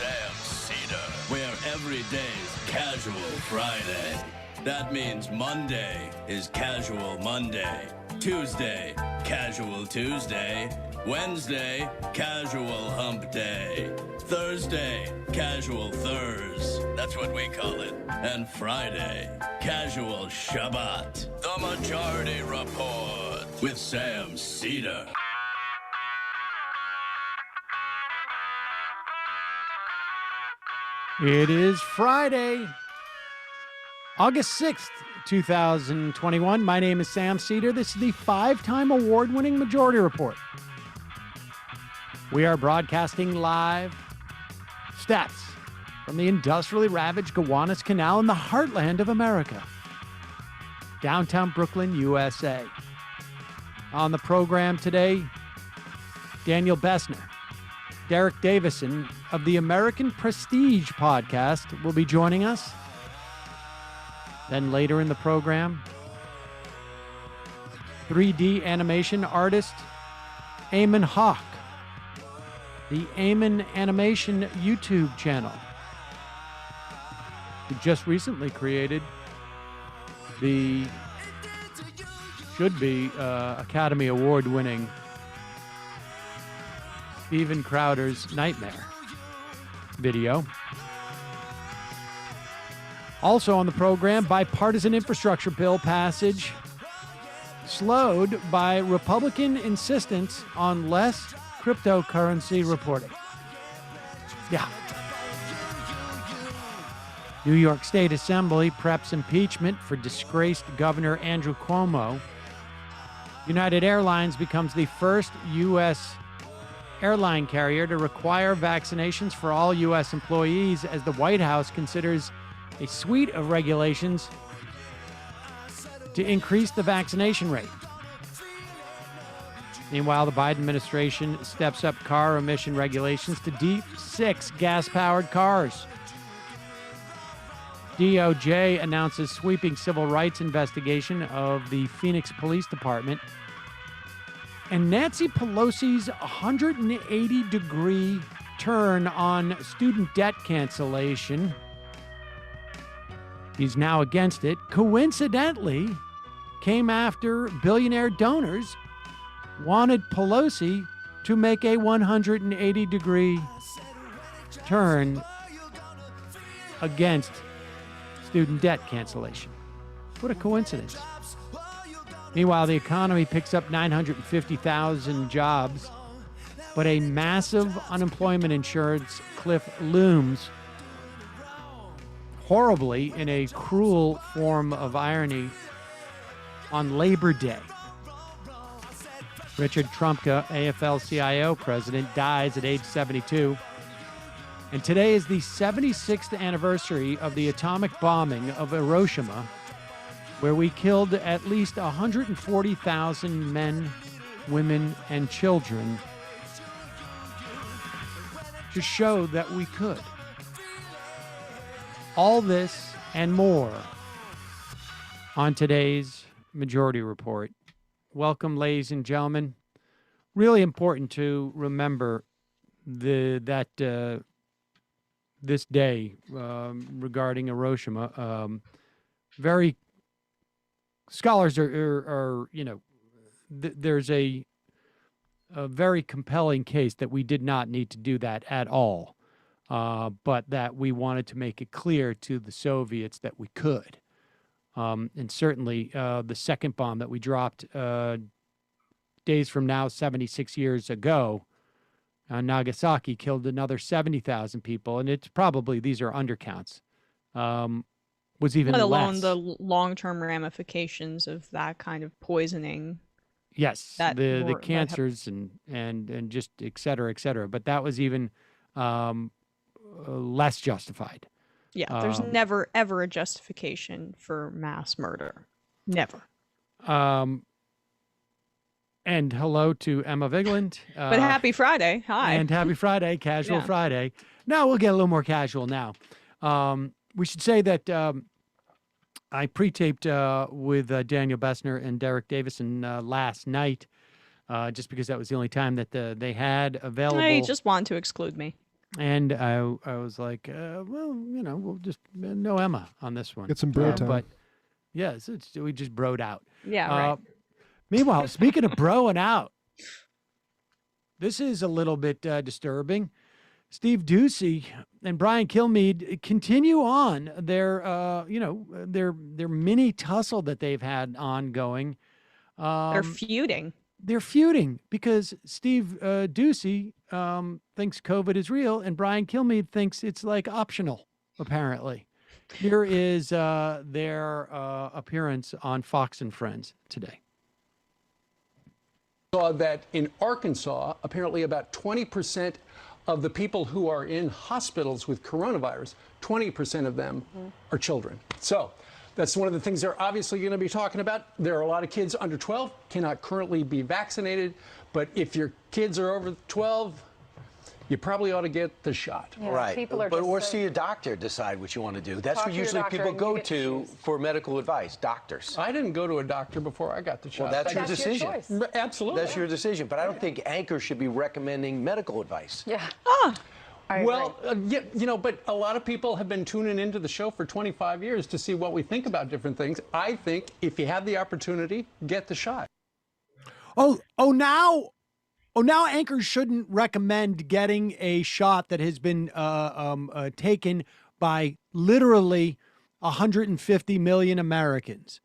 Sam Seder, where every day's Casual Friday. That means Monday is Casual Monday, Tuesday, Casual Tuesday, Wednesday, Casual Hump Day, Thursday, Casual Thurs, that's what we call it, and Friday, Casual Shabbat. The Majority Report with Sam Seder. It is Friday, August 6th, 2021. My name is Sam Seder. This is the 5-time award-winning Majority Report. We are broadcasting live stats from the industrially ravaged Gowanus Canal in the heartland of America, downtown Brooklyn, USA. On the program today, Daniel Bessner, Derek Davison of the American Prestige podcast will be joining us. Then later in the program, 3D animation artist Aamon Hawk, the Aamon Animation YouTube channel, who just recently created the should-be Academy Award-winning Steven Crowder's Nightmare video. Also on the program, bipartisan infrastructure bill passage slowed by Republican insistence on less cryptocurrency reporting. Yeah. New York State Assembly preps impeachment for disgraced Governor Andrew Cuomo. United Airlines becomes the first U.S. airline carrier to require vaccinations for all U.S. employees as the White House considers a suite of regulations to increase the vaccination rate. Meanwhile, the Biden administration steps up car emission regulations to D6 gas-powered cars. DOJ announces sweeping civil rights investigation of the Phoenix Police Department. And Nancy Pelosi's 180-degree turn on student debt cancellation. He's now against it. Coincidentally, came after billionaire donors wanted Pelosi to make a 180-degree turn against student debt cancellation. What a coincidence. Meanwhile, the economy picks up 950,000 jobs, but a massive unemployment insurance cliff looms horribly in a cruel form of irony on Labor Day. Richard Trumka, AFL-CIO president, dies at age 72. And today is the 76th anniversary of the atomic bombing of Hiroshima, where we killed at least 140,000 men, women, and children to show that we could. All this and more on today's Majority Report. Welcome, ladies and gentlemen. Really important to remember that this day regarding Hiroshima. Very scholars are there's a very compelling case that we did not need to do that at all, but that we wanted to make it clear to the Soviets that we could. And certainly the second bomb that we dropped days from now, 76 years ago, Nagasaki killed another 70,000 people, and it's probably, these are undercounts, was even let less. alone the long-term ramifications of that kind of poisoning. Yes, the cancers and just et cetera, but that was even less justified. Yeah, there's never, ever a justification for mass murder. Never. And hello to Emma Vigland. But happy Friday. Hi. And happy Friday, Casual Friday. Now we'll get a little more casual now. We should say that I pre-taped with Daniel Bessner and Derek Davison last night, just because that was the only time that they had available. They just wanted to exclude me. And I was like, well, we'll just no Emma on this one. Get some bro time. But yes, we just broed out. Yeah, right. Meanwhile, speaking of broing out, this is a little bit disturbing. Steve Ducey and Brian Kilmeade continue on their, their mini tussle that they've had ongoing. They're feuding. They're feuding because Steve Ducey thinks COVID is real, and Brian Kilmeade thinks it's like optional. Apparently, here is their appearance on Fox and Friends today. Saw that in Arkansas, apparently about 20% of the people who are in hospitals with coronavirus, 20% of them are children. So that's one of the things they're obviously going to be talking about. There are a lot of kids under 12 cannot currently be vaccinated, but if your kids are over 12, you probably ought to get the shot. Yeah, right. Or see a doctor decide what you want to do. That's what usually people go to for medical advice, doctors. I didn't go to a doctor before I got the shot. Well, that's your decision. Absolutely. That's your decision. But I don't think anchors should be recommending medical advice. Yeah. Well, but a lot of people have been tuning into the show for 25 years to see what we think about different things. I think if you have the opportunity, get the shot. Now anchors shouldn't recommend getting a shot that has been taken by literally 150 million Americans.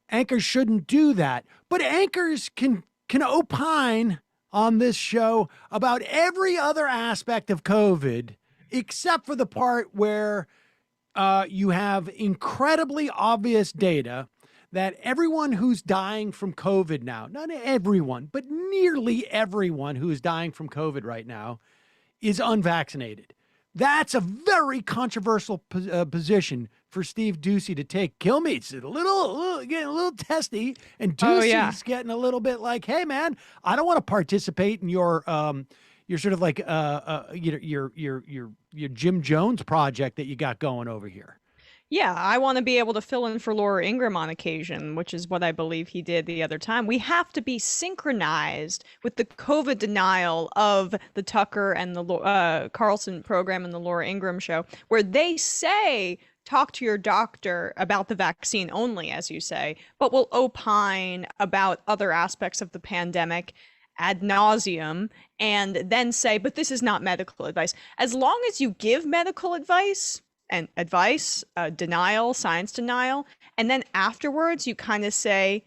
Anchors shouldn't do that, but anchors can opine on this show about every other aspect of COVID, except for the part where you have incredibly obvious data that everyone who's dying from COVID now, not everyone, but nearly everyone who is dying from COVID right now is unvaccinated. That's a very controversial position for Steve Ducey to take. Kilmeade's getting a little testy, and Ducey's getting a little bit like, hey man, I don't want to participate in your sort of like your Jim Jones project that you got going over here. Yeah, I want to be able to fill in for Laura Ingraham on occasion, which is what I believe he did the other time. We have to be synchronized with the COVID denial of the Tucker and the Carlson program and the Laura Ingraham show, where they say, talk to your doctor about the vaccine only, as you say, but will opine about other aspects of the pandemic ad nauseum, and then say, but this is not medical advice. As long as you give medical advice, denial, science denial, and then afterwards you kind of say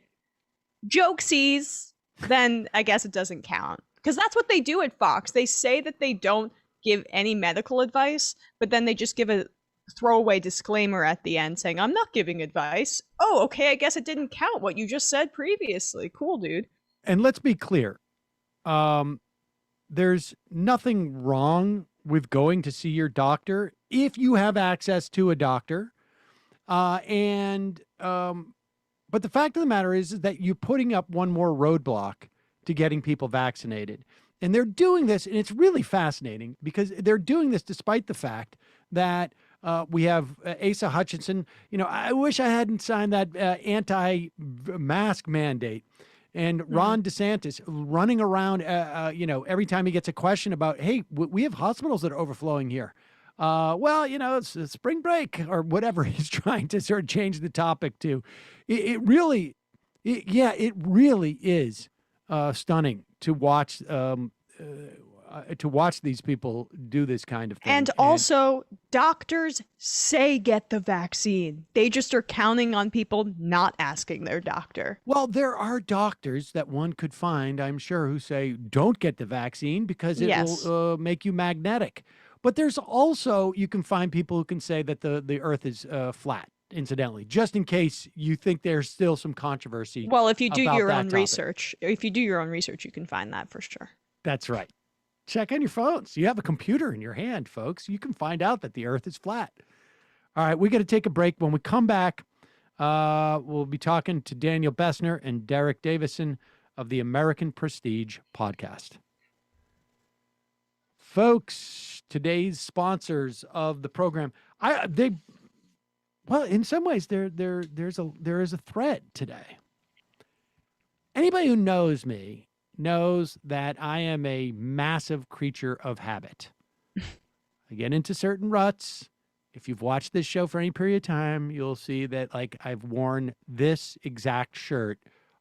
jokesies, then I guess it doesn't count. Because that's what they do at Fox. They say that they don't give any medical advice, but then they just give a throwaway disclaimer at the end saying, I'm not giving advice. Oh, okay, I guess it didn't count what you just said previously. Cool, dude. And let's be clear. There's nothing wrong with going to see your doctor if you have access to a doctor. But the fact of the matter is that you're putting up one more roadblock to getting people vaccinated. And they're doing this, and it's really fascinating because they're doing this despite the fact that we have Asa Hutchinson. I wish I hadn't signed that anti-mask mandate. And Ron DeSantis running around, every time he gets a question about, hey, we have hospitals that are overflowing here. It's spring break or whatever he's trying to sort of change the topic to. It really is stunning to watch these people do this kind of thing. And also, doctors say get the vaccine. They just are counting on people not asking their doctor. Well, there are doctors that one could find, I'm sure, who say don't get the vaccine because it will make you magnetic. But there's also, you can find people who can say that the earth is flat, incidentally, just in case you think there's still some controversy. Well, if you do your own research, you can find that for sure. That's right. Check on your phones. You have a computer in your hand, folks. You can find out that the earth is flat. All right, we got to take a break. When we come back, we'll be talking to Daniel Bessner and Derek Davison of the American Prestige podcast. Folks, today's sponsors of the program, in some ways there is a thread today. Anybody who knows me knows that I am a massive creature of habit. I get into certain ruts. If you've watched this show for any period of time, you'll see that like I've worn this exact shirt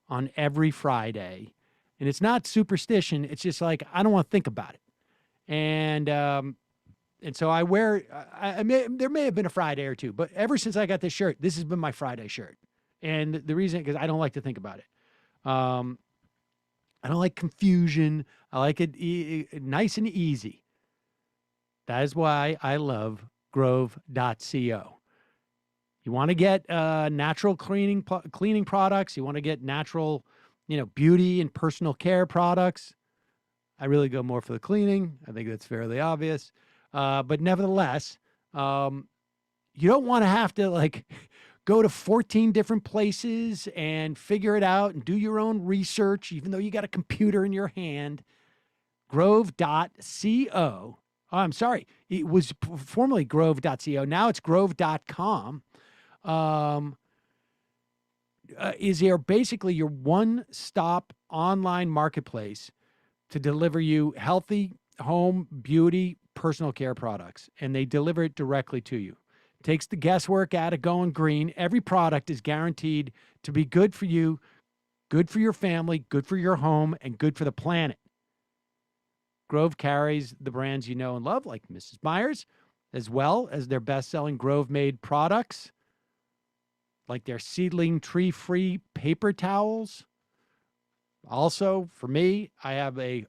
on every Friday. And it's not superstition. It's just like, I don't want to think about it. And so I wear, there may have been a Friday or two, but ever since I got this shirt, this has been my Friday shirt. And the reason, because I don't like to think about it. I don't like confusion. I like it nice and easy. That is why I love grove.co. You want to get natural cleaning products. You want to get natural, beauty and personal care products. I really go more for the cleaning. I think that's fairly obvious. But nevertheless, you don't want to have to like go to 14 different places and figure it out and do your own research, even though you got a computer in your hand. Grove.co. Oh, I'm sorry. It was formerly grove.co. Now it's grove.com. Is basically your one-stop online marketplace to deliver you healthy home, beauty, personal care products, and they deliver it directly to you. Takes the guesswork out of going green. Every product is guaranteed to be good for you, good for your family, good for your home, and good for the planet. Grove carries the brands you know and love, like Mrs. Meyer's, as well as their best-selling Grove-made products, like their seedling tree-free paper towels. Also, for me, I have the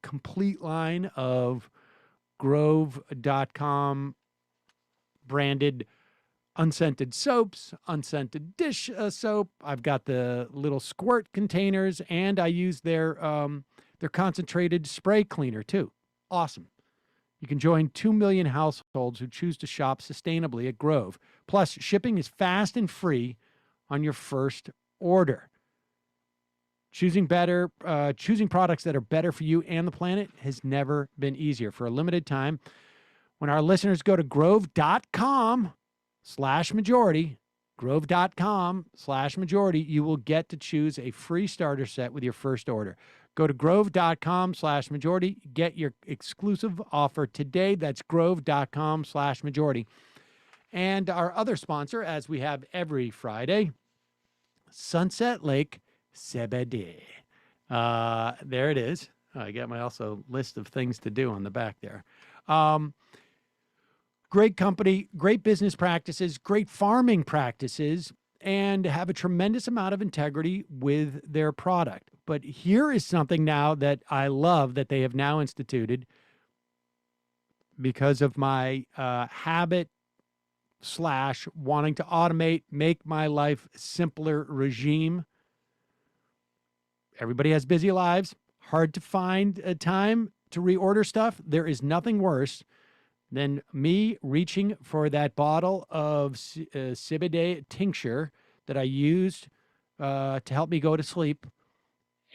complete line of Grove.com branded unscented soaps, unscented dish soap. I've got the little squirt containers, and I use their concentrated spray cleaner too. Awesome. You can join 2 million households who choose to shop sustainably at Grove. Plus, shipping is fast and free on your first order. Choosing products that are better for you and the planet has never been easier. For a limited time, when our listeners go to grove.com/majority, grove.com/majority, you will get to choose a free starter set with your first order. Go to grove.com/majority, get your exclusive offer today. That's grove.com/majority. And our other sponsor, as we have every Friday, Sunset Lake Seder. There it is. I got my also list of things to do on the back there. Great company, great business practices, great farming practices, and have a tremendous amount of integrity with their product. But here is something now that I love that they have now instituted because of my habit / wanting to automate, make my life simpler regime. Everybody has busy lives, hard to find a time to reorder stuff. There is nothing worse than me reaching for that bottle of CBD tincture that I used to help me go to sleep.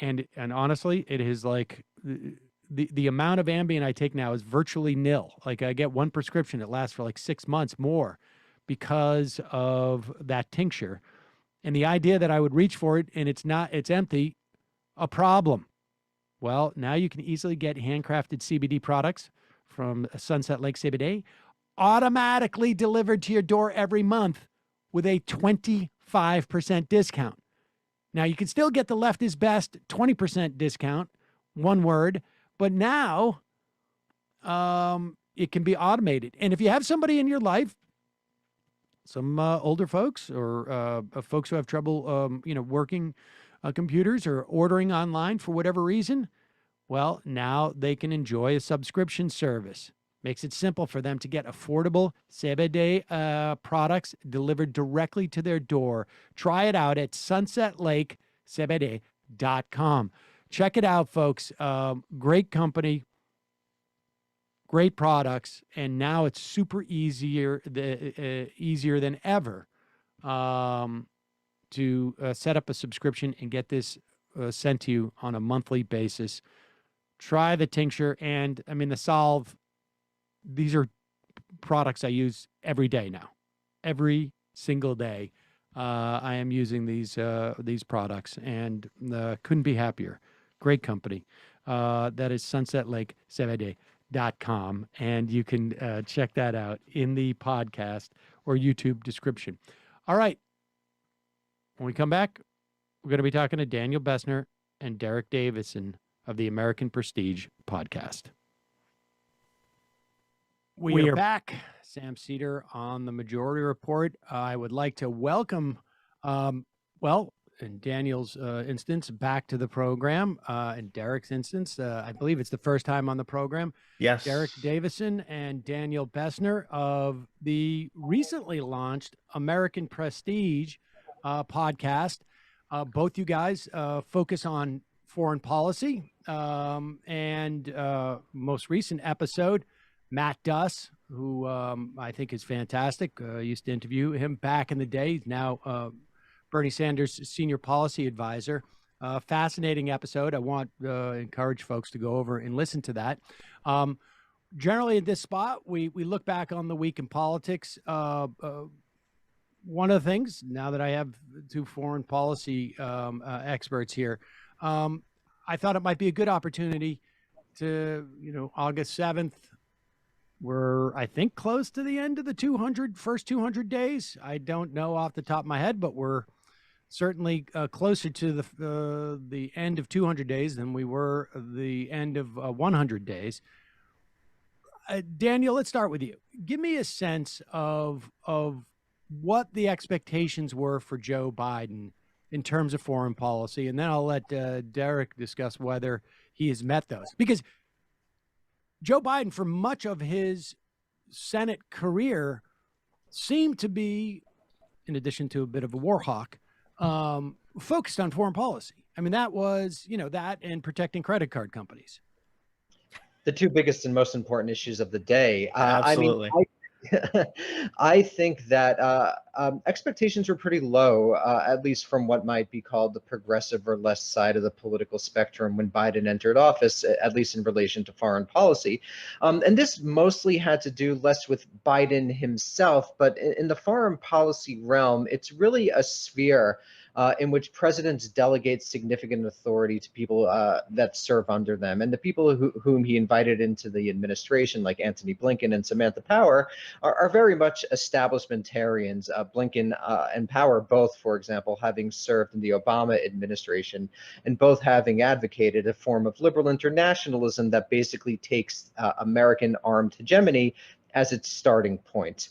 And honestly, it is like the amount of Ambien I take now is virtually nil. Like I get one prescription, it lasts for like 6 months more because of that tincture. And the idea that I would reach for it and it's empty, a problem. Well, now you can easily get handcrafted CBD products from Sunset Lake CBD automatically delivered to your door every month with a 25% discount. Now, you can still get the Left is Best 20% discount, one word, but now it can be automated. And if you have somebody in your life, some older folks or folks who have trouble, working computers or ordering online for whatever reason, well, now they can enjoy a subscription service. Makes it simple for them to get affordable CBD products delivered directly to their door. Try it out at sunsetlakecbd.com. Check it out, folks. Great company, great products, and now it's super easier than ever to set up a subscription and get this sent to you on a monthly basis. Try the tincture and, the Solve. These are products I use every day now. Every single day, I am using these products and couldn't be happier. Great company. That is sunsetlakecbd.com. hegemonic.com, and you can check that out in the podcast or YouTube description. All right. When we come back, we're going to be talking to Daniel Bessner and Derek Davison of the American Prestige podcast. We are back. Sam Seder on the Majority Report. I would like to welcome, in Daniel's instance, back to the program. In Derek's instance, I believe it's the first time on the program. Yes. Derek Davison and Daniel Bessner of the recently launched American Prestige podcast. Both you guys focus on foreign policy. And most recent episode, Matt Duss, who I think is fantastic. Used to interview him back in the day. He's now Bernie Sanders' senior policy advisor. Fascinating episode. I want encourage folks to go over and listen to that. Generally, at this spot, we look back on the week in politics. One of the things, now that I have two foreign policy experts here, I thought it might be a good opportunity to, August 7th, we're, I think, close to the end of the first 200 days. I don't know off the top of my head, but we're certainly closer to the end of 200 days than we were the end of 100 days. Daniel, let's start with you. Give me a sense of what the expectations were for Joe Biden in terms of foreign policy, and then I'll let Derek discuss whether he has met those. Because Joe Biden, for much of his Senate career, seemed to be, in addition to a bit of a war hawk, focused on foreign policy. I mean, that was, that and protecting credit card companies. The two biggest and most important issues of the day. Absolutely. I think that expectations were pretty low, at least from what might be called the progressive or left side of the political spectrum when Biden entered office, at least in relation to foreign policy. And this mostly had to do less with Biden himself, but in the foreign policy realm, it's really a sphere in which presidents delegate significant authority to people that serve under them. And the people whom he invited into the administration, like Antony Blinken and Samantha Power, are very much establishmentarians. Blinken and Power both, for example, having served in the Obama administration and both having advocated a form of liberal internationalism that basically takes American armed hegemony as its starting point.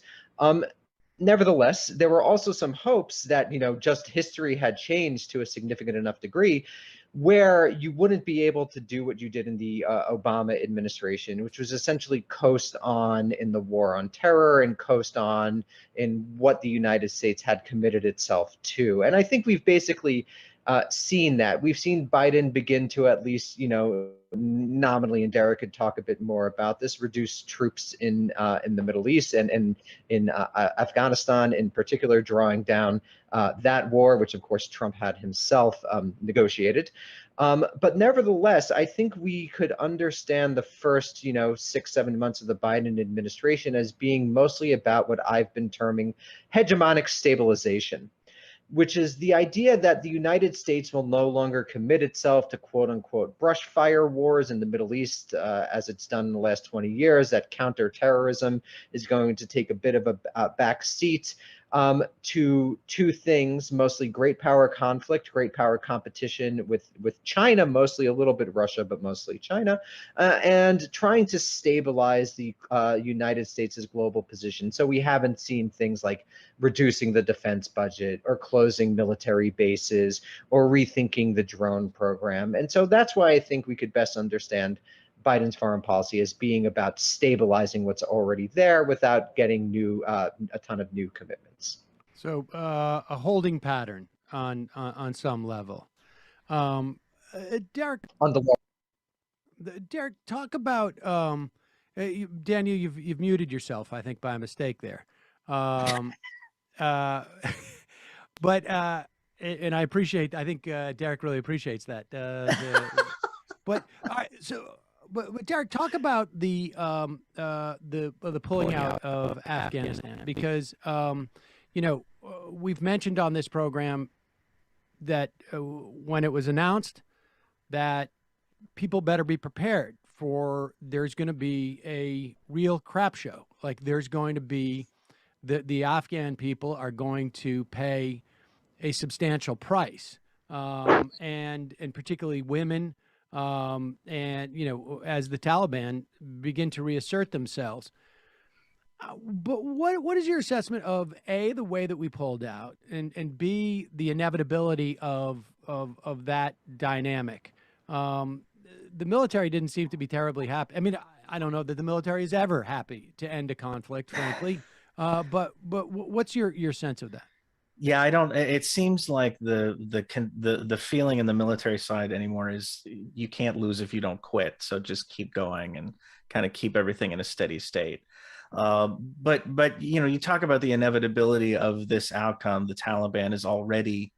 Nevertheless, there were also some hopes that, just history had changed to a significant enough degree where you wouldn't be able to do what you did in the Obama administration, which was essentially coast on in the war on terror and coast on in what the United States had committed itself to. And I think we've basically seen that. We've seen Biden begin to at least, nominally, and Derek could talk a bit more about this, reduce troops in the Middle East and in Afghanistan in particular, drawing down that war, which of course Trump had himself negotiated. But nevertheless, I think we could understand the first, 6-7 months of the Biden administration as being mostly about what I've been terming hegemonic stabilization, which is the idea that the United States will no longer commit itself to quote unquote brush fire wars in the Middle East as it's done in the last 20 years, that counterterrorism is going to take a bit of a back seat to two things, mostly great power conflict, great power competition with China, mostly a little bit Russia, but mostly China, and trying to stabilize the United States' global position. So we haven't seen things like reducing the defense budget or closing military bases or rethinking the drone program. And so that's why I think we could best understand Biden's foreign policy as being about stabilizing what's already there without getting a ton of new commitments. So a holding pattern on some level. Derek, on the Derek, talk about Daniel. You've muted yourself, I think, by mistake there. But and I appreciate. I think Derek really appreciates that. But all right, so. But Derek, talk about the pulling out of Afghanistan, because we've mentioned on this program that when it was announced that people better be prepared there's going to be a real crap show. Like there's going to be the Afghan people are going to pay a substantial price, and particularly women, and as the Taliban begin to reassert themselves. But what is your assessment of A, the way that we pulled out, and B, the inevitability of that dynamic? The military didn't seem to be terribly happy. I mean, I don't know that the military is ever happy to end a conflict, frankly. But what's your sense of that? Yeah, I don't. It seems like the feeling in the military side anymore is you can't lose if you don't quit. So just keep going and kind of keep everything in a steady state. But you talk about the inevitability of this outcome. The Taliban is already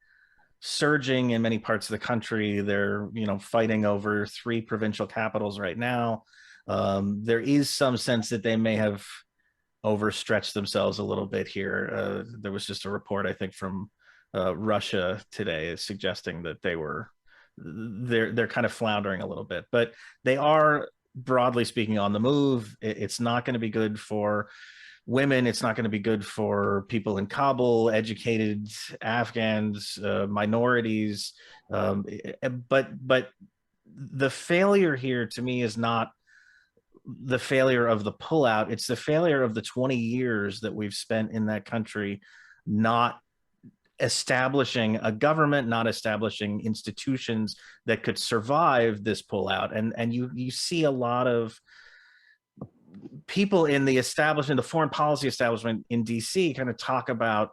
surging in many parts of the country. They're fighting over 3 provincial capitals right now. There is some sense that they may have overstretched themselves a little bit here. There was just a report, I think, from Russia today suggesting that they're kind of floundering a little bit, but they are, broadly speaking, on the move. It's not going to be good for women. It's not going to be good for people in Kabul, educated Afghans, minorities. But the failure here to me is not the failure of the pullout. It's the failure of the 20 years that we've spent in that country not establishing a government, not establishing institutions that could survive this pullout. And you see a lot of people in the establishment, the foreign policy establishment in DC, kind of talk about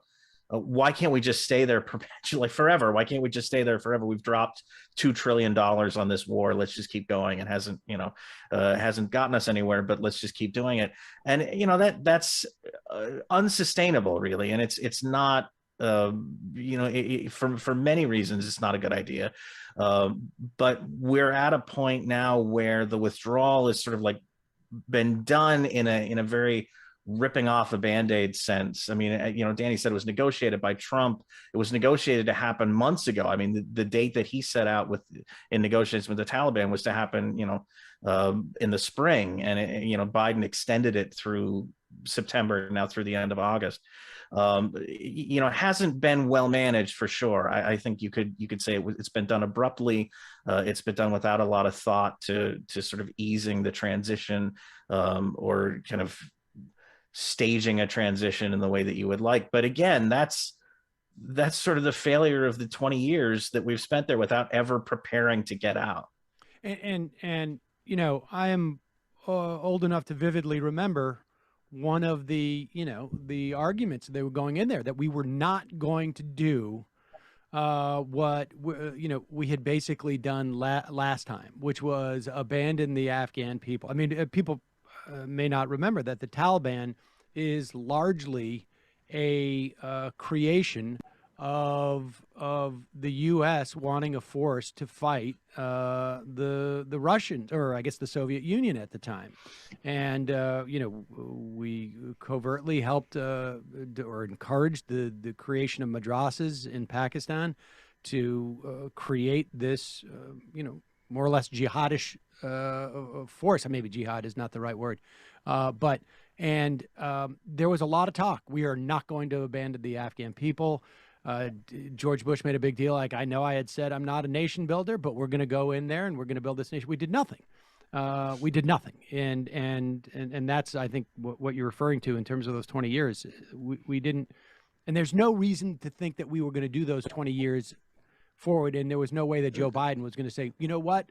why can't we just stay there perpetually forever? Why can't we just stay there forever? We've dropped $2 trillion on this war. Let's just keep going. It hasn't gotten us anywhere, but let's just keep doing it. And that's unsustainable, really. And it's not. For many reasons, it's not a good idea. But we're at a point now where the withdrawal is sort of like been done in a very ripping off a Band-Aid sense. I mean, Danny said it was negotiated by Trump. It was negotiated to happen months ago. I mean, the date that he set out in negotiations with the Taliban was to happen, in the spring, and Biden extended it through September, now through the end of August. Hasn't been well managed for sure. I think you could say it's been done abruptly. It's been done without a lot of thought to sort of easing the transition, or kind of staging a transition in the way that you would like. But again, that's sort of the failure of the 20 years that we've spent there without ever preparing to get out. And I am old enough to vividly remember one of the arguments they were going in there, that we were not going to do what we had basically done last time, which was abandon the Afghan people. I mean, people may not remember that the Taliban is largely a creation of the U.S. wanting a force to fight the Russians, or I guess the Soviet Union at the time. And we covertly helped or encouraged the creation of madrasas in Pakistan to create this more or less jihadish force. Maybe jihad is not the right word, but there was a lot of talk. We are not going to abandon the Afghan people. George Bush made a big deal. Like, I know I had said I'm not a nation builder, but we're going to go in there and we're going to build this nation. We did nothing. And that's, I think, what you're referring to in terms of those 20 years. We didn't, and there's no reason to think that we were going to do those 20 years forward. And there was no way that Joe Biden was going to say, you know what,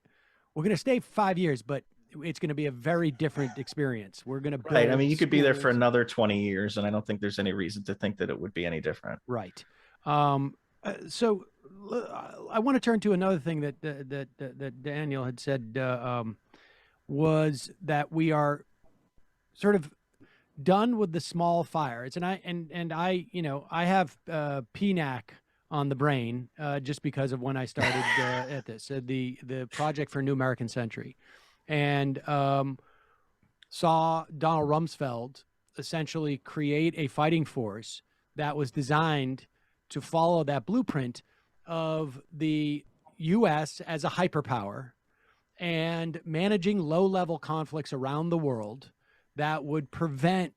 we're going to stay 5 years, but it's going to be a very different experience. We're going to build right. I mean, you could be there for schools. another 20 years, and I don't think there's any reason to think that it would be any different. Right. So I want to turn to another thing that Daniel had said, was that we are sort of done with the small fires. And I have PNAC on the brain just because of when I started at this, the Project for a New American Century, and saw Donald Rumsfeld essentially create a fighting force that was designed to follow that blueprint of the U.S. as a hyperpower, and managing low-level conflicts around the world that would prevent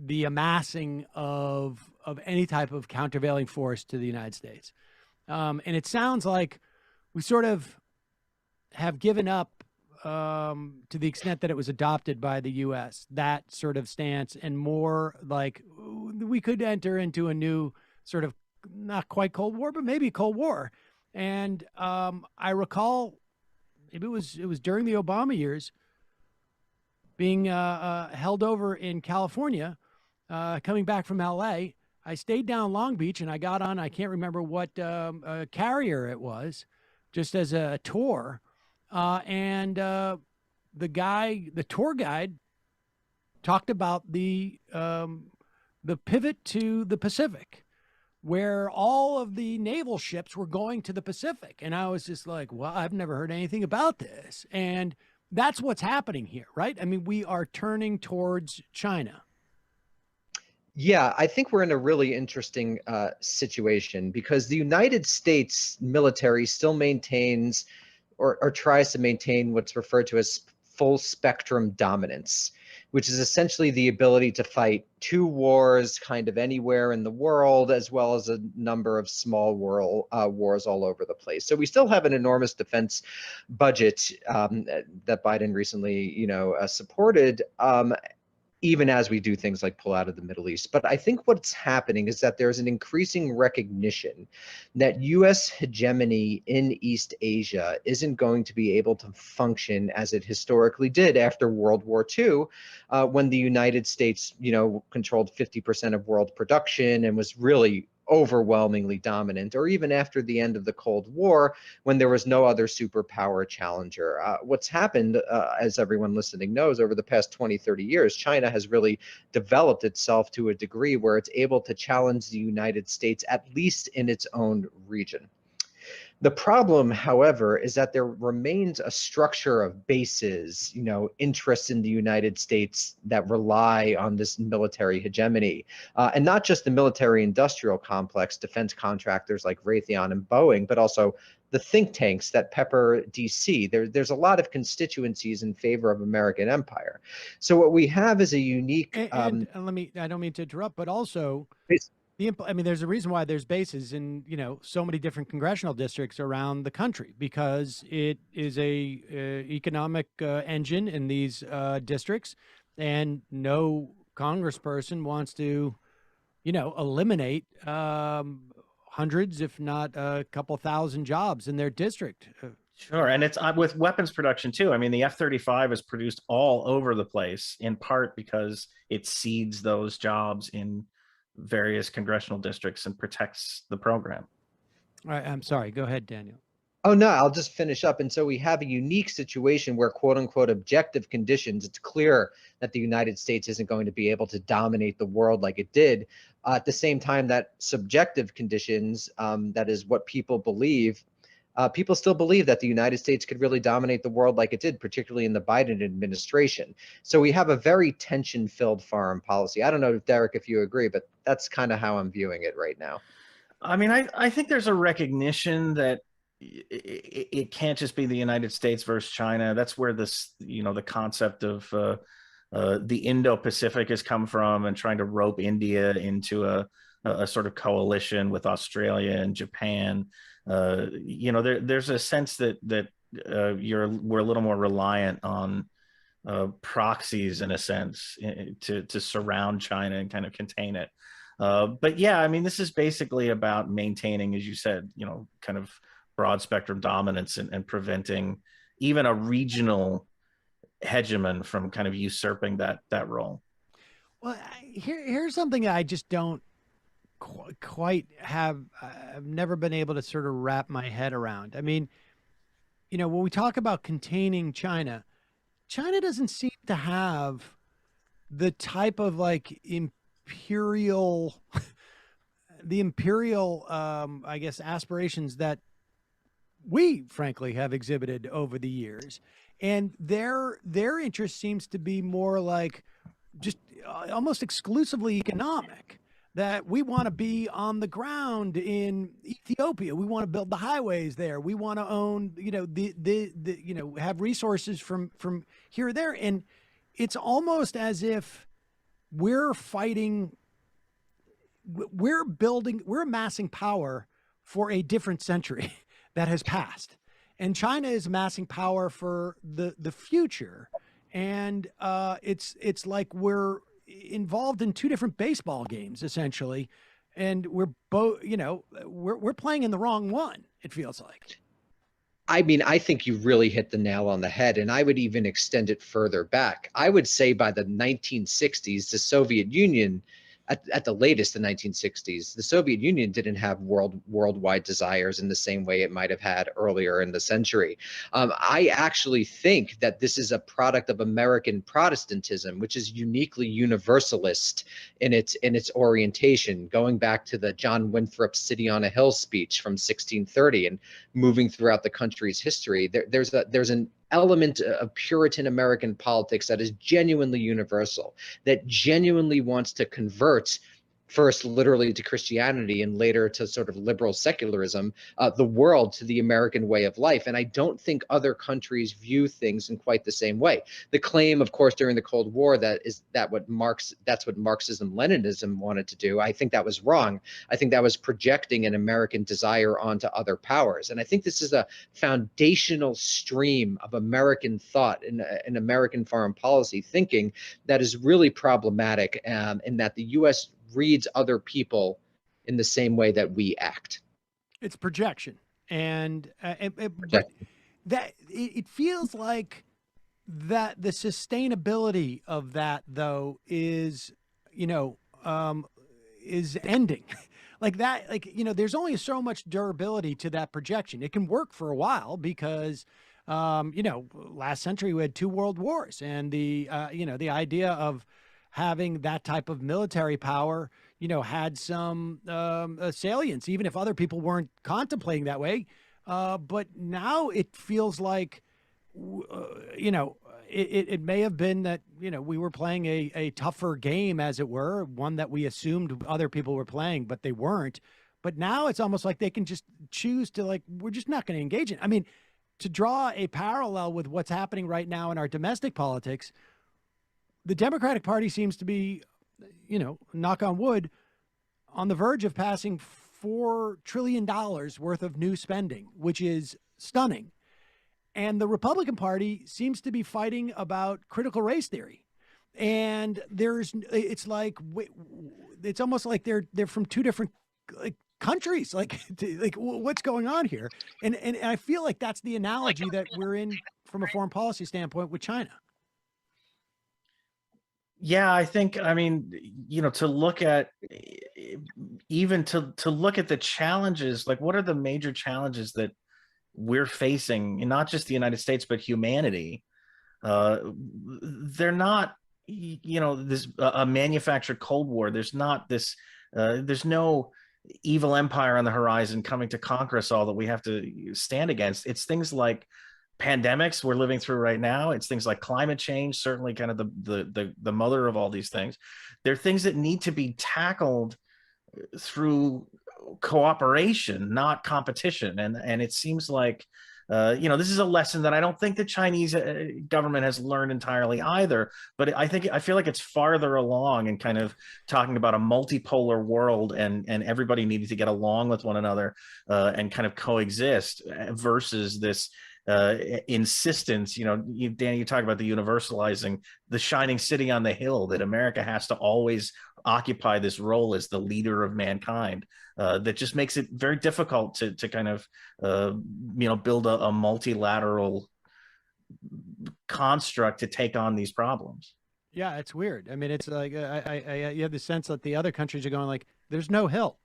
the amassing of any type of countervailing force to the United States. And it sounds like we sort of have given up, to the extent that it was adopted by the U.S., that sort of stance, and more like we could enter into a new sort of, not quite Cold War, but maybe Cold War. And I recall, maybe it was during the Obama years, being held over in California, coming back from L.A. I stayed down Long Beach, and I got on, I can't remember what carrier it was, just as a tour. And the tour guide talked about the pivot to the Pacific, where all of the naval ships were going to the Pacific. And I was just like, well, I've never heard anything about this. And that's what's happening here, right? I mean, we are turning towards China. Yeah, I think we're in a really interesting situation, because the United States military still maintains or tries to maintain what's referred to as full spectrum dominance, which is essentially the ability to fight two wars kind of anywhere in the world, as well as a number of small wars all over the place. So we still have an enormous defense budget that Biden recently, supported, even as we do things like pull out of the Middle East. But I think what's happening is that there's an increasing recognition that U.S. hegemony in East Asia isn't going to be able to function as it historically did after World War II, when the United States, controlled 50% of world production and was really overwhelmingly dominant, or even after the end of the Cold War, when there was no other superpower challenger. What's happened, as everyone listening knows, over the past 20, 30 years, China has really developed itself to a degree where it's able to challenge the United States, at least in its own region. The problem, however, is that there remains a structure of bases, interests in the United States that rely on this military hegemony, and not just the military industrial complex, defense contractors like Raytheon and Boeing, but also the think tanks that pepper DC. There's a lot of constituencies in favor of American empire. So what we have is a unique. And I don't mean to interrupt, but also. There's a reason why there's bases in, so many different congressional districts around the country, because it is a economic engine in these districts, and no congressperson wants to, eliminate hundreds, if not a couple thousand jobs in their district. Sure, and it's with weapons production too. I mean, the F-35 is produced all over the place, in part because it seeds those jobs in various congressional districts and protects the program. All right, I'm sorry. Go ahead, Daniel. Oh, no, I'll just finish up. And so we have a unique situation where, quote unquote, objective conditions, it's clear that the United States isn't going to be able to dominate the world like it did. At the same time, that subjective conditions, that is what people believe, people still believe that the United States could really dominate the world like it did, particularly in the Biden administration. So we have a very tension-filled foreign policy. I don't know, Derek, if you agree, but that's kind of how I'm viewing it right now. I mean, I think there's a recognition that it can't just be the United States versus China. That's where this, the concept of the Indo-Pacific has come from, and trying to rope India into a sort of coalition with Australia and Japan. There's a sense that we're a little more reliant on proxies, in a sense, to surround China and kind of contain it. But yeah, I mean, this is basically about maintaining, as you said, kind of broad spectrum dominance, and preventing even a regional hegemon from kind of usurping that role. Well, here's something I just don't quite have. I've never been able to sort of wrap my head around. I mean, when we talk about containing China, China doesn't seem to have the type of imperial, I guess, aspirations that we frankly have exhibited over the years. And their interest seems to be more like just almost exclusively economic. that we want to be on the ground in Ethiopia. We want to build the highways there. We want to own, have resources from here or there. And it's almost as if we're fighting, we're amassing power for a different century that has passed. And China is amassing power for the future. And it's like we're involved in two different baseball games, essentially. And we're both, we're playing in the wrong one, it feels like. I mean, I think you really hit the nail on the head, and I would even extend it further back. I would say by the 1960s, the Soviet Union, at the latest, the 1960s, the Soviet Union didn't have worldwide desires in the same way it might have had earlier in the century. I actually think that this is a product of American Protestantism, which is uniquely universalist in its orientation, going back to the John Winthrop City on a Hill speech from 1630 and moving throughout the country's history. There's an element of Puritan American politics that is genuinely universal, that genuinely wants to convert first literally to Christianity and later to sort of liberal secularism, the world to the American way of life. And I don't think other countries view things in quite the same way. The claim, of course, during the Cold War that's what Marxism Leninism wanted to do. I think that was wrong. I think that was projecting an American desire onto other powers. And I think this is a foundational stream of American thought and American foreign policy thinking that is really problematic, in that the U.S. reads other people in the same way that we act. It's projection. And it feels like that the sustainability of that, though, is ending. There's only so much durability to that projection. It can work for a while because, last century we had 2 world wars, and the idea of having that type of military power, had some salience, even if other people weren't contemplating that way. But now it feels like, it may have been that, we were playing a tougher game, as it were, one that we assumed other people were playing, but they weren't. But now it's almost like they can just choose to, we're just not going to engage in. I mean, to draw a parallel with what's happening right now in our domestic politics, the Democratic Party seems to be, knock on wood, on the verge of passing $4 trillion worth of new spending, which is stunning. And the Republican Party seems to be fighting about critical race theory. And it's almost like they're from two different countries. What's going on here? And I feel like that's the analogy that we're in from a foreign policy standpoint with China. Yeah, I think, to look at the challenges, what are the major challenges that we're facing, and not just the United States, but humanity. They're not, a manufactured Cold War. There's not this, there's no evil empire on the horizon coming to conquer us all that we have to stand against. It's things like pandemics we're living through right now. It's things like climate change, certainly kind of the mother of all these things. They're things that need to be tackled through cooperation, not competition. And it seems like, this is a lesson that I don't think the Chinese government has learned entirely either. But I feel like it's farther along in kind of talking about a multipolar world and everybody needing to get along with one another and kind of coexist versus this insistence. Danny, you talk about the universalizing, the shining city on the hill, that America has to always occupy this role as the leader of mankind. That just makes it very difficult to kind of build a multilateral construct to take on these problems. Yeah, it's weird. I mean, it's like I you have the sense that the other countries are going there's no hill.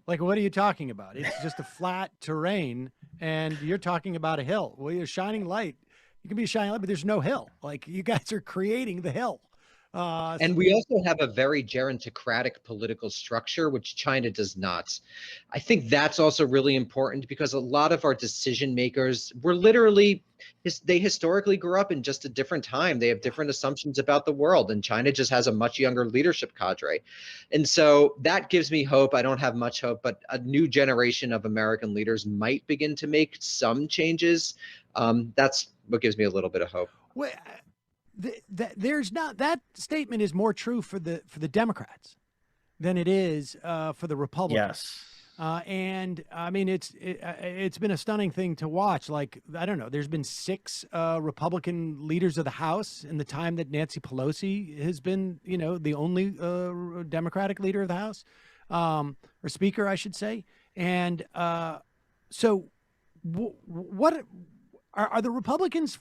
What are you talking about? It's just a flat terrain, and you're talking about a hill. Well, you're shining light. You can be a shining light, but there's no hill. You guys are creating the hill. And we also have a very gerontocratic political structure, which China does not. I think that's also really important because a lot of our decision makers were literally, they historically grew up in just a different time. They have different assumptions about the world, and China just has a much younger leadership cadre. And so that gives me hope. I don't have much hope, but a new generation of American leaders might begin to make some changes. That's what gives me a little bit of hope. Well, there's not, that statement is more true for the Democrats than it is for the Republicans. Yes. And I mean, it's been a stunning thing to watch. Like, I don't know, there's been 6 Republican leaders of the House in the time that Nancy Pelosi has been, you know, the only Democratic leader of the House, or speaker, I should say. And so what are the Republicans,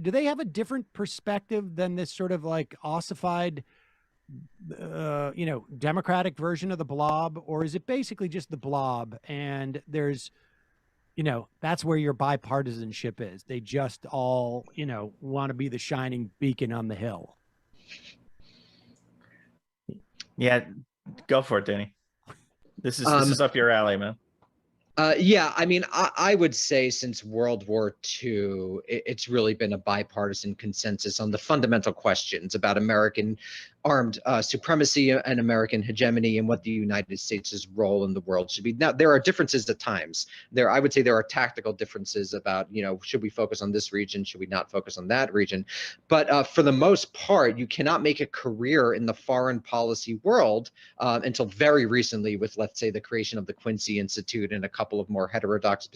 do they have a different perspective than this sort of like ossified, you know, Democratic version of the blob? Or is it basically just the blob and there's, you know, that's where your bipartisanship is? They just all, you know, want to be the shining beacon on the hill. Yeah, go for it, Danny. This is up your alley, man. Yeah, I mean, I would say since World War II, it's really been a bipartisan consensus on the fundamental questions about American armed supremacy and American hegemony and what the United States' role in the world should be. Now, there are differences at times. I would say there are tactical differences about, you know, should we focus on this region? Should we not focus on that region? But for the most part, you cannot make a career in the foreign policy world until very recently with, let's say, the creation of the Quincy Institute and a couple of more heterodox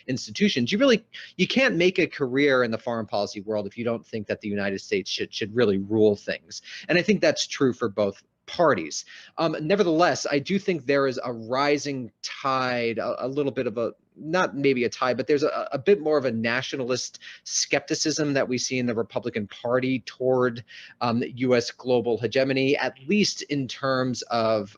institutions. You can't make a career in the foreign policy world if you don't think that the United States should really rule things. And I think that's true for both parties. Nevertheless, I do think there is a rising tide, a little bit of a, not maybe a tide, but there's a bit more of a nationalist skepticism that we see in the Republican Party toward U.S. global hegemony, at least in terms of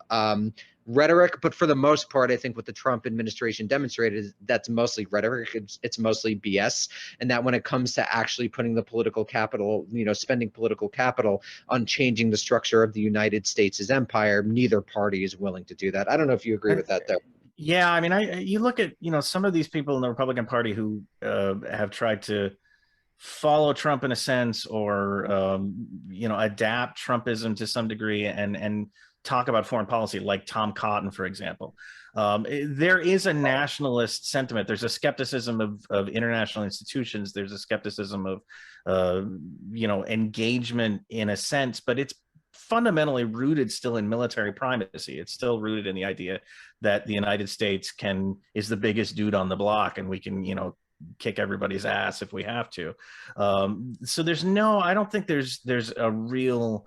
rhetoric. But for the most part, I think what the Trump administration demonstrated is that's mostly rhetoric. It's mostly BS. And that when it comes to actually putting the political capital, you know, spending political capital on changing the structure of the United States' empire, neither party is willing to do that. I don't know if you agree with that, though. Yeah, I mean, you look at, you know, some of these people in the Republican Party who have tried to follow Trump in a sense, or you know, adapt Trumpism to some degree, and talk about foreign policy, like Tom Cotton, for example. There is a nationalist sentiment. There's a skepticism of international institutions. There's a skepticism of you know, engagement in a sense, but it's fundamentally rooted still in military primacy. It's still rooted in the idea that the United States is the biggest dude on the block, and we can, you know, kick everybody's ass if we have to. So I don't think there's a real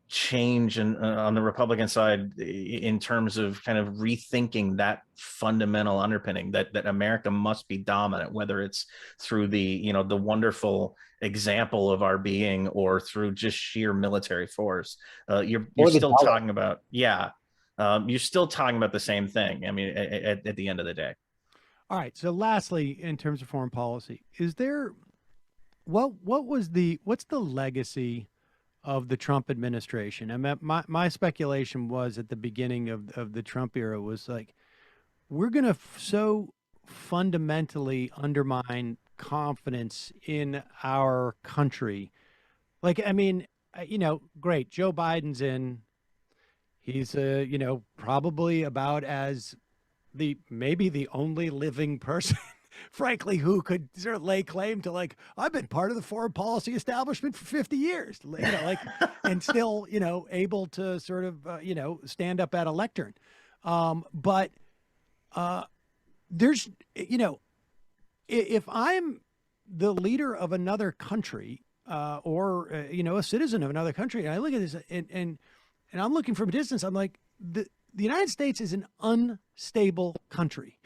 change on the Republican side in terms of kind of rethinking that fundamental underpinning that America must be dominant, whether it's through the, you know, the wonderful example of our being or through just sheer military force. You're still talking about, you're still talking about the same thing. I mean, at the end of the day. All right. So lastly, in terms of foreign policy, is there, what's the legacy of the Trump administration? I mean, my speculation was at the beginning of the Trump era was like, we're going to so fundamentally undermine confidence in our country. Like, I mean, you know, great. Joe Biden's in, he's, you know, probably about as maybe the only living person frankly, who could sort of lay claim to, like, I've been part of the foreign policy establishment for 50 years, you know, like, and still, you know, able to sort of, you know, stand up at a lectern. But there's, you know, if I'm the leader of another country or, you know, a citizen of another country, and I look at this and I'm looking from a distance, I'm like, the United States is an unstable country.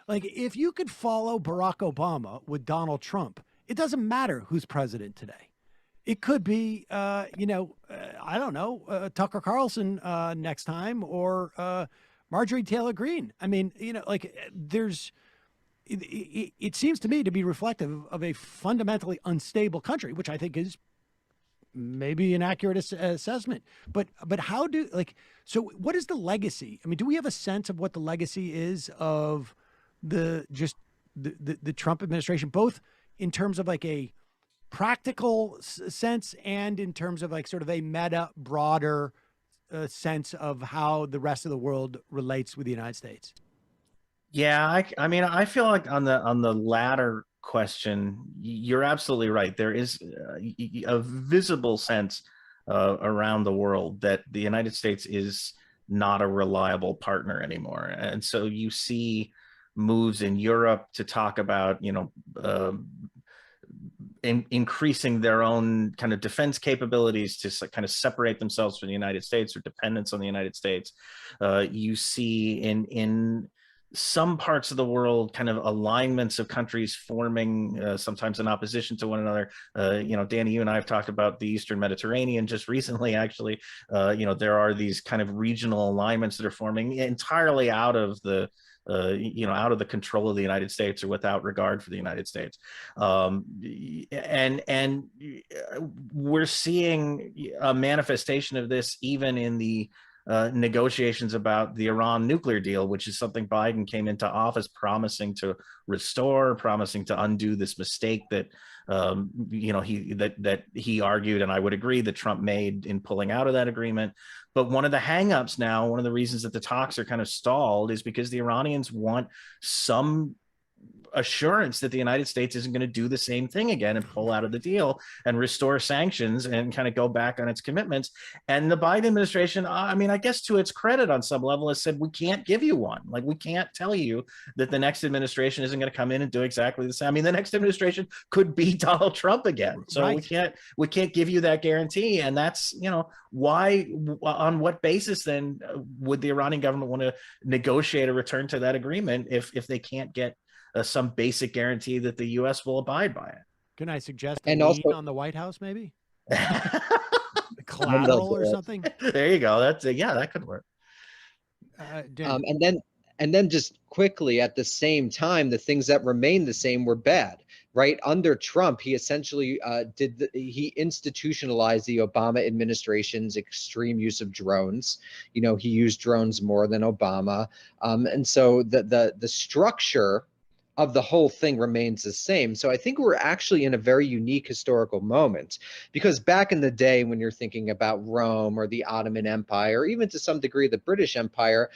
Like, if you could follow Barack Obama with Donald Trump, it doesn't matter who's president today. It could be, you know, I don't know, Tucker Carlson next time, or Marjorie Taylor Greene. I mean, you know, like, it seems to me to be reflective of a fundamentally unstable country, which I think is maybe an accurate assessment. But how do, like, so what is the legacy? I mean, do we have a sense of what the legacy is of the Trump administration, both in terms of like a practical sense and in terms of like sort of a meta, broader sense of how the rest of the world relates with the United States? Yeah, I mean, I feel like on the latter question, you're absolutely right. There is a visible sense around the world that the United States is not a reliable partner anymore, and so you see moves in Europe to talk about, increasing their own kind of defense capabilities to kind of separate themselves from the United States or dependence on the United States. You see in some parts of the world kind of alignments of countries forming sometimes in opposition to one another. Danny, you and I have talked about the Eastern Mediterranean just recently, actually. There are these kind of regional alignments that are forming entirely out of the out of the control of the United States or without regard for the United States. And we're seeing a manifestation of this even in the negotiations about the Iran nuclear deal, which is something Biden came into office promising to restore, promising to undo this mistake that he argued, and I would agree, that Trump made in pulling out of that agreement. But one of the hangups now, one of the reasons that the talks are kind of stalled, is because the Iranians want some assurance that the United States isn't going to do the same thing again and pull out of the deal and restore sanctions and kind of go back on its commitments. And the Biden administration, I mean, I guess to its credit on some level, has said, we can't give you one. Like, we can't tell you that the next administration isn't going to come in and do exactly the same. I mean, the next administration could be Donald Trump again. So right. we can't give you that guarantee. And that's, why, on what basis then would the Iranian government want to negotiate a return to that agreement if they can't get some basic guarantee that the U.S. will abide by it? Can I suggest a lien on the White House, maybe? Collateral or something? There you go. That could work. And then just quickly, at the same time, the things that remained the same were bad, right? Under Trump, he essentially he institutionalized the Obama administration's extreme use of drones. He used drones more than Obama, and so the structure of the whole thing remains the same. So I think we're actually in a very unique historical moment, because back in the day, when you're thinking about Rome or the Ottoman Empire, or even to some degree the British Empire,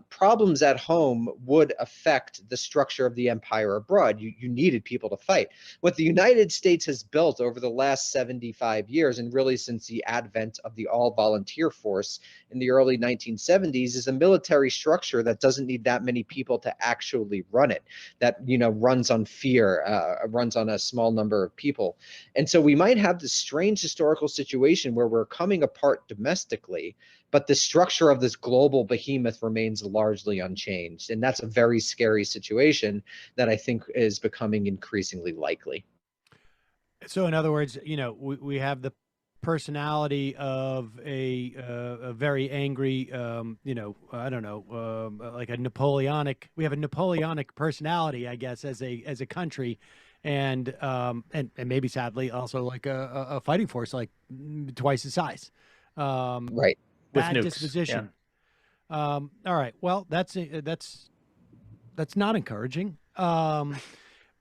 problems at home would affect the structure of the empire abroad. You needed people to fight. What the United States has built over the last 75 years, and really since the advent of the all-volunteer force in the early 1970s, is a military structure that doesn't need that many people to actually run it, that runs on fear, runs on a small number of people. And so we might have this strange historical situation where we're coming apart domestically, but the structure of this global behemoth remains largely unchanged. And that's a very scary situation that I think is becoming increasingly likely. So in other words, we have the personality of a very angry, I don't know, like a Napoleonic. We have a Napoleonic personality, I guess, as a country, and maybe sadly also like a fighting force like twice the size. Right. Bad disposition. Yeah. All right. Well, that's not encouraging.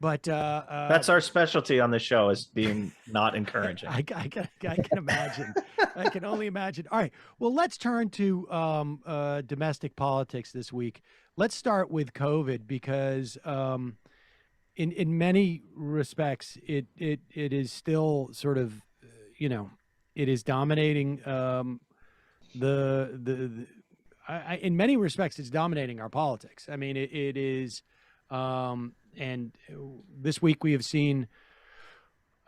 But that's our specialty on the show, is being not encouraging. I can imagine. I can only imagine. All right. Well, let's turn to domestic politics this week. Let's start with COVID, because in many respects, it is still sort of, it is dominating in many respects, it's dominating our politics. I mean, it is. And this week we have seen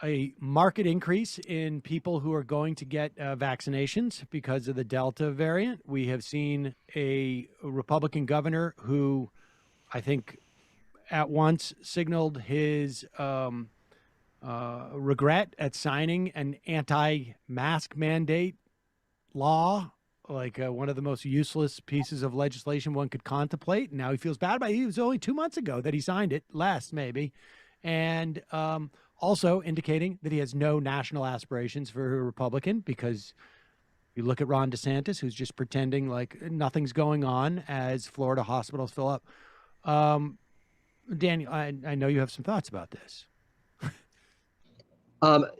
a marked increase in people who are going to get vaccinations because of the Delta variant. We have seen a Republican governor who I think at once signaled his regret at signing an anti-mask mandate law, like one of the most useless pieces of legislation one could contemplate. And now he feels bad about it. It was only 2 months ago that he signed it, last maybe. And Also indicating that he has no national aspirations for a Republican, because you look at Ron DeSantis, who's just pretending like nothing's going on as Florida hospitals fill up. Daniel, I know you have some thoughts about this.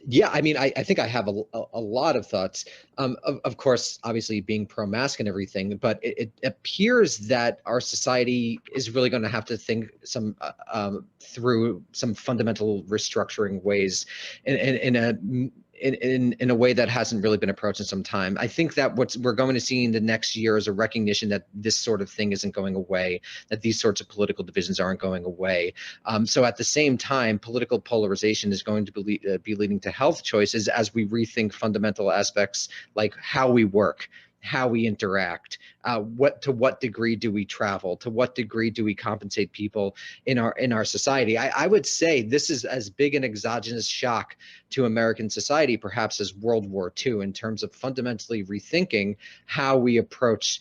Yeah, I mean, I think I have a lot of thoughts. Of course, obviously being pro-mask and everything, but it appears that our society is really going to have to think through some fundamental restructuring ways in a way that hasn't really been approached in some time. I think that what we're going to see in the next year is a recognition that this sort of thing isn't going away, that these sorts of political divisions aren't going away. So at the same time, political polarization is going to be leading to health choices as we rethink fundamental aspects like how we work, how we interact, to what degree do we travel, to what degree do we compensate people in our society. I would say this is as big an exogenous shock to American society perhaps as World War II, in terms of fundamentally rethinking how we approach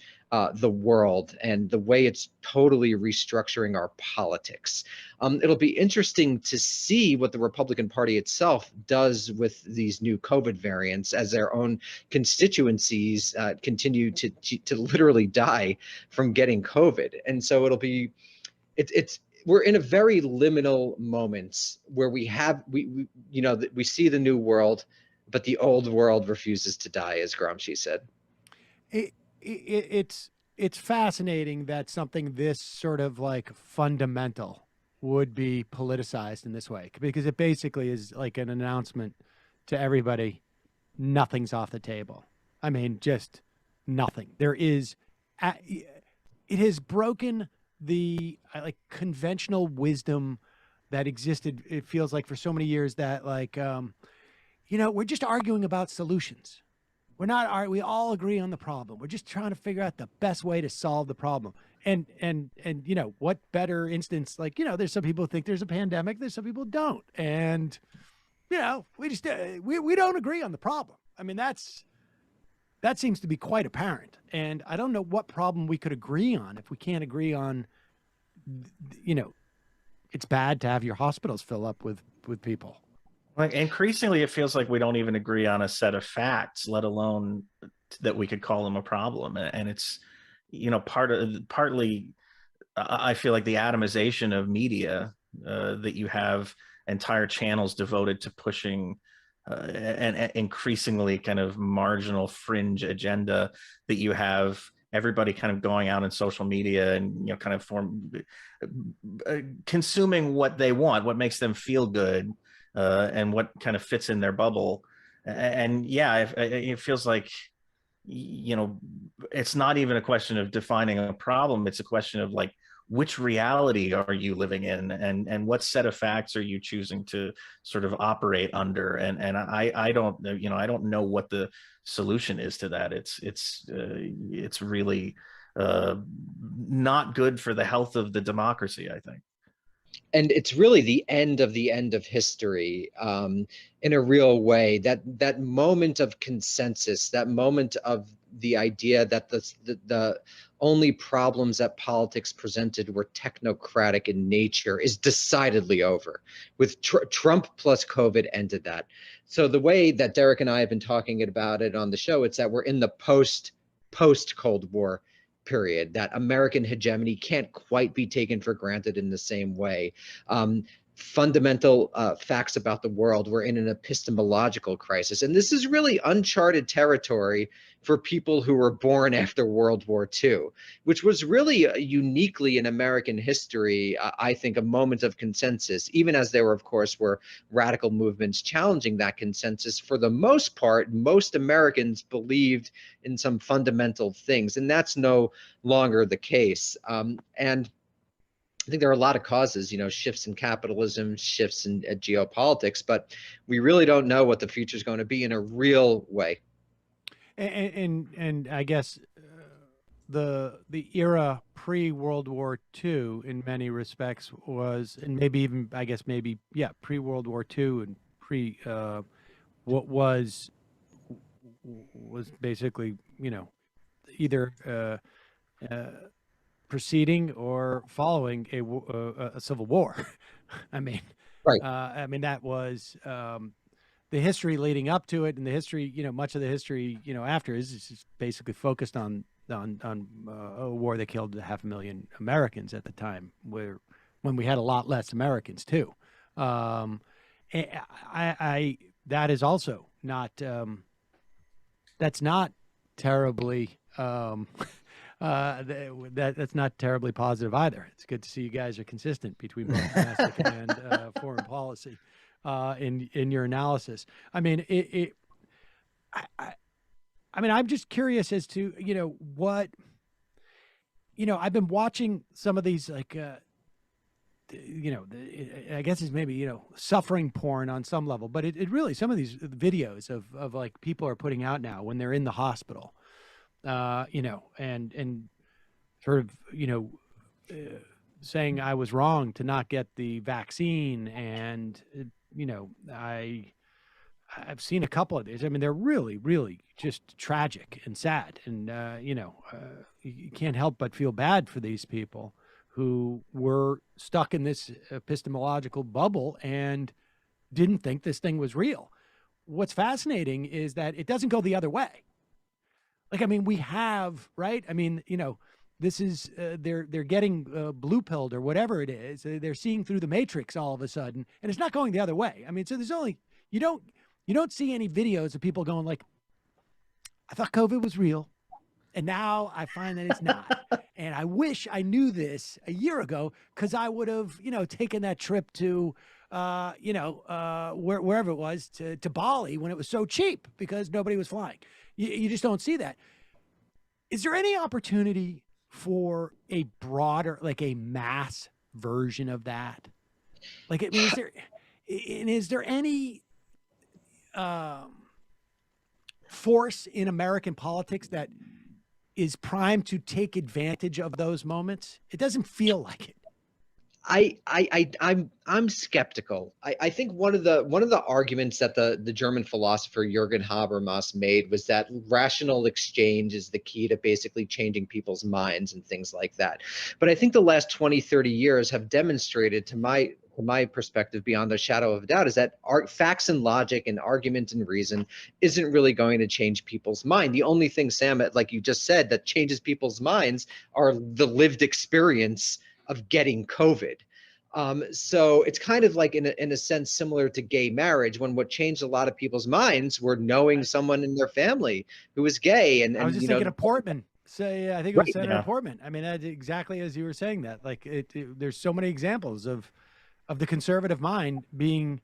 the world and the way it's totally restructuring our politics. It'll be interesting to see what the Republican Party itself does with these new COVID variants as their own constituencies continue to literally die from getting COVID. And so we're in a very liminal moment where we see the new world, but the old world refuses to die, as Gramsci said. It's fascinating that something this sort of like fundamental would be politicized in this way, because it basically is like an announcement to everybody: nothing's off the table. I mean, just nothing. It has broken the like conventional wisdom that existed. It feels like for so many years that like, we're just arguing about solutions. We're not. We all agree on the problem. We're just trying to figure out the best way to solve the problem. And what better instance? Like, there's some people who think there's a pandemic. There's some people who don't. And we just we don't agree on the problem. I mean, that seems to be quite apparent. And I don't know what problem we could agree on if we can't agree on. It's bad to have your hospitals fill up with people. Like, increasingly, it feels like we don't even agree on a set of facts, let alone that we could call them a problem. And it's, partly, I feel like the atomization of media, that you have entire channels devoted to pushing an increasingly kind of marginal fringe agenda, that you have everybody kind of going out in social media and, kind of consuming what they want, what makes them feel good. And what kind of fits in their bubble. And yeah, it feels like, it's not even a question of defining a problem. It's a question of like, which reality are you living in, and what set of facts are you choosing to sort of operate under? And I don't know what the solution is to that. It's really not good for the health of the democracy, I think. And it's really the end of history, in a real way. That moment of consensus, that moment of the idea that the only problems that politics presented were technocratic in nature, is decidedly over. With Trump plus COVID ended that. So the way that Derek and I have been talking about it on the show, it's that we're in the post Cold War period, that American hegemony can't quite be taken for granted in the same way. Fundamental facts about the world, we're in an epistemological crisis. And this is really uncharted territory for people who were born after World War II, which was really uniquely in American history, I think, a moment of consensus, even as there of course, were radical movements challenging that consensus. For the most part, most Americans believed in some fundamental things, and that's no longer the case. And I think there are a lot of causes, shifts in capitalism, shifts in geopolitics, but we really don't know what the future is going to be in a real way. And I guess the era pre-World War II in many respects was, and maybe even, I guess maybe, pre-World War II and what was basically, either preceding or following a civil war. I mean, Right. I mean, that was the history leading up to it, and the history, much of the history, after is just basically focused on a war that killed 500,000 Americans at the time, when we had a lot less Americans too. That is also not that's not terribly that's not terribly positive either. It's good to see you guys are consistent between both domestic and foreign policy in your analysis. I mean, I mean, I'm just curious as to what I've been watching some of these, like I guess it's maybe suffering porn on some level, but it really, some of these videos of like people are putting out now when they're in the hospital, and sort of saying I was wrong to not get the vaccine, and I've seen a couple of these. I mean, they're really, really just tragic and sad, and you can't help but feel bad for these people who were stuck in this epistemological bubble and didn't think this thing was real. What's fascinating is that it doesn't go the other way. Like, I mean, we have, right? I mean, this is, they're getting blue pilled or whatever it is. They're seeing through the matrix all of a sudden, and it's not going the other way. I mean, so there's only, you don't see any videos of people going like, I thought COVID was real, and now I find that it's not. And I wish I knew this a year ago, because I would have, taken that trip to, wherever it was, to Bali when it was so cheap because nobody was flying. You just don't see that. Is there any opportunity for a broader, like a mass version of that? Like, I mean, is there any force in American politics that is primed to take advantage of those moments? It doesn't feel like it. I'm skeptical. I think one of the arguments that the German philosopher Jürgen Habermas made was that rational exchange is the key to basically changing people's minds and things like that. But I think the last 20, 30 years have demonstrated, to my perspective, beyond a shadow of a doubt, is that facts and logic and argument and reason isn't really going to change people's mind. The only thing, Sam, like you just said, that changes people's minds are the lived experience of getting COVID. So it's kind of like, in a sense, similar to gay marriage, when what changed a lot of people's minds were knowing someone in their family who was gay. And I was just thinking of Portman. I think it was Senator Portman. I mean, that's exactly as you were saying that. Like, there's so many examples of the conservative mind being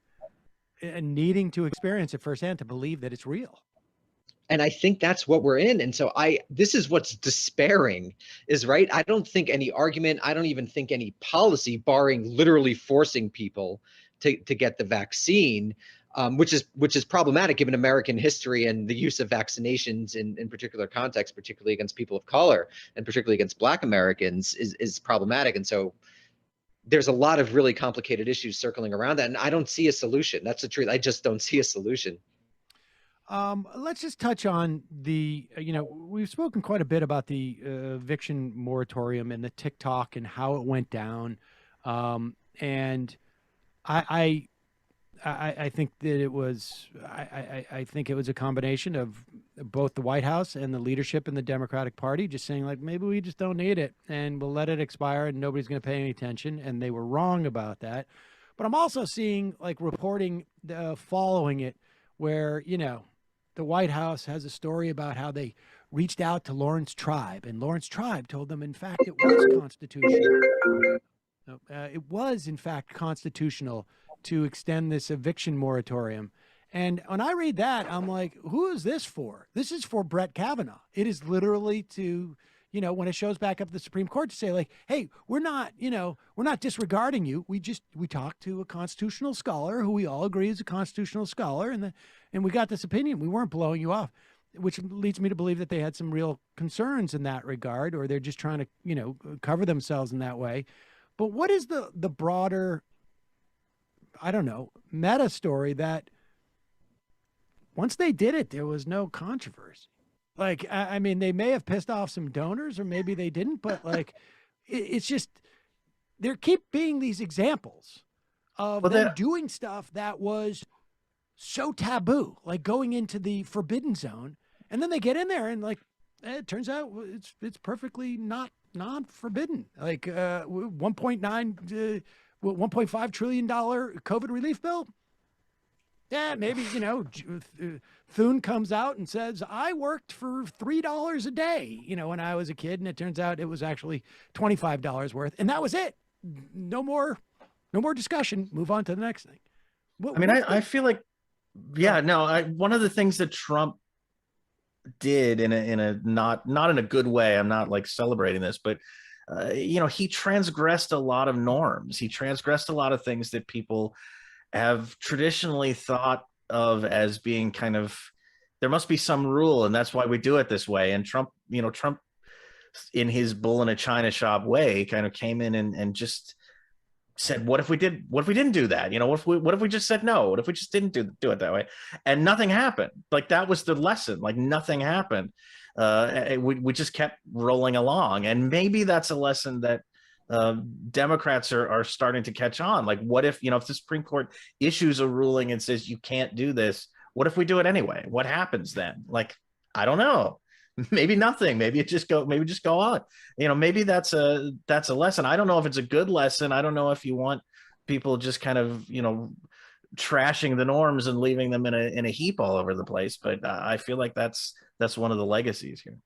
needing to experience it firsthand to believe that it's real. And I think that's what we're in. And so this is what's despairing, is right. I don't think any argument, I don't even think any policy, barring literally forcing people to get the vaccine, which is problematic given American history and the use of vaccinations in particular contexts, particularly against people of color and particularly against Black Americans, is problematic. And so there's a lot of really complicated issues circling around that. And I don't see a solution. That's the truth. I just don't see a solution. Let's just touch on the, we've spoken quite a bit about the eviction moratorium and the TikTok and how it went down. And I think that it was, I think it was a combination of both the White House and the leadership in the Democratic Party just saying, like, maybe we just don't need it and we'll let it expire and nobody's going to pay any attention. And they were wrong about that. But I'm also seeing, like, reporting following it where, the White House has a story about how they reached out to Lawrence Tribe, and Lawrence Tribe told them, in fact, it was constitutional. It was, in fact, constitutional to extend this eviction moratorium. And when I read that, I'm like, who is this for? This is for Brett Kavanaugh. It is literally to, when it shows back up to the Supreme Court, to say, like, hey, we're not disregarding you. We talked to a constitutional scholar who we all agree is a constitutional scholar, and we got this opinion. We weren't blowing you off, which leads me to believe that they had some real concerns in that regard, or they're just trying to, cover themselves in that way. But what is the broader, I don't know, meta story that once they did it, there was no controversy? Like, I mean, they may have pissed off some donors, or maybe they didn't, but like, it's just, there keep being these examples of Well, them doing stuff that was so taboo, like going into the forbidden zone, and then they get in there and like it turns out it's perfectly not forbidden. Like 1.5 trillion dollar COVID relief bill. Yeah, maybe, you know, Thune comes out and says, I worked for $3 a day, you know, when I was a kid. And it turns out it was actually $25 worth. And that was it. No more discussion. Move on to the next thing. I feel like, yeah, no, one of the things that Trump did in a not in a good way, I'm not like celebrating this, but you know, he transgressed a lot of norms. He transgressed a lot of things that people have traditionally thought of as being kind of, there must be some rule and that's why we do it this way. And Trump in his bull in a china shop way kind of came in and just said, what if we didn't do that? You know, what if we just said no? What if we just didn't do it that way? And nothing happened. Like that was the lesson. Like nothing happened. We just kept rolling along. And maybe that's a lesson that Democrats are starting to catch on. Like, what if, you know, if the Supreme Court issues a ruling and says you can't do this, what if we do it anyway? What happens then? Like, I don't know. Maybe nothing. Maybe just go on. You know, maybe that's a lesson. I don't know if it's a good lesson. I don't know if you want people just kind of, you know, trashing the norms and leaving them in a heap all over the place. But I feel like that's one of the legacies here.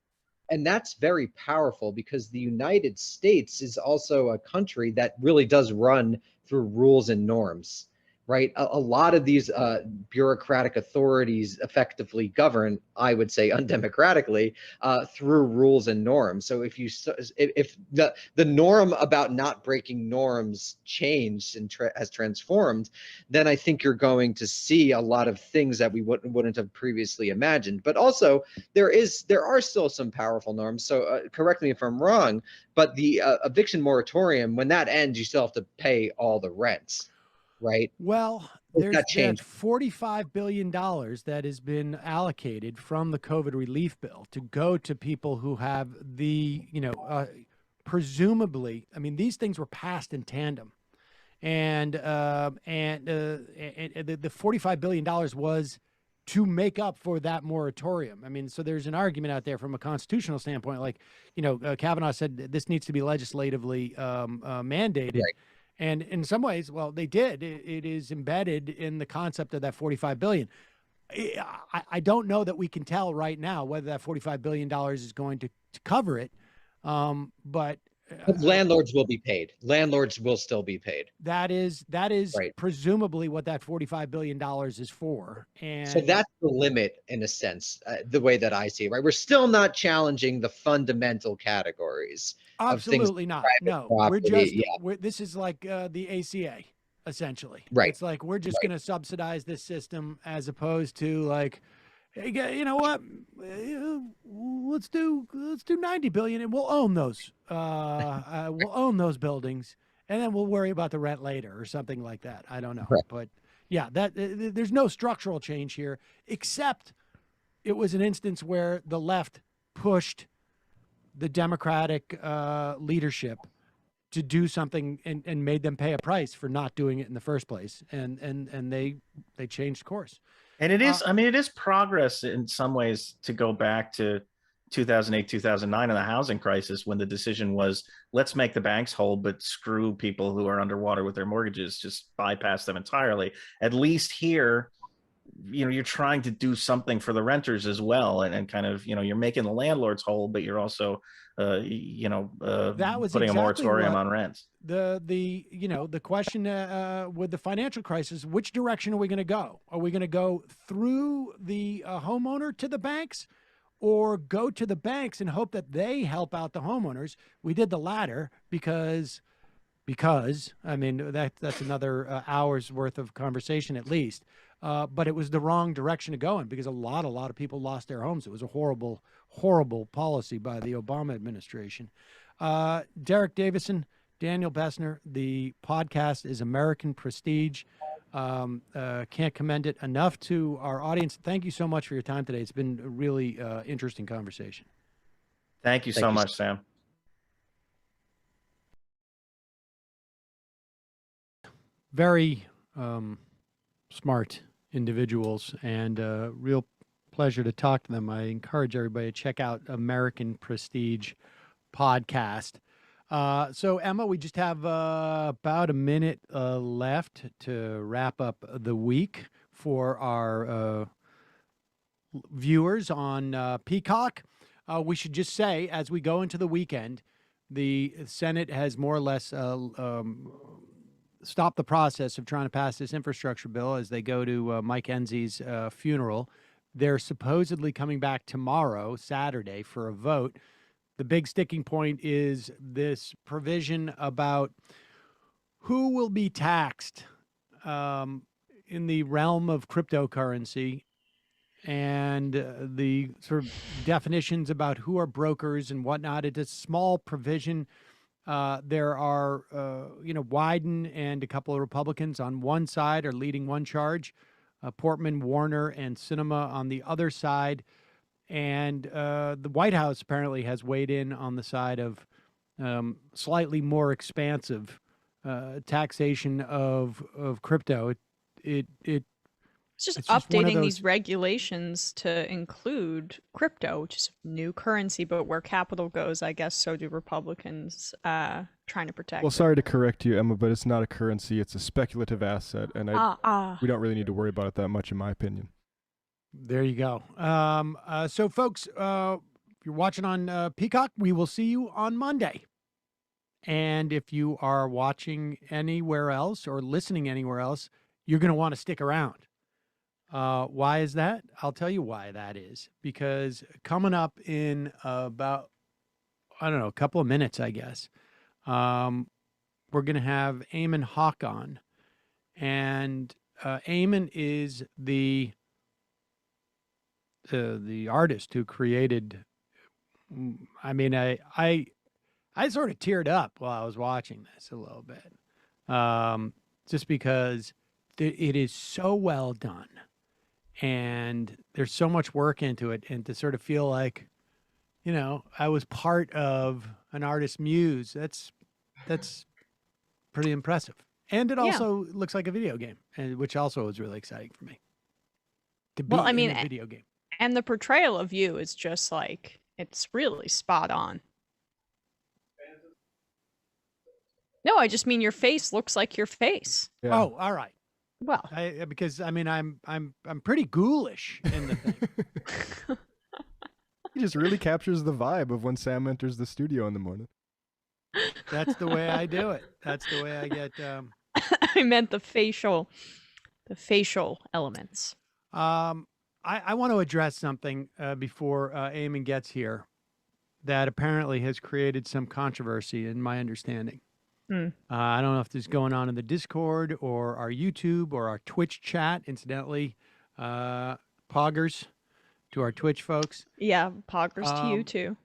And that's very powerful because the United States is also a country that really does run through rules and norms, right? A lot of these bureaucratic authorities effectively govern, I would say undemocratically, through rules and norms. So if the norm about not breaking norms changed and has transformed, then I think you're going to see a lot of things that we wouldn't have previously imagined. But also there are still some powerful norms. So correct me if I'm wrong, but the eviction moratorium, when that ends, you still have to pay all the rents. Right. Well, there's $45 billion that has been allocated from the COVID relief bill to go to people who have the, you know, presumably, I mean, these things were passed in tandem, and the $45 billion was to make up for that moratorium. I mean, so there's an argument out there from a constitutional standpoint, like, you know, Kavanaugh said this needs to be legislatively mandated. Right. And in some ways, well, they did. It is embedded in the concept of that $45 billion. I don't know that we can tell right now whether that $45 billion is going to cover it. But landlords will be paid. Landlords will still be paid. That is right. Presumably what that $45 billion is for. And so that's the limit in a sense, the way that I see it, right? We're still not challenging the fundamental categories. Absolutely not. No, property. This is like the ACA, essentially. Right. It's like we're just going to subsidize this system as opposed to like, hey, you know what? Let's do 90 billion and we'll own those. We'll own those buildings and then we'll worry about the rent later or something like that. I don't know, right. But yeah, there's no structural change here, except it was an instance where the left pushed the Democratic leadership to do something and made them pay a price for not doing it in the first place. And they changed course. And it is, I mean, it is progress in some ways to go back to 2008, 2009 and the housing crisis, when the decision was, let's make the banks whole, but screw people who are underwater with their mortgages, just bypass them entirely. At least here, you know, you're trying to do something for the renters as well. And kind of, you know, you're making the landlords whole, but you're also, you know, putting a moratorium on rents. The question with the financial crisis, which direction are we going to go? Are we going to go through the homeowner to the banks, or go to the banks and hope that they help out the homeowners? We did the latter because I mean, that's another hour's worth of conversation at least. But it was the wrong direction to go in because a lot of people lost their homes. It was a horrible, horrible policy by the Obama administration. Derek Davison, Daniel Bessner, the podcast is American Prestige. Can't commend it enough to our audience. Thank you so much for your time today. It's been a really interesting conversation. Thank you so much, Sam. very smart individuals, and real pleasure to talk to them. I encourage everybody to check out American Prestige podcast. So, Emma, we just have about a minute left to wrap up the week for our viewers on Peacock. We should just say, as we go into the weekend, the Senate has more or less stopped the process of trying to pass this infrastructure bill as they go to Mike Enzie's funeral. They're supposedly coming back tomorrow, Saturday, for a vote. The big sticking point is this provision about who will be taxed in the realm of cryptocurrency, and the sort of definitions about who are brokers and whatnot. It's a small provision. There are, Wyden and a couple of Republicans on one side are leading one charge, Portman, Warner, and Sinema on the other side. And the White House apparently has weighed in on the side of slightly more expansive taxation of crypto. It's just one of updating those- these regulations to include crypto, which is new currency, but where capital goes, I guess, so do Republicans trying to protect Well, it. sorry to correct you, Emma, but it's not a currency. It's a speculative asset, and we don't really need to worry about it that much, in my opinion. There you go. So, folks, if you're watching on Peacock, we will see you on Monday. And if you are watching anywhere else or listening anywhere else, you're going to want to stick around. Why is that? I'll tell you why that is. Because coming up in about, a couple of minutes, I guess, we're going to have Aamon Hawk on. And Aamon is the artist who created, I sort of teared up while I was watching this a little bit, just because it is so well done, and there's so much work into it, and to sort of feel like, I was part of an artist's muse. That's pretty impressive, and it also looks like a video game, and which also was really exciting for me to be in a video game. And the portrayal of you is just like, it's really spot on. No, I just mean your face looks like your face. Yeah. Oh, all right. Well, because I'm pretty ghoulish in the thing. He just really captures the vibe of when Sam enters the studio in the morning. That's the way I do it. That's the way I get. I meant the facial elements. I want to address something before Aamon gets here that apparently has created some controversy in my understanding. I don't know if this is going on in the Discord or our YouTube or our Twitch chat. Incidentally, poggers to our Twitch folks. Yeah, poggers to you too.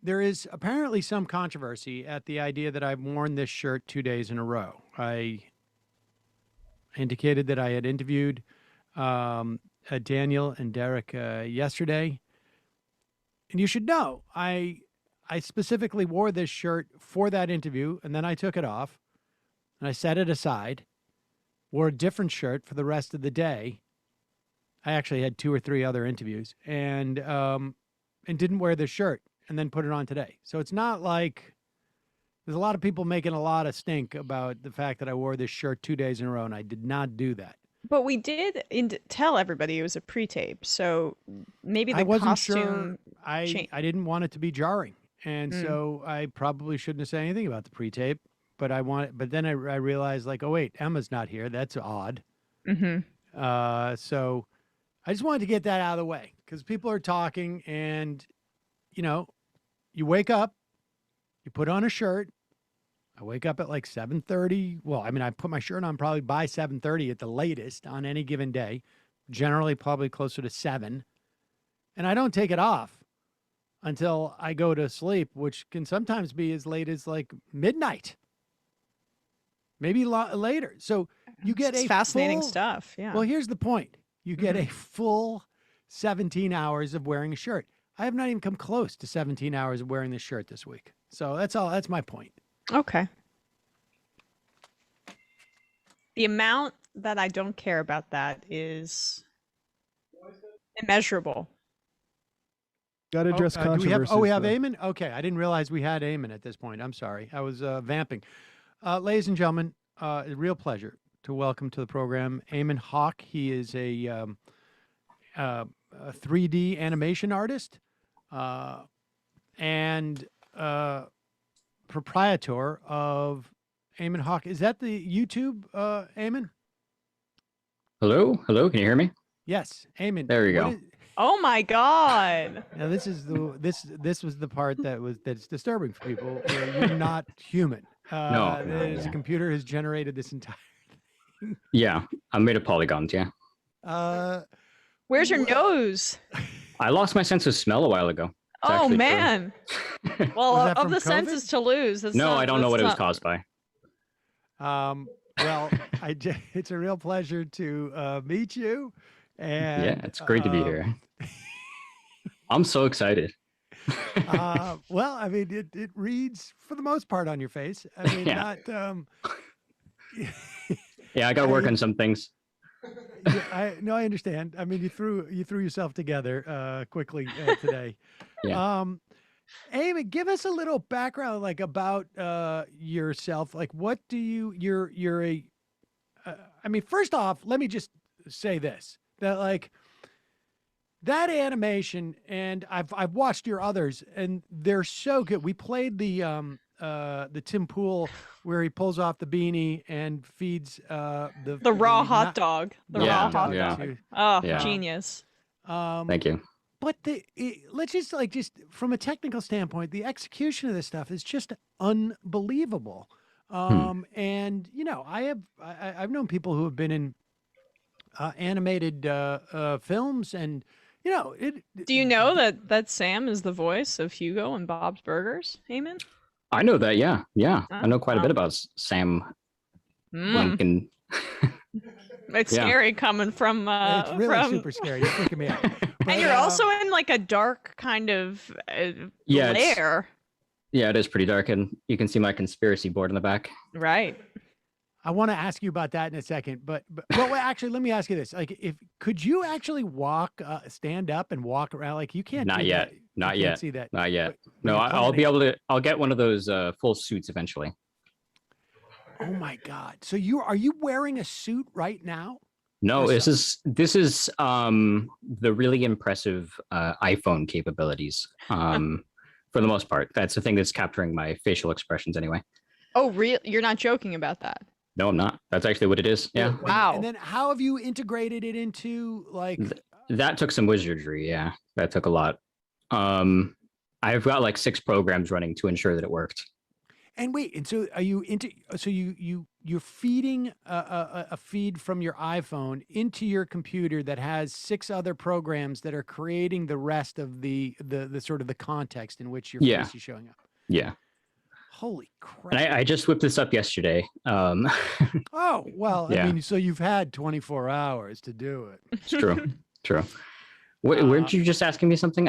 There is apparently some controversy at the idea that I've worn this shirt 2 days in a row. I indicated that I had interviewed Daniel and Derek yesterday. And you should know, I specifically wore this shirt for that interview, and then I took it off, and I set it aside, wore a different shirt for the rest of the day. I actually had 2 or 3 other interviews, and didn't wear this shirt, and then put it on today. So it's not like there's a lot of people making a lot of stink about the fact that I wore this shirt 2 days in a row, and I did not do that. But we did tell everybody it was a pre-tape, so maybe the I wasn't costume sure. I didn't want it to be jarring, and so I probably shouldn't have said anything about the pre-tape. But then I realized, like, oh wait, Emma's not here. That's odd. So I just wanted to get that out of the way because people are talking, and you wake up, you put on a shirt. I wake up at like 7:30. Well, I put my shirt on probably by 7:30 at the latest on any given day, generally probably closer to 7. And I don't take it off until I go to sleep, which can sometimes be as late as like midnight, maybe later. So you get It's fascinating stuff. Yeah. Well, here's the point. You get a full 17 hours of wearing a shirt. I have not even come close to 17 hours of wearing this shirt this week. So that's all. That's my point. Okay. The amount that I don't care about that is immeasurable. Got to address controversy. We have Aamon? Okay, I didn't realize we had Aamon at this point. I'm sorry. I was vamping. Ladies and gentlemen, a real pleasure to welcome to the program Aamon Hawk. He is a 3D animation artist and proprietor of Aamon Hawk. Is that the YouTube, Aamon? Hello? Hello? Can you hear me? Yes, Aamon. There you go. Oh my God! Now this is this was the part that's disturbing for people. Where you're not human. No. The computer has generated this entire thing. Yeah, I made of polygons. Yeah. Where's your nose? I lost my sense of smell a while ago. Oh man! Well, of the COVID? senses to lose. No, I don't know what it was caused by. Well, it's a real pleasure to meet you. And yeah, it's great to be here. I'm so excited. Well, I mean, it reads for the most part on your face. I mean, Yeah. not. Yeah, I got to work on some things. I understand. I mean, you threw yourself together quickly today. Yeah. Amy, give us a little background, like about yourself. Like, what do you're a? I mean, first off, let me just say this: that like that animation, and I've watched your others, and they're so good. We played the Tim Pool where he pulls off the beanie and feeds the raw hot dog. The raw hot yeah. dog. Oh, Yeah. genius. Thank you. But let's just from a technical standpoint, the execution of this stuff is just unbelievable. And you know, I've known people who have been in animated films, and you know, Do you know that Sam is the voice of Hugo and Bob's Burgers, Aamon? I know that. Yeah. Yeah. I know quite a bit about Sam Lincoln. It's Yeah. scary coming from it's really super scary. You're freaking me out. And you're also in like a dark kind of Yeah, lair. Yeah, it is pretty dark, and you can see my conspiracy board in the back. Right. I want to ask you about that in a second, but well, actually, let me ask you this: like, could you actually stand up and walk around? Like, you can't. Not do yet. that. Not You yet. can't see that. Not yet. But No, you're I'll be planning. able to. I'll get one of those full suits eventually. Oh my God! So are you wearing a suit right now? No, this is the really impressive iPhone capabilities. For the most part, that's the thing that's capturing my facial expressions anyway. Oh, real? You're not joking about that? No, I'm not. That's actually what it is. Yeah. Wow. And then how have you integrated it into like? That took some wizardry. Yeah, that took a lot. I've got like 6 programs running to ensure that it worked. And wait, and so are you into? So you're feeding a feed from your iPhone into your computer that has 6 other programs that are creating the rest of the sort of the context in which your Yeah. face is showing up. Yeah. Holy crap! And I just whipped this up yesterday. Oh well, Yeah. I mean, so you've had 24 hours to do it. It's true. True. Weren't you just asking me something?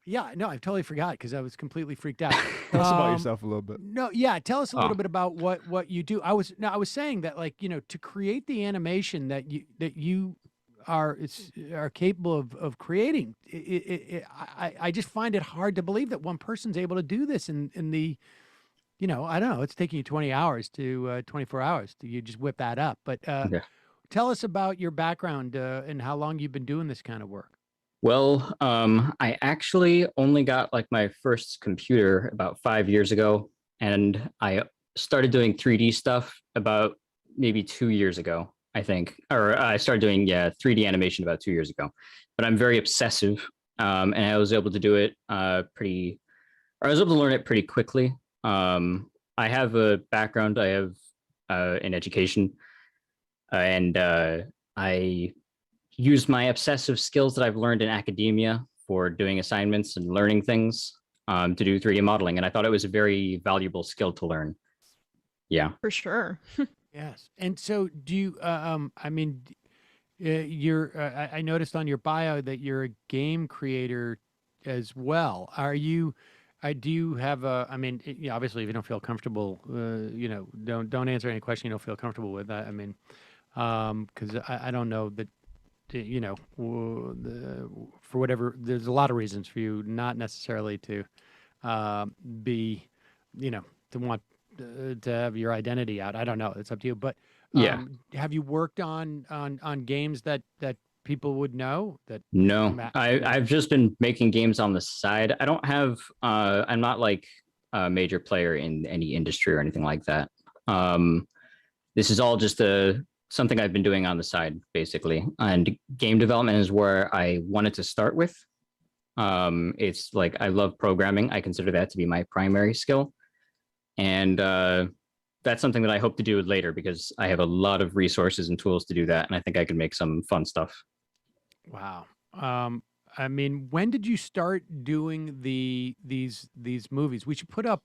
Yeah, no, I totally forgot because I was completely freaked out. Tell us about yourself a little bit. No, yeah, tell us a little Oh. bit about what you do. I was saying that, like, you know, to create the animation that you are capable of creating. I just find it hard to believe that one person's able to do this in the, you know, I don't know, it's taking you 20 hours to 24 hours to you just whip that up. But Yeah. tell us about your background and how long you've been doing this kind of work. Well, I actually only got like my first computer about 5 years ago, and I started doing 3D stuff about maybe 2 years ago, I think. Or I started doing 3D animation about 2 years ago. But I'm very obsessive, and I was able to do it I was able to learn it pretty quickly. I have a background. I have in education, and I use my obsessive skills that I've learned in academia for doing assignments and learning things to do 3D modeling. And I thought it was a very valuable skill to learn. Yeah. For sure. Yes. And so do you, I mean, I noticed on your bio that you're a game creator as well. Are you, Do you have a? I mean, obviously, if you don't feel comfortable, don't answer any question you don't feel comfortable with. I mean, because I don't know that, for whatever. There's a lot of reasons for you not necessarily to be, to want to have your identity out. I don't know. It's up to you. But Yeah. have you worked on games that people would know that? No, I've just been making games on the side. I don't have, I'm not like a major player in any industry or anything like that. This is all just something I've been doing on the side, basically. And game development is where I wanted to start with. It's like, I love programming. I consider that to be my primary skill. And that's something that I hope to do later because I have a lot of resources and tools to do that. And I think I can make some fun stuff. Wow. I mean, when did you start doing these movies? We should put up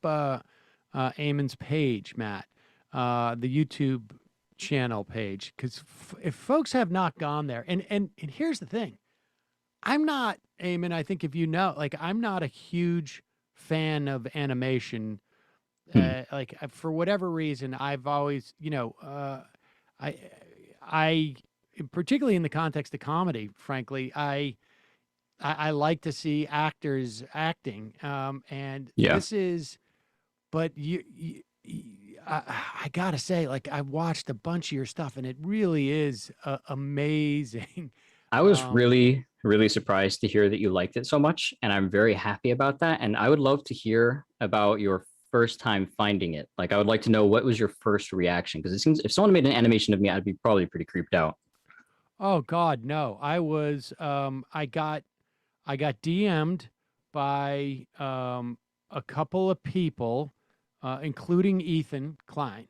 Aamon's page, Matt, the YouTube channel page, because if folks have not gone there, and here's the thing, I'm not, Aamon, I think if you know, like, I'm not a huge fan of animation. Like, for whatever reason, I've always, I particularly in the context of comedy, frankly, I like to see actors acting. And this is, but I gotta say, like, I watched a bunch of your stuff, and it really is amazing. I was really, really surprised to hear that you liked it so much, and I'm very happy about that. And I would love to hear about your first time finding it. Like, I would like to know what was your first reaction, because it seems if someone made an animation of me, I'd be probably pretty creeped out. Oh God, no. I was I got DM'd by a couple of people, including Ethan Klein,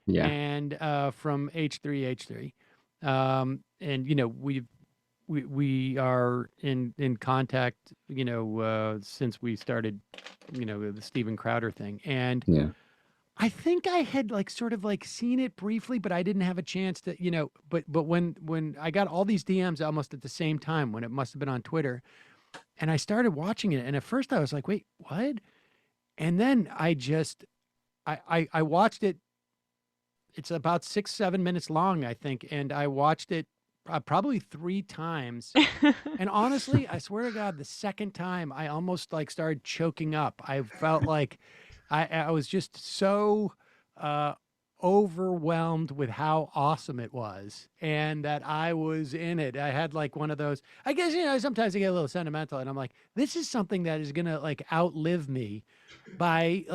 Yeah. and from H3H3. And we are in contact, since we started, the Steven Crowder thing. And Yeah. I think I had sort of seen it briefly, but I didn't have a chance to, but when I got all these DMs almost at the same time, when it must have been on Twitter, and I started watching it, and at first I was like, wait, what? And then I watched it. It's about 6-7 minutes long, I think. And I watched it probably 3 times. And honestly, I swear to God, the second time I almost started choking up. I felt like I was just so overwhelmed with how awesome it was, and that I was in it. I had one of those, I guess, sometimes I get a little sentimental, and I'm like, this is something that is going to outlive me by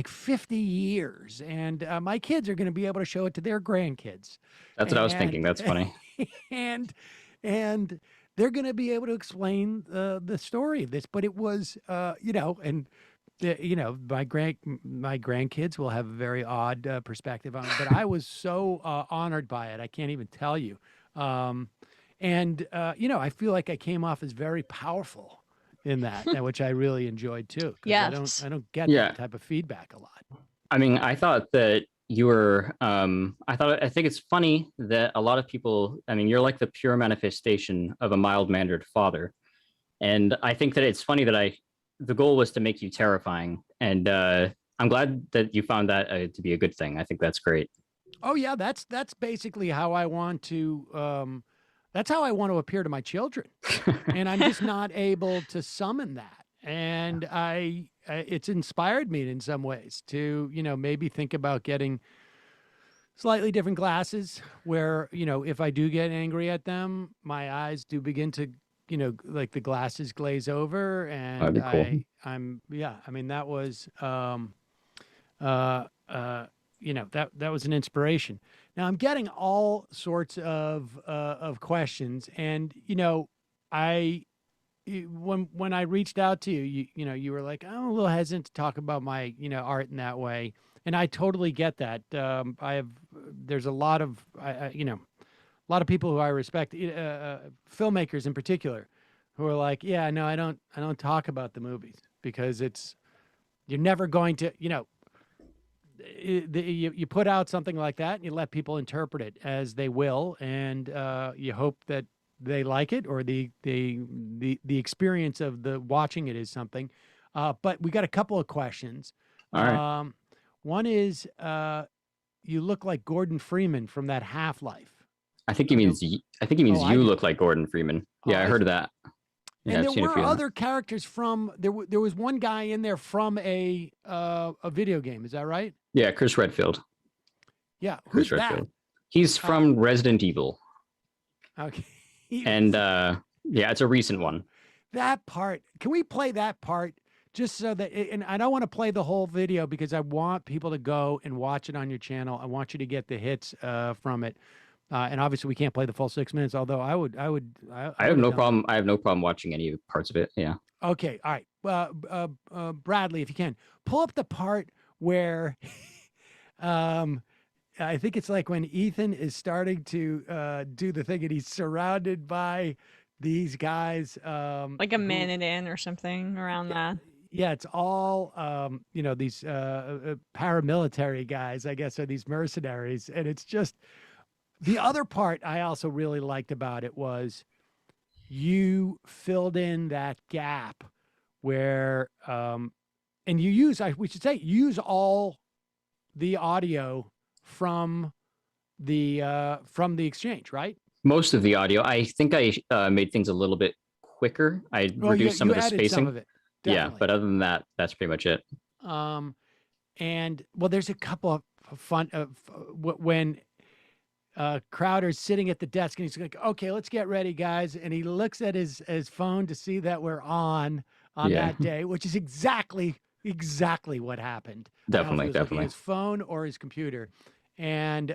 50 years. And my kids are going to be able to show it to their grandkids. That's what I was thinking. That's funny. and they're going to be able to explain the story of this. But it was, and my grandkids will have a very odd perspective on it, but I was so honored by it. I can't even tell you. I feel like I came off as very powerful in that, which I really enjoyed too. Yes. I don't get that type of feedback a lot. I mean, I thought that you were, I think it's funny that a lot of people, I mean, you're like the pure manifestation of a mild-mannered father. And I think that it's funny that the goal was to make you terrifying. And I'm glad that you found that to be a good thing. I think that's great. Oh yeah. That's basically how I want to, that's how I want to appear to my children. And I'm just not able to summon that. And it's inspired me in some ways to, maybe think about getting slightly different glasses where, if I do get angry at them, my eyes do begin to, the glasses glaze over. And That'd be cool. I mean, that was, that was an inspiration. Now I'm getting all sorts of questions, and when I reached out to you, you were like, I'm a little hesitant to talk about my art in that way, and I totally get that. There's a lot of a lot of people who I respect, filmmakers in particular, who are like, yeah, no, I don't talk about the movies because you're never going to, you put out something like that and you let people interpret it as they will, and you hope that they like it, or the experience of the watching it is something. But we got a couple of questions. All right. One is, you look like Gordon Freeman from that Half-Life. I think he means you look like Gordon Freeman. Yeah, I heard of that. Yeah, and I've there seen a were few of them. other characters from there. There was one guy in there from a video game. Is that right? Yeah, Chris Redfield. Yeah, who's Chris that? Redfield. He's from Resident Evil. Okay. And yeah, it's a recent one. That part. Can we play that part just so that? And I don't want to play the whole video because I want people to go and watch it on your channel. I want you to get the hits from it. And obviously, we can't play the full 6 minutes. Although I have no problem. I have no problem watching any parts of it. Yeah. Okay. All right. Bradley, if you can pull up the part where, I think it's like when Ethan is starting to do the thing, and he's surrounded by these guys, like a minute in or something around that. Yeah, it's all these paramilitary guys, I guess, are these mercenaries, and it's just. The other part I also really liked about it was you filled in that gap where, and you use, we should say, use all the audio from the exchange, right? Most of the audio. I think I made things a little bit quicker. I reduced some of the spacing. Some of it, yeah, but other than that, that's pretty much it. And well, there's a couple of fun when. Crowder's sitting at the desk and he's like, okay, let's get ready, guys. And he looks at his phone to see that we're on that day, which is exactly what happened. Definitely. His phone or his computer. And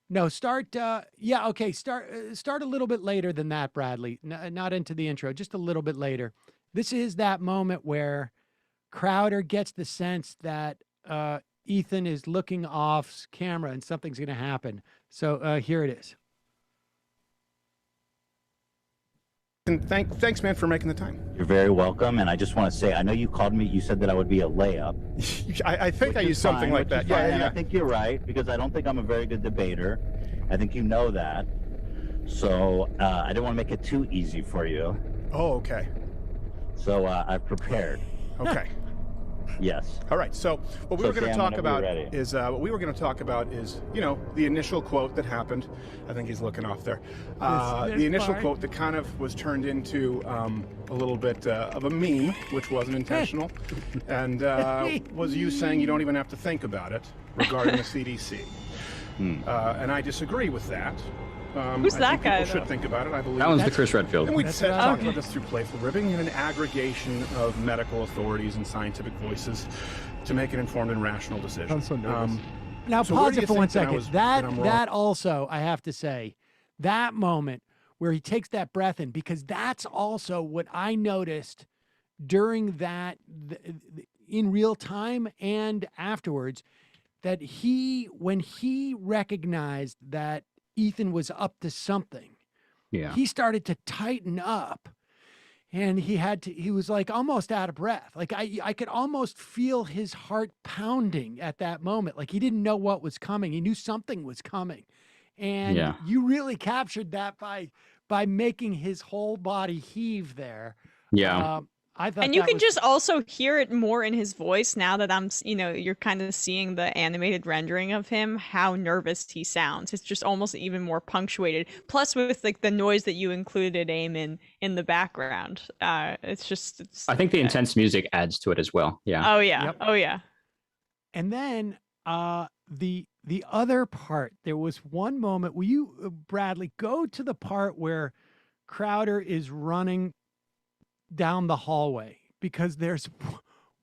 no, start. Start a little bit later than that, Bradley. Not into the intro, just a little bit later. This is that moment where Crowder gets the sense that Ethan is looking off camera and something's going to happen. So here it is. And thanks, man, for making the time. You're very welcome. And I just want to say, I know you called me. You said that I would be a layup. I think I used something like that. Yeah. And I think you're right, because I don't think I'm a very good debater. I think you know that. So I didn't want to make it too easy for you. Oh, okay. So I've prepared. Okay. Yes. All right. So what we were going to talk about is the initial quote that happened. I think he's looking off there. The initial quote that kind of was turned into a little bit of a meme, which wasn't intentional, and was you saying you don't even have to think about it regarding the CDC. And I disagree with that. Who's that guy? People should think about it. I believe that one's the Chris Redfield. And we talked about this through playful ribbing and an aggregation of medical authorities and scientific voices to make an informed and rational decision. I'm so nervous. Now pause it for 1 second. That also, I have to say, that moment where he takes that breath in, because that's also what I noticed during that, in real time and afterwards, that when he recognized that Ethan was up to something. Yeah. He started to tighten up, and he was like almost out of breath. Like I could almost feel his heart pounding at that moment. Like he didn't know what was coming. He knew something was coming. And you really captured that by making his whole body heave there. Yeah. I thought, and you can just also hear it more in his voice now that you're kind of seeing the animated rendering of him, how nervous he sounds. It's just almost even more punctuated. Plus with like the noise that you included, Aamon, in the background. I think the intense music adds to it as well. Yeah. Oh yeah. Yep. Oh yeah. And then the other part, there was one moment, will you, Bradley, go to the part where Crowder is running down the hallway, because there's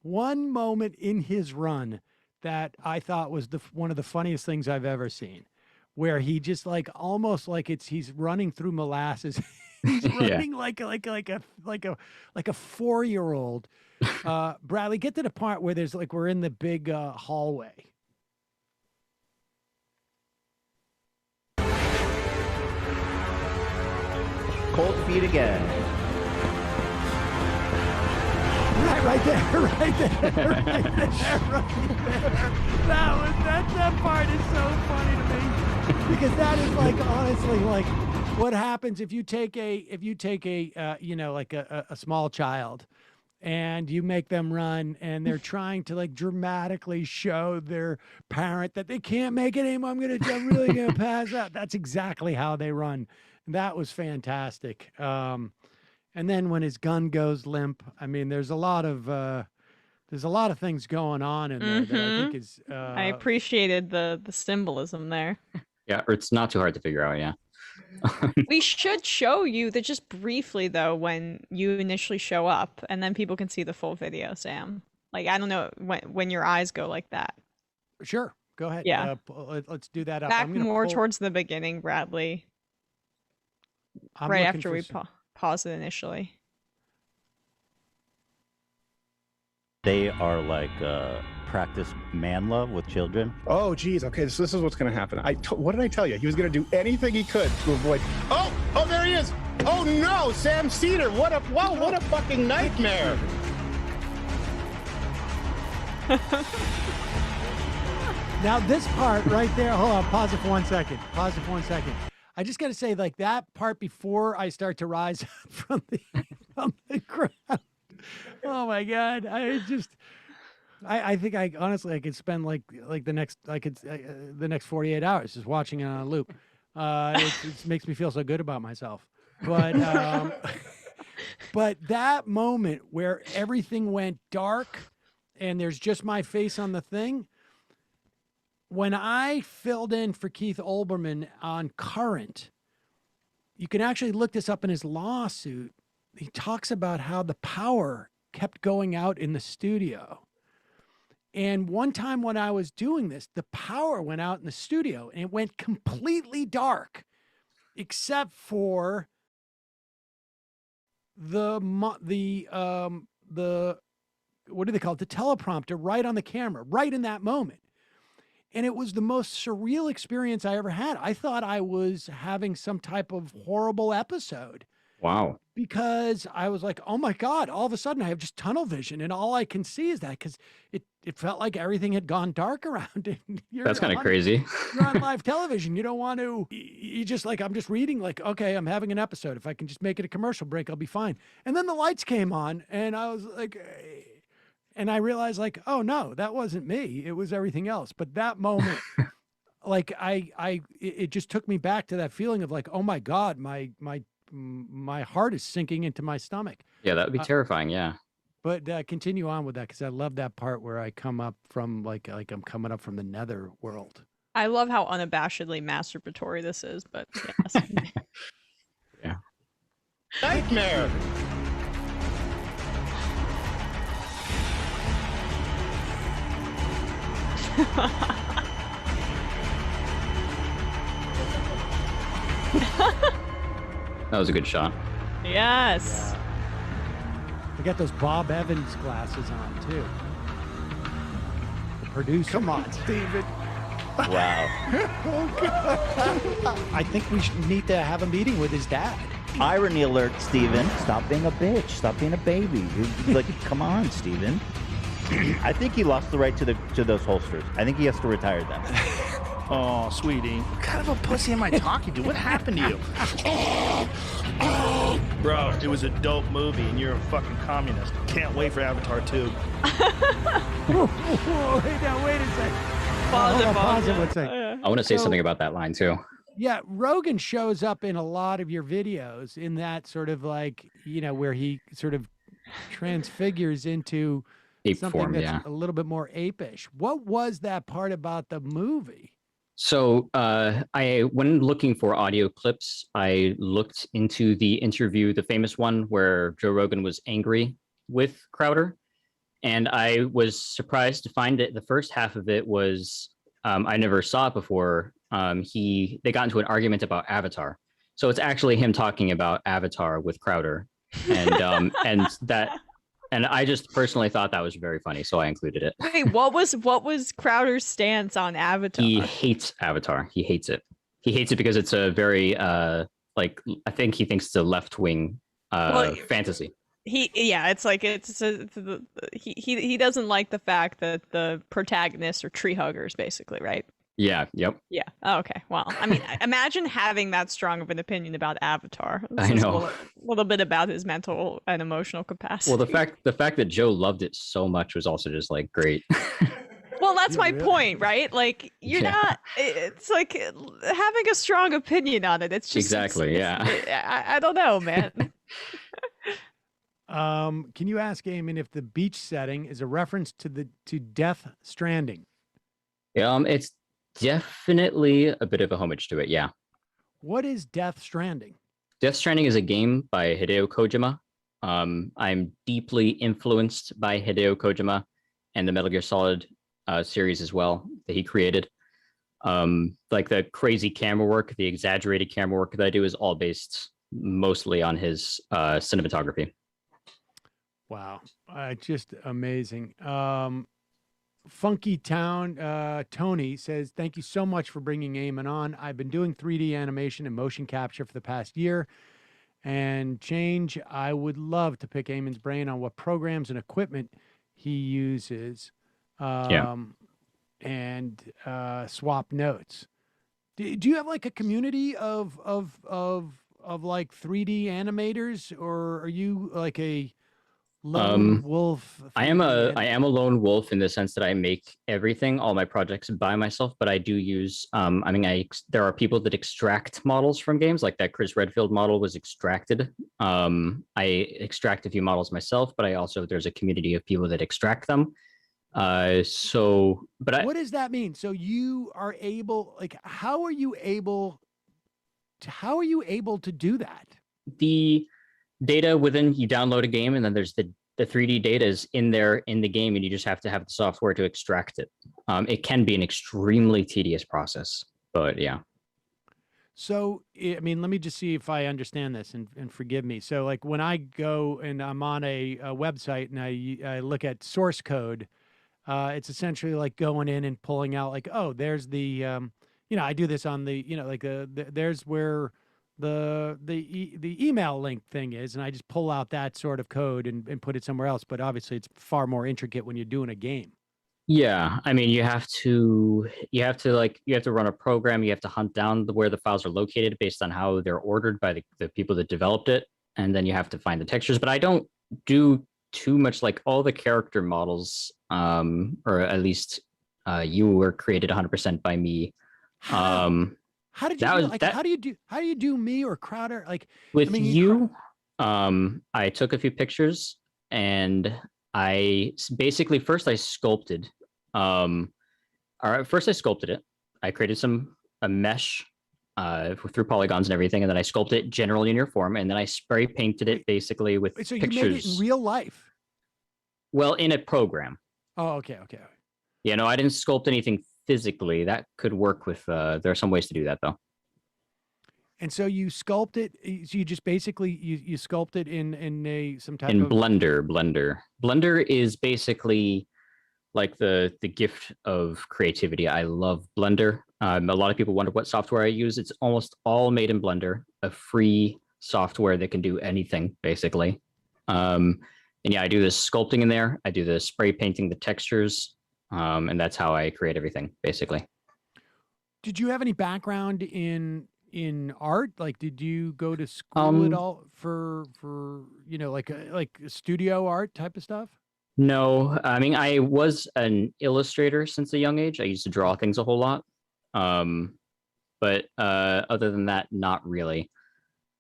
one moment in his run that I thought was one of the funniest things I've ever seen, where he just like almost like he's running through molasses. He's running like a 4-year-old. Bradley, get to the part where there's like we're in the big hallway. Cold feet again. Right there. That part is so funny to me, because that is like honestly like what happens if you take a small child and you make them run, and they're trying to like dramatically show their parent that they can't make it anymore. I'm really gonna pass out. That's exactly how they run. That was fantastic. And then when his gun goes limp, I mean, there's a lot of things going on in there that I think is. I appreciated the symbolism there. Yeah, or it's not too hard to figure out. Yeah. We should show you that just briefly though when you initially show up, and then people can see the full video, Sam. Like, I don't know when your eyes go like that. Sure, go ahead. Yeah, let's do that up. back more towards the beginning, Bradley. Right after we pause it initially. They are like practice man love with children. Oh, geez. Okay, so this is what's going to happen. What did I tell you? He was going to do anything he could to avoid. Oh, there he is. Oh no, Sam Seder. What a fucking nightmare. Now this part right there. Hold on. Pause it for 1 second. I just got to say, like, that part before I start to rise up from the ground. Oh my God! I think I honestly could spend the next 48 hours just watching it on a loop. It makes me feel so good about myself. But but that moment where everything went dark and there's just my face on the thing. When I filled in for Keith Olbermann on Current, you can actually look this up in his lawsuit. He talks about how the power kept going out in the studio. And one time when I was doing this, the power went out in the studio and it went completely dark, except for the what do they call it? The teleprompter right on the camera, right in that moment. And it was the most surreal experience I ever had. I thought I was having some type of horrible episode. Wow. Because I was like, oh my God, all of a sudden I have just tunnel vision and all I can see is that, because it felt like everything had gone dark around it. That's kind of crazy. You're on live television. You don't want to, you just like, I'm just reading like, okay, I'm having an episode. If I can just make it a commercial break, I'll be fine. And then the lights came on and I was like, and I realized like, oh no, that wasn't me. It was everything else. But that moment, like it just took me back to that feeling of like, oh my God, my heart is sinking into my stomach. Yeah, that would be terrifying. Yeah. But continue on with that, because I love that part where I come up from like I'm coming up from the nether world. I love how unabashedly masturbatory this is, but yes. Yeah. Nightmare. That was a good shot. Yes. I got those Bob Evans glasses on too. The producer. Come on, Steven. Wow. Oh, God. I think we need to have a meeting with his dad. Irony alert, Steven. Stop being a bitch. Stop being a baby. You're like, come on, Steven. I think he lost the right to those holsters. I think he has to retire them. Oh, sweetie. What kind of a pussy am I talking to? What happened to you? Bro, it was a dope movie, and you're a fucking communist. Can't wait for Avatar 2. Whoa, wait a second. Pause it 1 second. I want to say something about that line too. Yeah, Rogan shows up in a lot of your videos in that sort of like, where he sort of transfigures into Ape something form, that's a little bit more apish. What was that part about the movie? So when looking for audio clips, I looked into the interview, the famous one where Joe Rogan was angry with Crowder. And I was surprised to find that the first half of it was, I never saw it before. They got into an argument about Avatar. So it's actually him talking about Avatar with Crowder. And and I just personally thought that was very funny, so I included it. Wait, what was Crowder's stance on Avatar? He hates Avatar. He hates it. He hates it because it's a very I think he thinks it's a left-wing fantasy. He doesn't like the fact that the protagonists are tree huggers, basically, right? Yeah. Yep. Yeah. Oh, okay. Well, I mean, imagine having that strong of an opinion about Avatar. This I is know. a little bit about his mental and emotional capacity. Well, the fact that Joe loved it so much was also just like great. Well, that's my point, right? Like, you're Yeah. not. It's like having a strong opinion on it. It's just Exactly, I don't know, man. Can you ask Aamon if the beach setting is a reference to Death Stranding? It's definitely a bit of a homage to it. Yeah. What is Death Stranding? Death Stranding is a game by Hideo Kojima. I'm deeply influenced by Hideo Kojima and the Metal Gear Solid series as well that he created. Like the crazy camera work, the exaggerated camera work that I do is all based mostly on his cinematography. Wow, just amazing. Funky Town Tony says, thank you so much for bringing Eamon on. I've been doing 3D animation and motion capture for the past year and change. I would love to pick Eamon's brain on what programs and equipment he uses and swap notes. Do you have like a community of like 3D animators, or are you like a lone wolf? I am a lone wolf in the sense that I make everything, all my projects by myself, but I do use there are people that extract models from games, like that Chris Redfield model was extracted. I extract a few models myself, but there's a community of people that extract them. What does that mean? So you are able, like, how are you able to do that? The data within, you download a game, and then there's the 3D data is in there in the game, and you just have to have the software to extract it. It can be an extremely tedious process, but yeah. So, I mean, let me just see if I understand this, and forgive me. So, like, when I go and I'm on a website and I look at source code, it's essentially like going in and pulling out, like, oh, there's the, I do this on the, like there's where the email link thing is, and I just pull out that sort of code and put it somewhere else. But obviously, it's far more intricate when you're doing a game. Yeah, I mean, you have to run a program. You have to hunt down where the files are located based on how they're ordered by the people that developed it, and then you have to find the textures. But I don't do too much, like all the character models, or at least you were created 100% by me. How did you do, like, how do you do me or Crowder? Like, with I took a few pictures, and I basically first I sculpted. First I sculpted it. I created a mesh through polygons and everything, and then I sculpted it generally in your form, and then I spray painted it basically with pictures. So you made it in real life? Well, in a program. Oh, okay. Yeah, no, I didn't sculpt anything physically. That could work with. There are some ways to do that, though. And so you sculpt it. So you just basically you sculpt it in some type of Blender. Blender is basically like the gift of creativity. I love Blender. A lot of people wonder what software I use. It's almost all made in Blender, a free software that can do anything basically. And yeah, I do the sculpting in there. I do the spray painting, the textures, and that's how I create everything basically. Did you have any background in art? Like, did you go to school at all for like studio art type of stuff? No, I mean, I was an illustrator since a young age. I used to draw things a whole lot. But other than that, not really.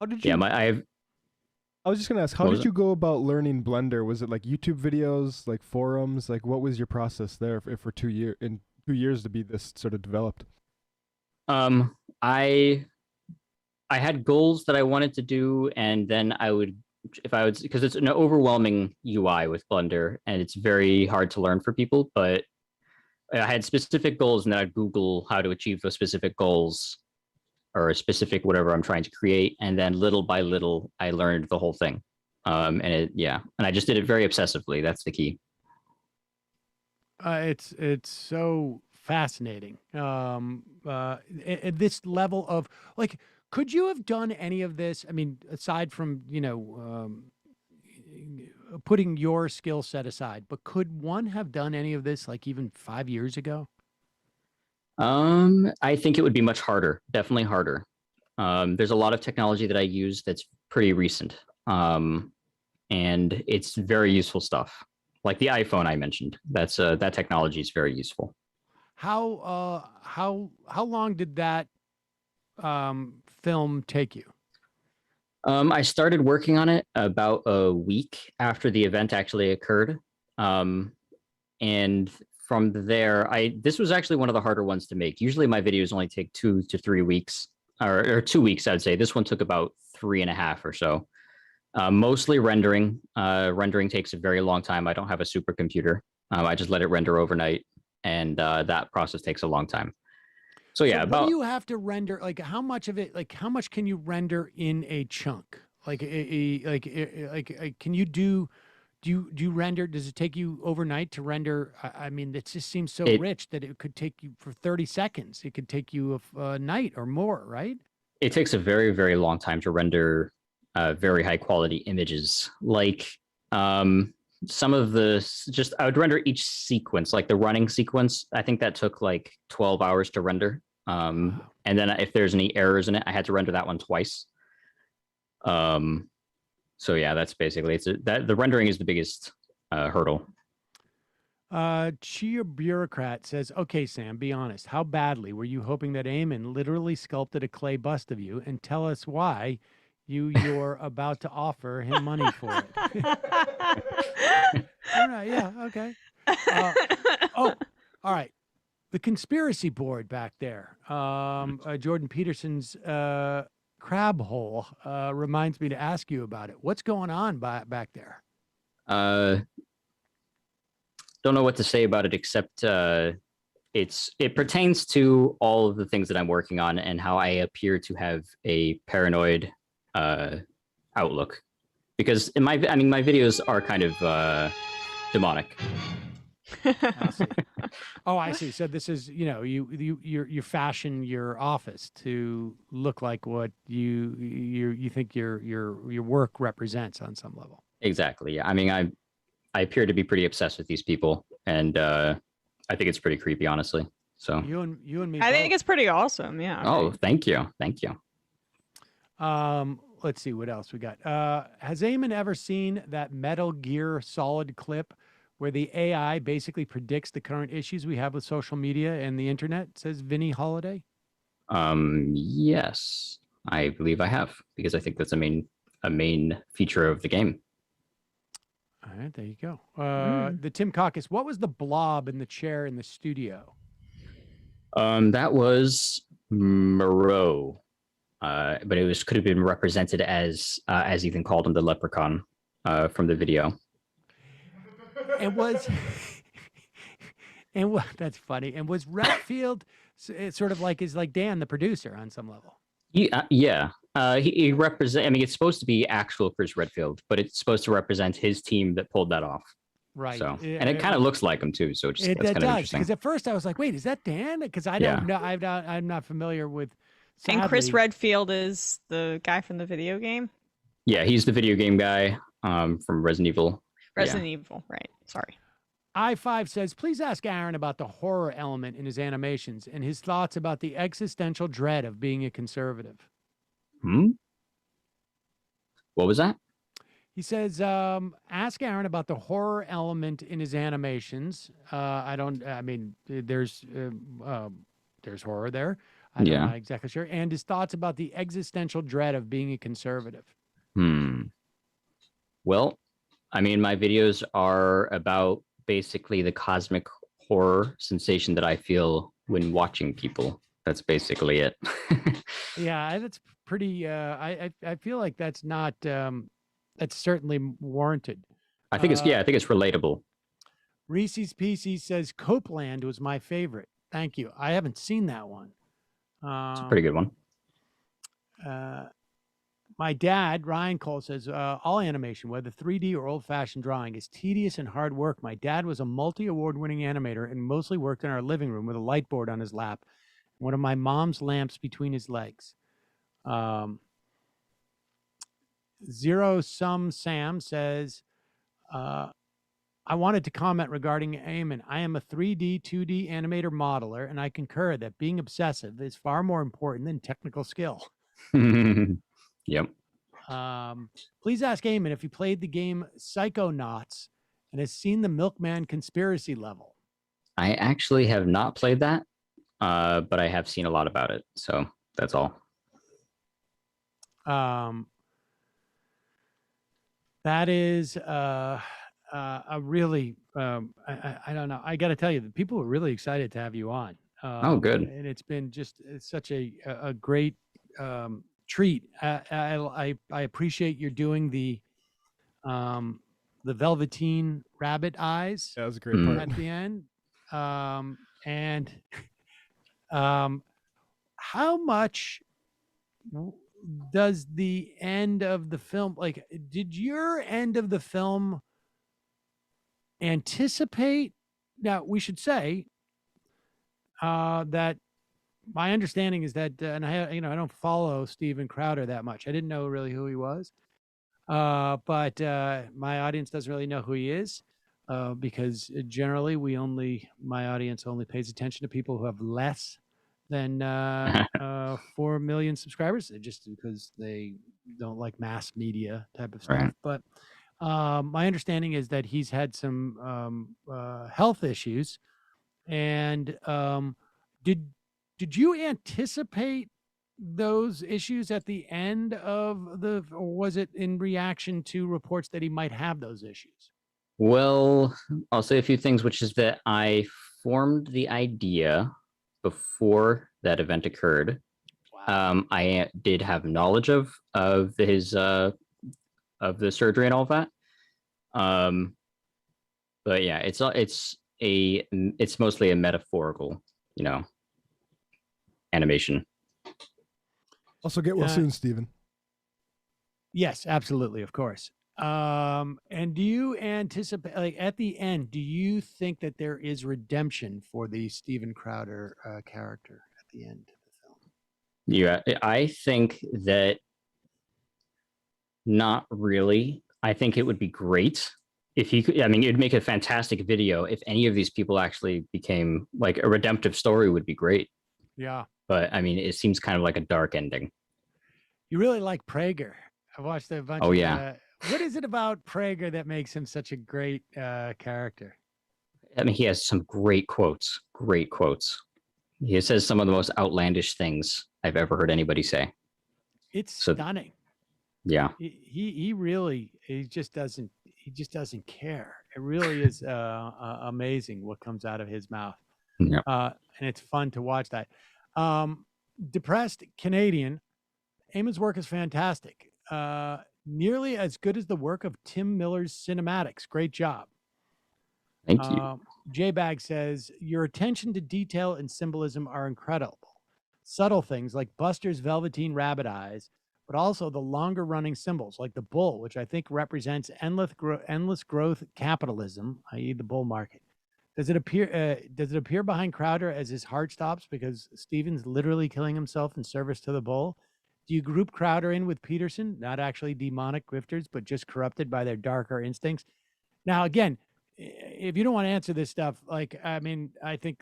How did you? Yeah, I was just gonna ask, how did you go about learning Blender? Was it like YouTube videos, like forums? Like, what was your process there for 2 years to be this sort of developed? I had goals that I wanted to do, and then because it's an overwhelming UI with Blender, and it's very hard to learn for people, but I had specific goals, and then I'd Google how to achieve those specific goals or a specific whatever I'm trying to create, and then little by little, I learned the whole thing. And I just did it very obsessively. That's the key. It's so fascinating. At this level of, like, could you have done any of this? I mean, aside from, putting your skill set aside, but could one have done any of this like even 5 years ago? I think it would be much harder, definitely harder. There's a lot of technology that I use that's pretty recent. And it's very useful stuff. Like the iPhone I mentioned, that technology is very useful. How long did that film take you? I started working on it about a week after the event actually occurred. And from there, this was actually one of the harder ones to make. Usually my videos only take 2 to 3 weeks, or 2 weeks, I'd say. This one took about 3.5 or so. Mostly rendering. Rendering takes a very long time. I don't have a supercomputer. I just let it render overnight, and that process takes a long time. So yeah, what do you have to render? Like, how much of it? Like, how much can you render in a chunk? Like, can you do? Do you render? Does it take you overnight to render? I mean, it just seems so rich that it could take you for 30 seconds. It could take you a night or more, right? It takes a very, very long time to render very high quality images. Like some of I would render each sequence, like the running sequence. I think that took like 12 hours to render. Wow. And then if there's any errors in it, I had to render that one twice. So yeah, that's basically the rendering is the biggest hurdle. Chia Bureaucrat says, "Okay, Sam, be honest. How badly were you hoping that Aamon literally sculpted a clay bust of you, and tell us why you're about to offer him money for it?" All right, yeah, okay. All right. The conspiracy board back there, Jordan Peterson's crab hole, reminds me to ask you about it. What's going on back there? Don't know what to say about it except it pertains to all of the things that I'm working on and how I appear to have a paranoid outlook, because my videos are kind of demonic. I see. Oh, I see. So this is, you fashion your office to look like what you think your work represents on some level. Exactly. Yeah. I mean, I appear to be pretty obsessed with these people, and I think it's pretty creepy, honestly. So you and me. I think it's pretty awesome. Yeah. Oh, thank you. Thank you. Let's see what else we got. Has Aamon ever seen that Metal Gear Solid clip where the AI basically predicts the current issues we have with social media and the internet? Says Vinny Holiday. Yes, I believe I have, because I think that's a main feature of the game. All right, there you go. The Tim Caucus. What was the blob in the chair in the studio? That was Moreau, but it could have been represented as Ethan called him, the leprechaun from the video. And that's funny. And was Redfield sort of like Dan, the producer, on some level? Yeah. He represent. I mean, it's supposed to be actual Chris Redfield, but it's supposed to represent his team that pulled that off. Right. So, and it kind of looks like him too. So it's kind of interesting. Because at first I was like, wait, is that Dan? Because I don't know. I'm not familiar with. Sadly. And Chris Redfield is the guy from the video game. Yeah, he's the video game guy from Resident Evil. Resident Evil, right? Sorry. I5 says, please ask Aaron about the horror element in his animations and his thoughts about the existential dread of being a conservative. What was that? He says, ask Aaron about the horror element in his animations. There's horror there. I'm not exactly sure. And his thoughts about the existential dread of being a conservative. Well, I mean, my videos are about basically the cosmic horror sensation that I feel when watching people. That's basically it. Yeah, that's pretty. I feel like that's not. That's certainly warranted. I think it's relatable. Reese's PC says Copeland was my favorite. Thank you. I haven't seen that one. It's a pretty good one. My dad, Ryan Cole, says, all animation, whether 3D or old-fashioned drawing, is tedious and hard work. My dad was a multi-award-winning animator and mostly worked in our living room with a light board on his lap, one of my mom's lamps between his legs. Zero Sum Sam says, I wanted to comment regarding Aamon. I am a 3D, 2D animator modeler, and I concur that being obsessive is far more important than technical skill. Yep. Please ask Aamon if he played the game Psychonauts and has seen the Milkman conspiracy level. I actually have not played that, but I have seen a lot about it. So that's all. That is a really, I don't know. I got to tell you, the people are really excited to have you on. Oh, good. And it's been just such a great treat. I appreciate you're doing the velveteen rabbit eyes. That was a great part at the end. And how much does the end of the film, like, did your end of the film anticipate? Now, we should say that my understanding is that, and I don't follow Steven Crowder that much. I didn't know really who he was, but my audience doesn't really know who he is, because generally my audience only pays attention to people who have less than 4 million subscribers, just because they don't like mass media type of stuff. Right. But my understanding is that he's had some health issues, and did you anticipate those issues at the end of or was it in reaction to reports that he might have those issues? Well, I'll say a few things, which is that I formed the idea before that event occurred. Wow. I did have knowledge of his of the surgery and all of that. But yeah, it's mostly a metaphorical, animation. Also, get well soon, Stephen. Yes, absolutely, of course. And do you anticipate, like, at the end, do you think that there is redemption for the Steven Crowder character at the end of the film? Yeah, I think that not really. I think it would be great if he could. I mean, it'd make a fantastic video if any of these people actually became, like, a redemptive story would be great. Yeah. But I mean, it seems kind of like a dark ending. You really like Prager. I watched a bunch. Oh, of, yeah. What is it about Prager that makes him such a great character? I mean, he has some great quotes. Great quotes. He says some of the most outlandish things I've ever heard anybody say. It's stunning. Yeah. He just doesn't care. It really is amazing what comes out of his mouth. Yeah. And it's fun to watch that. Depressed Canadian, Aamon's work is fantastic. Nearly as good as the work of Tim Miller's cinematics. Great job. Thank you. J-Bag says, your attention to detail and symbolism are incredible. Subtle things like Buster's velveteen rabbit eyes, but also the longer running symbols like the bull, which I think represents endless growth capitalism, i.e. the bull market. Does it appear behind Crowder as his heart stops because Stephen's literally killing himself in service to the bull? Do you group Crowder in with Peterson, not actually demonic grifters, but just corrupted by their darker instincts? Now, again, if you don't want to answer this stuff, like, I mean, I think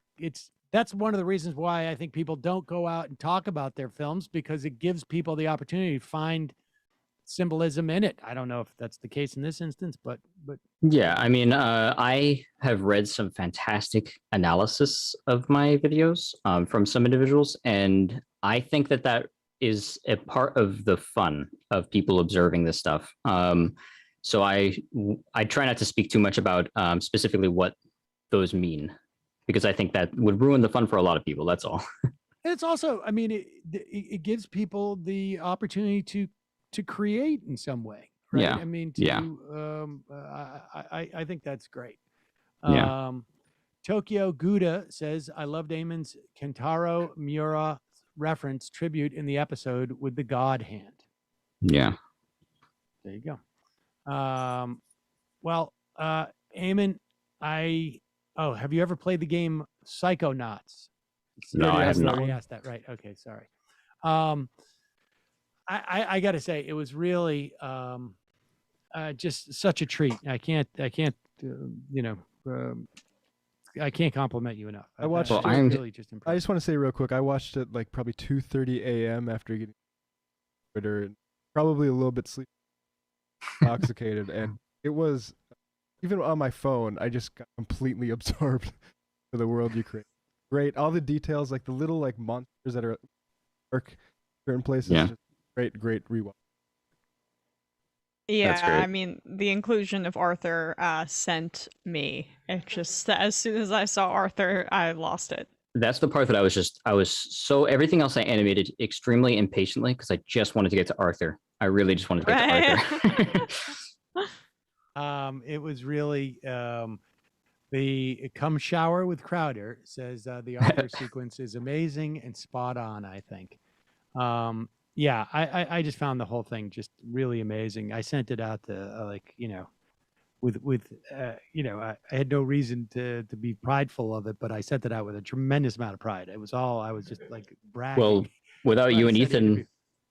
that's one of the reasons why I think people don't go out and talk about their films, because it gives people the opportunity to find symbolism in it. I don't know if that's the case in this instance, but yeah, I mean, I have read some fantastic analysis of my videos from some individuals, and I think that is a part of the fun of people observing this stuff. So I try not to speak too much about specifically what those mean, because I think that would ruin the fun for a lot of people. That's all. And it's also, I mean, it gives people the opportunity to create in some way, right? Yeah. I mean, I think that's great. Yeah. Tokyo Gouda says, I loved Amon's Kentaro Miura reference tribute in the episode with the God hand. Yeah. There you go. Well, Aamon, have you ever played the game Psychonauts? No, I have not. already asked that, right? Okay, sorry. I got to say, it was really just such a treat. I can't I can't compliment you enough. I watched. Well, I'm really just impressed. I just want to say real quick. I watched it like probably 2:30 a.m. after getting Twitter, and probably a little bit sleep intoxicated, and it was even on my phone. I just got completely absorbed to the world you create. Great, all the details, like the little like monsters that are dark certain places. Yeah. Just great rewatch. Yeah, I mean, the inclusion of Arthur sent me. It just, as soon as I saw Arthur, I lost it. That's the part that I was so, everything else I animated extremely impatiently because I just wanted to get to Arthur. I really just wanted to get to Arthur. It was really the Come Shower with Crowder says the Arthur sequence is amazing and spot on, I think. Yeah, I just found the whole thing just really amazing. I sent it out to I had no reason to be prideful of it, but I sent it out with a tremendous amount of pride. It was all, I was just like bragging. Well, without you and Ethan,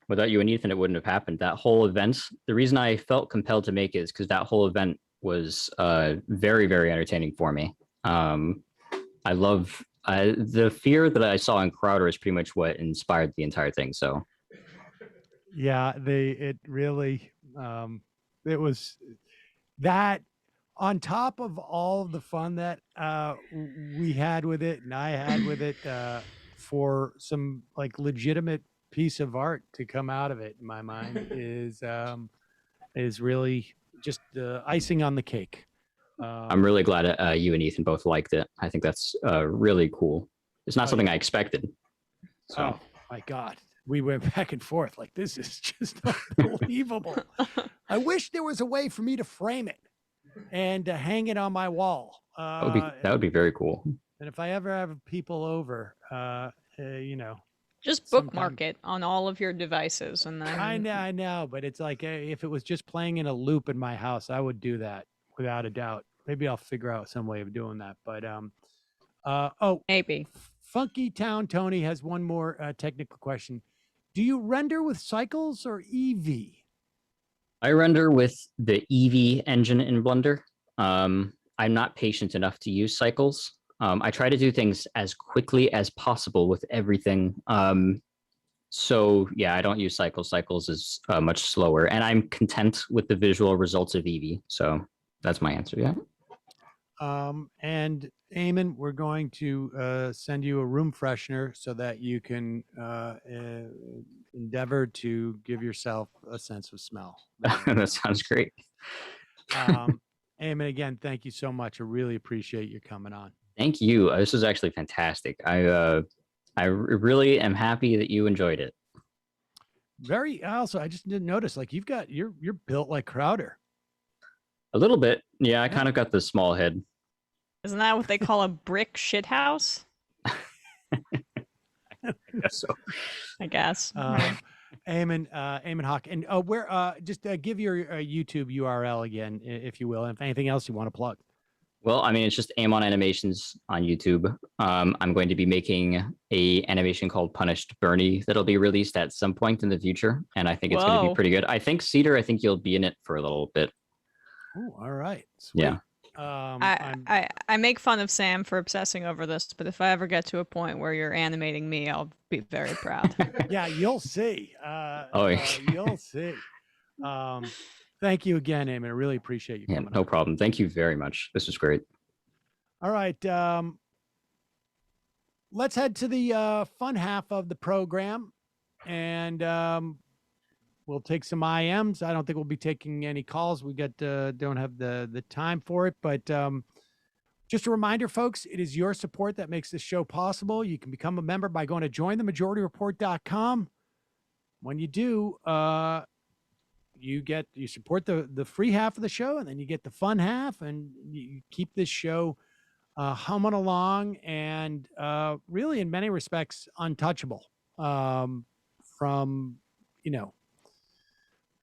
it wouldn't have happened. That whole event, the reason I felt compelled to make it is because that whole event was very, very entertaining for me. I love the fear that I saw in Crowder is pretty much what inspired the entire thing. So. Yeah, it really, it was that on top of all the fun that we had with it and I had with it for some like legitimate piece of art to come out of it in my mind is really just icing on the cake. I'm really glad you and Ethan both liked it. I think that's really cool. It's not something I expected. So. Oh my God. We went back and forth like, this is just unbelievable. I wish there was a way for me to frame it and to hang it on my wall. That would be very cool. And if I ever have people over, just bookmark it on all of your devices, and then I know, but it's like if it was just playing in a loop in my house, I would do that without a doubt. Maybe I'll figure out some way of doing that. But maybe. Funky Town Tony has one more technical question. Do you render with cycles or EV? I render with the EV engine in Blender. I'm not patient enough to use cycles. I try to do things as quickly as possible with everything. So yeah, I don't use cycles. Cycles is much slower, and I'm content with the visual results of EV. So that's my answer. Yeah. And Aamon, we're going to send you a room freshener so that you can endeavor to give yourself a sense of smell. That sounds great. Aamon, again, thank you so much. I really appreciate you coming on. Thank you. This is actually fantastic. I really am happy that you enjoyed it. I just didn't notice, like you're built like Crowder. A little bit. Yeah, I kind of got the small head. Isn't that what they call a brick shithouse? I guess so. I guess. Aamon Hawk. And where just give your YouTube URL again, if you will, and if anything else you want to plug. Well, I mean, it's just Aamon Animations on YouTube. I'm going to be making a animation called Punished Bernie that'll be released at some point in the future, and I think it's going to be pretty good. I think Seder, you'll be in it for a little bit. Oh, all right. Sweet. Yeah. I make fun of Sam for obsessing over this, but if I ever get to a point where you're animating me, I'll be very proud. Yeah, you'll see. You'll see. Thank you again, Aamon. I really appreciate you coming on. No problem. Thank you very much. This was great. All right. Let's head to the fun half of the program, and we'll take some IMs. I don't think we'll be taking any calls. We don't have the time for it, but just a reminder, folks, it is your support that makes this show possible. You can become a member by going to jointhemajorityreport.com. When you do, you support the free half of the show, and then you get the fun half, and you keep this show humming along and really, in many respects, untouchable from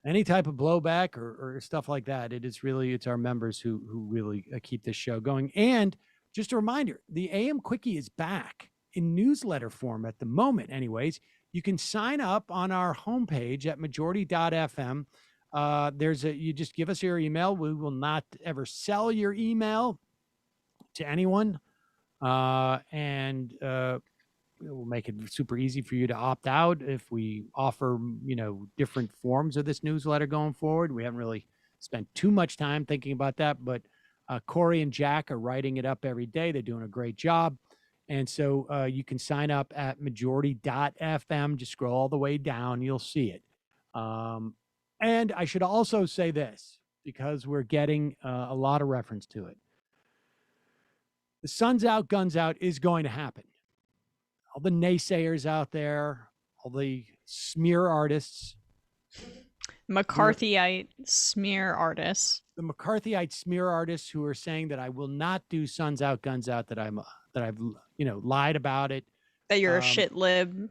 any type of blowback or stuff like that. It's our members who really keep this show going. And just a reminder, the AM Quickie is back in newsletter form at the moment. Anyways, you can sign up on our homepage at majority.fm. You just give us your email. We will not ever sell your email to anyone. And we'll make it super easy for you to opt out if we offer, different forms of this newsletter going forward. We haven't really spent too much time thinking about that, but Corey and Jack are writing it up every day. They're doing a great job. And so you can sign up at majority.fm. Just scroll all the way down. You'll see it. And I should also say this, because we're getting a lot of reference to it. The sun's out, guns out is going to happen. All the naysayers out there, all the smear artists. McCarthyite smear artists. The McCarthyite smear artists who are saying that I will not do sun's out, guns out, that I've lied about it. That you're a shit lib.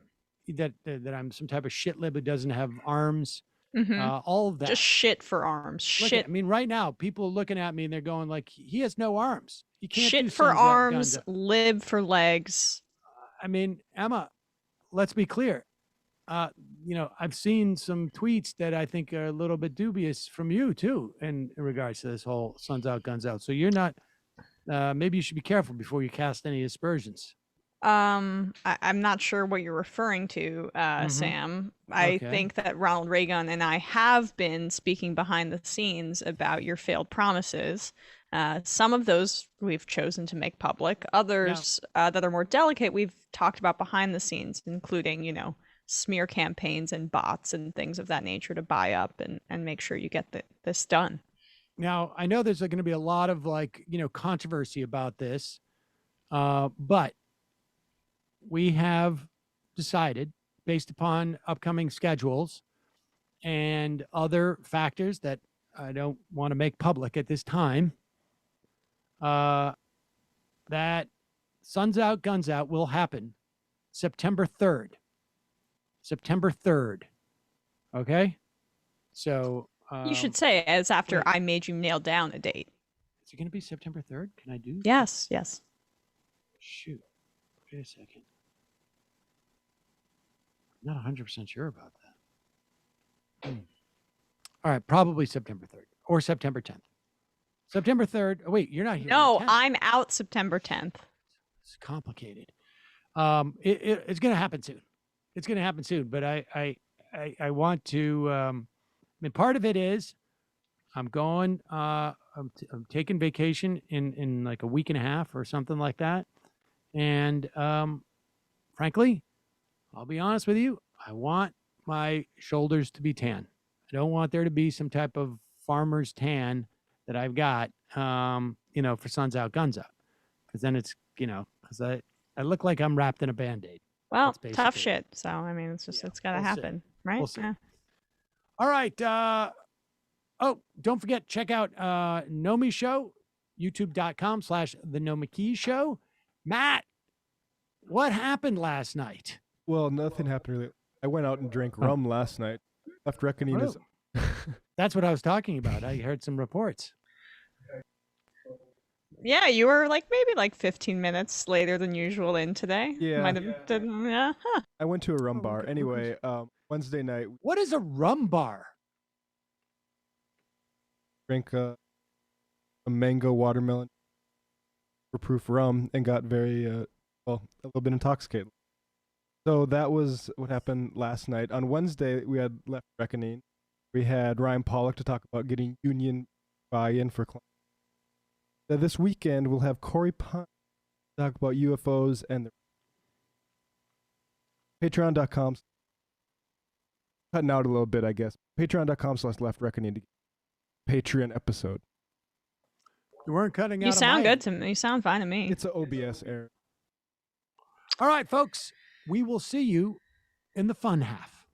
That I'm some type of shit lib who doesn't have arms. Mm-hmm. All of that. Just shit for arms. Shit. I mean, right now, people are looking at me and they're going like, he has no arms. You can't shit do for sun's out, arms, guns out. lib for legs. I mean, Emma, let's be clear. I've seen some tweets that I think are a little bit dubious from you too, in regards to this whole sun's out, guns out. So you're not, maybe you should be careful before you cast any aspersions. I'm not sure what you're referring to, Sam. I think that Ronald Reagan and I have been speaking behind the scenes about your failed promises. Some of those we've chosen to make public. Others that are more delicate, we've talked about behind the scenes, including, smear campaigns and bots and things of that nature to buy up and make sure you get this done. Now, I know there's going to be a lot of controversy about this, but we have decided, based upon upcoming schedules and other factors that I don't want to make public at this time, that Sun's Out, Guns Out will happen September 3rd. September 3rd. Okay? So... you should say it as after I made you nail down a date. Is it going to be September 3rd? Can I do that? Yes. Shoot. Wait a second. I'm not 100% sure about that. All right, probably September 3rd or September 10th. September 3rd. Oh, wait, you're not here. No, I'm out September 10th. It's complicated. It's going to happen soon. It's going to happen soon, but I want to part of it is I'm going I'm taking vacation in like a week and a half or something like that. And frankly, I'll be honest with you, I want my shoulders to be tan. I don't want there to be some type of farmer's tan that I've got for Sun's Out, Guns Out. Because then it's, because I look like I'm wrapped in a Band-Aid. Well, tough shit. So, it's just, it's got to happen, right? We'll see. Yeah. All right. Don't forget, check out Nomi Show, youtube.com/The Nomi Keys Show. Matt, what happened last night? Well, nothing happened really. I went out and drank rum last night. Left reckoning is... That's what I was talking about. I heard some reports. Yeah, you were maybe 15 minutes later than usual in today. Yeah. I went to a rum bar. Anyway, Wednesday night. What is a rum bar? Drank a mango watermelon proof rum and got very, a little bit intoxicated. So that was what happened last night. On Wednesday, we had Left Reckoning. We had Ryan Pollock to talk about getting union buy-in for clients. This weekend, we'll have Corey Punt talk about UFOs and Patreon.com. Cutting out a little bit, I guess. Patreon.com/Left Reckoning to get Patreon episode. You weren't cutting out. You sound good to me. You sound fine to me. It's an OBS error. All right, folks. We will see you in the fun half.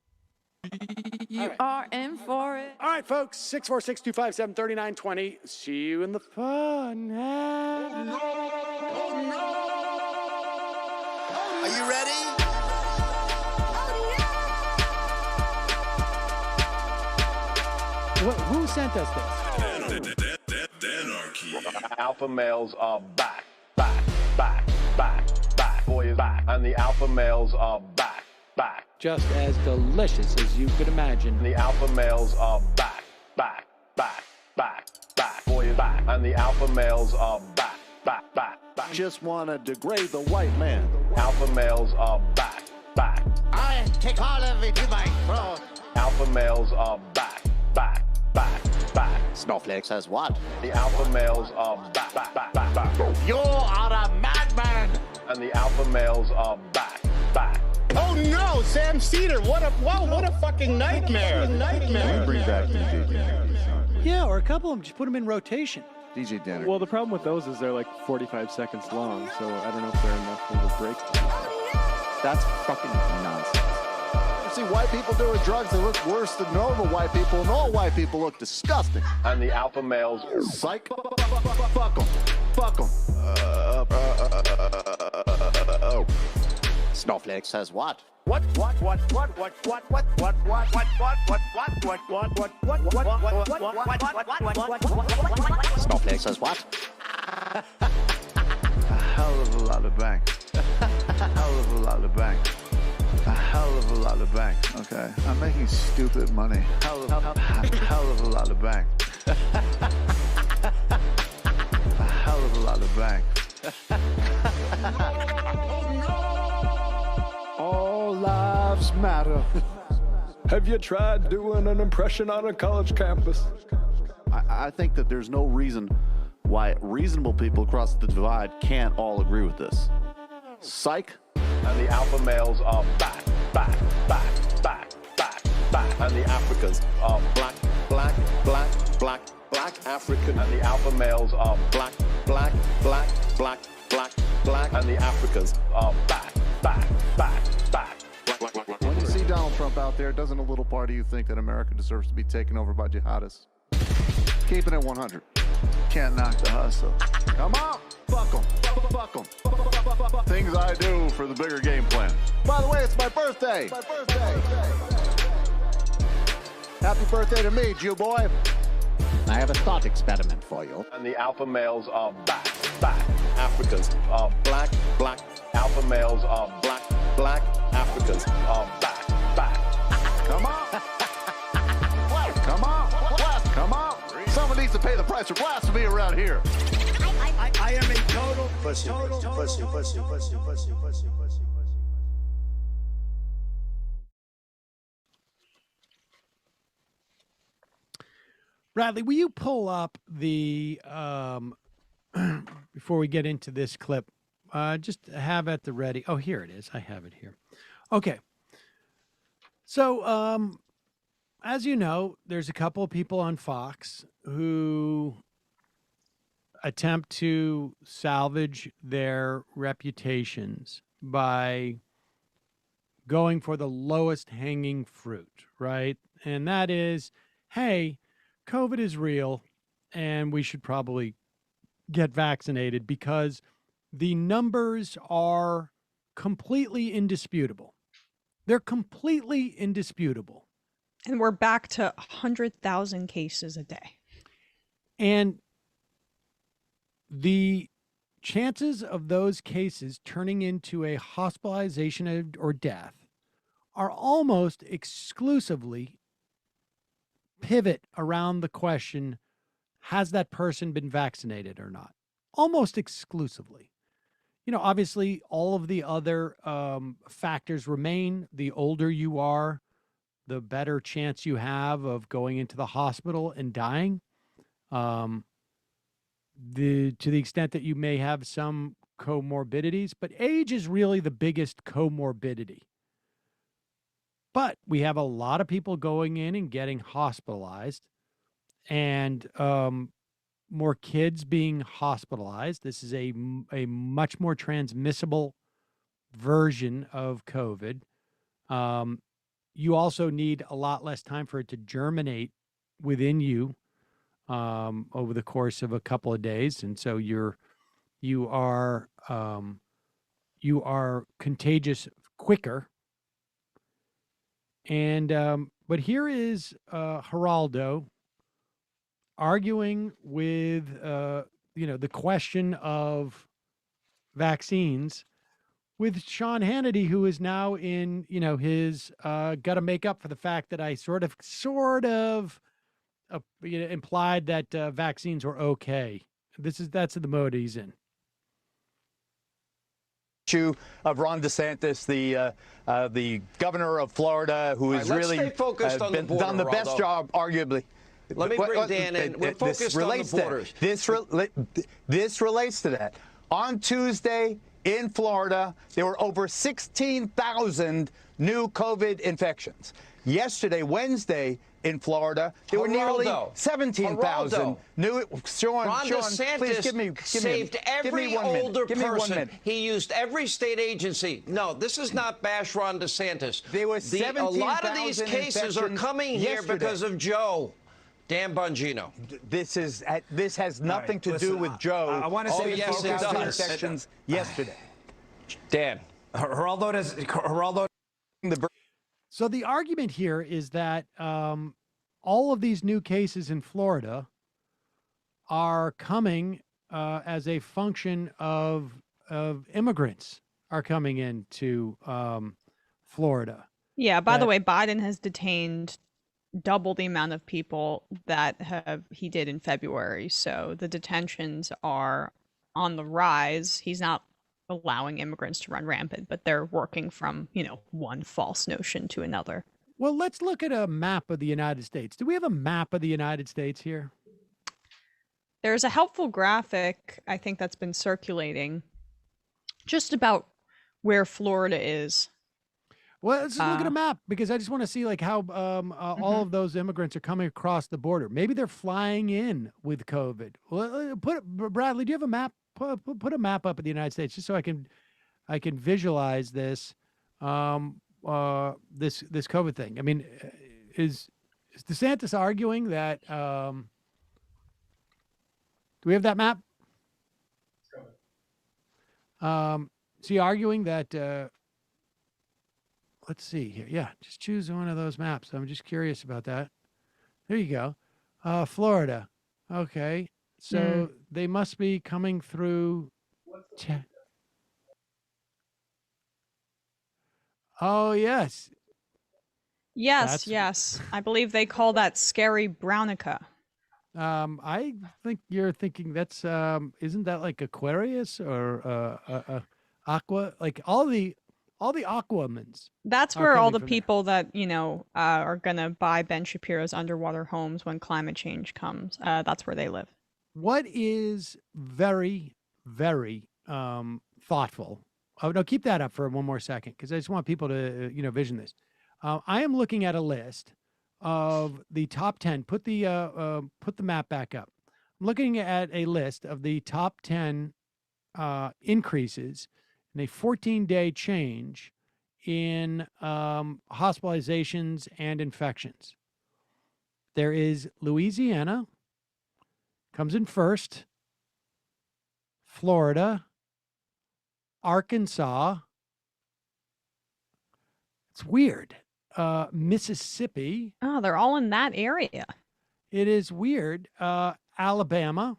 You are in for it. All right, folks. 646-257-3920. See you in the fun half. Are you ready? Who sent us this? Alpha males are back. Boy is back. And the alpha males are back. Just as delicious as you could imagine. The alpha males are back. back, boys back, and the alpha males are back. Just want to degrade the white man. Alpha males are back. I take all of it to my throat. Alpha males are back. Snowflake says what? The alpha males are back. You are a madman. And the alpha males are back. Oh no, Sam Seder! What a fucking nightmare! Bring back DJ. Yeah, or a couple of them. Just put them in rotation. DJ Denner. Well, the problem with those is they're like 45 seconds long, so I don't know if they're enough of a break. That's fucking nonsense. You see white people doing drugs, they look worse than normal white people, and all white people look disgusting. And the alpha males, psych, fuck them. Snowflake says what? Snowflake says what? A hell of a lot of bank. A hell of a lot of bank. A hell of a lot of bank. Okay, I'm making stupid money. Hell of a lot of bank. A hell of a lot of bank. All lives matter. Have you tried doing an impression on a college campus? I think that there's no reason why reasonable people across the divide can't all agree with this. Psych. And the alpha males are back. And the Africans are black African. And the alpha males are black. And the Africans are back. When you see Donald Trump out there, doesn't a little part of you think that America deserves to be taken over by jihadists? Keeping it 100. Can't knock the hustle. Come on, fuck them. Things I do for the bigger game plan. By the way, it's my birthday. Happy birthday to me, Jew boy. I have a thought experiment for you. And the alpha males are back. Africans are black. Alpha males are black. Africans are back. Come on. Come on. Someone needs to pay the price for blasphemy around here. I am a total pussy. Radley, will you pull up the before we get into this clip? Just have at the ready. Oh, here it is. I have it here. Okay. So, as you know, there's a couple of people on Fox who attempt to salvage their reputations by going for the lowest hanging fruit, right? And that is, hey, COVID is real and we should probably get vaccinated because the numbers are completely indisputable. They're completely indisputable. And we're back to 100,000 cases a day. And the chances of those cases turning into a hospitalization or death are almost exclusively pivot around the question, has that person been vaccinated or not? Almost exclusively. You know, obviously, all of the other factors remain. The older you are, the better chance you have of going into the hospital and dying. To the extent that you may have some comorbidities, but age is really the biggest comorbidity. But we have a lot of people going in and getting hospitalized, and more kids being hospitalized. This is a much more transmissible version of COVID. You also need a lot less time for it to germinate within you over the course of a couple of days, and so you are contagious quicker. And but here is Geraldo arguing with the question of vaccines with Sean Hannity, who is now in his got to make up for the fact that I sort of implied that vaccines were okay. That's the mode he's in. Issue of Ron DeSantis, the governor of Florida, who has really done the best job, arguably. Let me bring Dan in. We're focused on the borders. This relates to that. On Tuesday in Florida, there were over 16,000 new COVID infections. Yesterday, Wednesday, in Florida, there were nearly 17,000 new. Ron DeSantis please saved every older person. He used every state agency. No, this is not bash Ron DeSantis. There were a lot of these cases are coming here because of Joe. Dan Bongino. This has nothing to do with Joe. I want to say yes, it does. Infections yesterday. Dan. So the argument here is that all of these new cases in Florida are coming as a function of immigrants are coming into Florida. Yeah. By the way, Biden has detained double the amount of people that he did in February. So the detentions are on the rise. He's not allowing immigrants to run rampant, but they're working from, one false notion to another. Well, let's look at a map of the United States. Do we have a map of the United States here? There's a helpful graphic, I think, that's been circulating just about where Florida is. Well, let's just look at a map, because I just want to see how all of those immigrants are coming across the border. Maybe they're flying in with COVID. Well, Bradley, do you have a map? Put a map up of the United States just so I can visualize this this COVID thing. I mean, is DeSantis arguing that? Do we have that map? Is he arguing that? Let's see here. Yeah, just choose one of those maps. I'm just curious about that. There you go. Florida. Okay. So they must be coming through. Oh, yes. Yes. I believe they call that scary Brownica. I think you're thinking that's, isn't that like Aquarius or Aqua? Like all the Aquamans. That's where all the people that, are going to buy Ben Shapiro's underwater homes when climate change comes. That's where they live. What is very, very thoughtful. Oh, no, keep that up for one more second, because I just want people to, vision this. I am looking at a list of the top 10. Put the map back up. I'm looking at a list of the top 10 increases in a 14-day change in hospitalizations and infections. There is Louisiana, comes in first, Florida, Arkansas. It's weird. Mississippi. Oh, they're all in that area. It is weird. Alabama.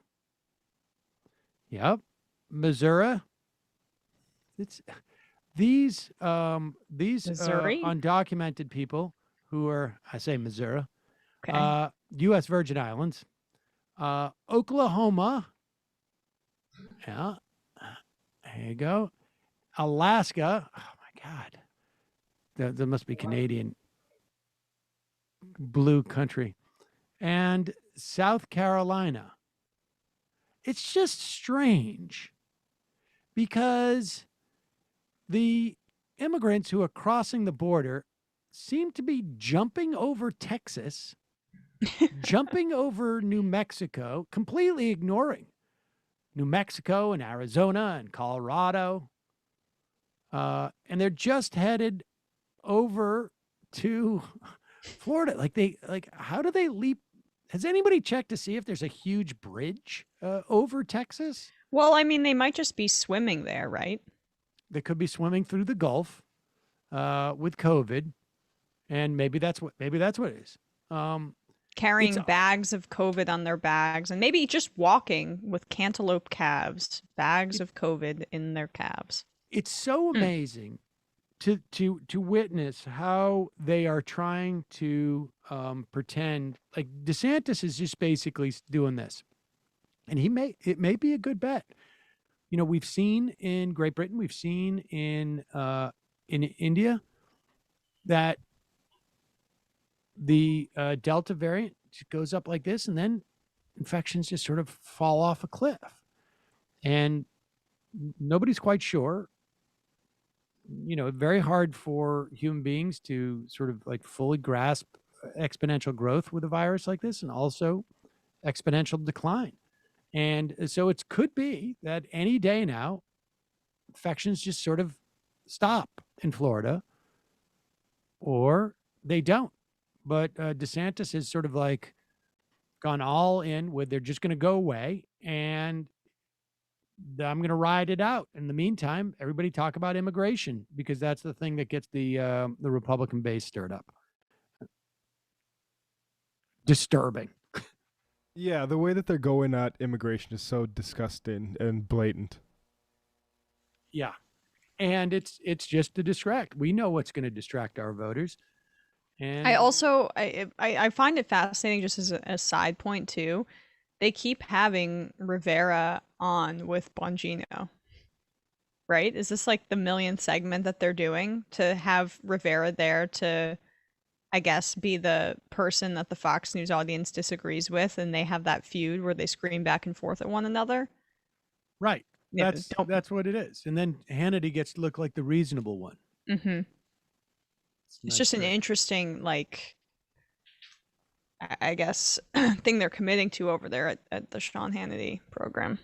Yep. Missouri. It's these undocumented people who are, I say Missouri, okay. U.S. Virgin Islands, Oklahoma. Yeah. There you go. Alaska. Oh my God. That must be Canadian blue country. And South Carolina. It's just strange because the immigrants who are crossing the border seem to be jumping over Texas, jumping over New Mexico, completely ignoring New Mexico and Arizona and Colorado. And they're just headed over to Florida. How do they leap? Has anybody checked to see if there's a huge bridge over Texas? Well, I mean, they might just be swimming there, right? They could be swimming through the Gulf with COVID, and maybe that's what it is. Carrying bags of COVID on their bags, and maybe just walking with cantaloupe calves, bags of COVID in their calves. It's so amazing to witness how they are trying to pretend like DeSantis is just basically doing this, and it may be a good bet. You know, we've seen in Great Britain, we've seen in India that the Delta variant goes up like this, and then infections just sort of fall off a cliff, and nobody's quite sure. You know, very hard for human beings to sort of like fully grasp exponential growth with a virus like this, and also exponential decline. And so it could be that any day now, infections just sort of stop in Florida, or they don't. But DeSantis has sort of like gone all in with they're just going to go away, and I'm going to ride it out. In the meantime, everybody talk about immigration, because that's the thing that gets the Republican base stirred up. Disturbing. Yeah, the way that they're going at immigration is so disgusting and blatant. Yeah, and it's just to distract. We know what's going to distract our voters. And I also I find it fascinating, just as a side point too. They keep having Rivera on with Bongino, right? Is this like the millionth segment that they're doing, to have Rivera there to, I guess, be the person that the Fox News audience disagrees with, and they have that feud where they scream back and forth at one another? Right. Yeah, That's what it is. And then Hannity gets to look like the reasonable one. Mm-hmm. It's just an interesting, like, I guess, thing they're committing to over there at the Sean Hannity program.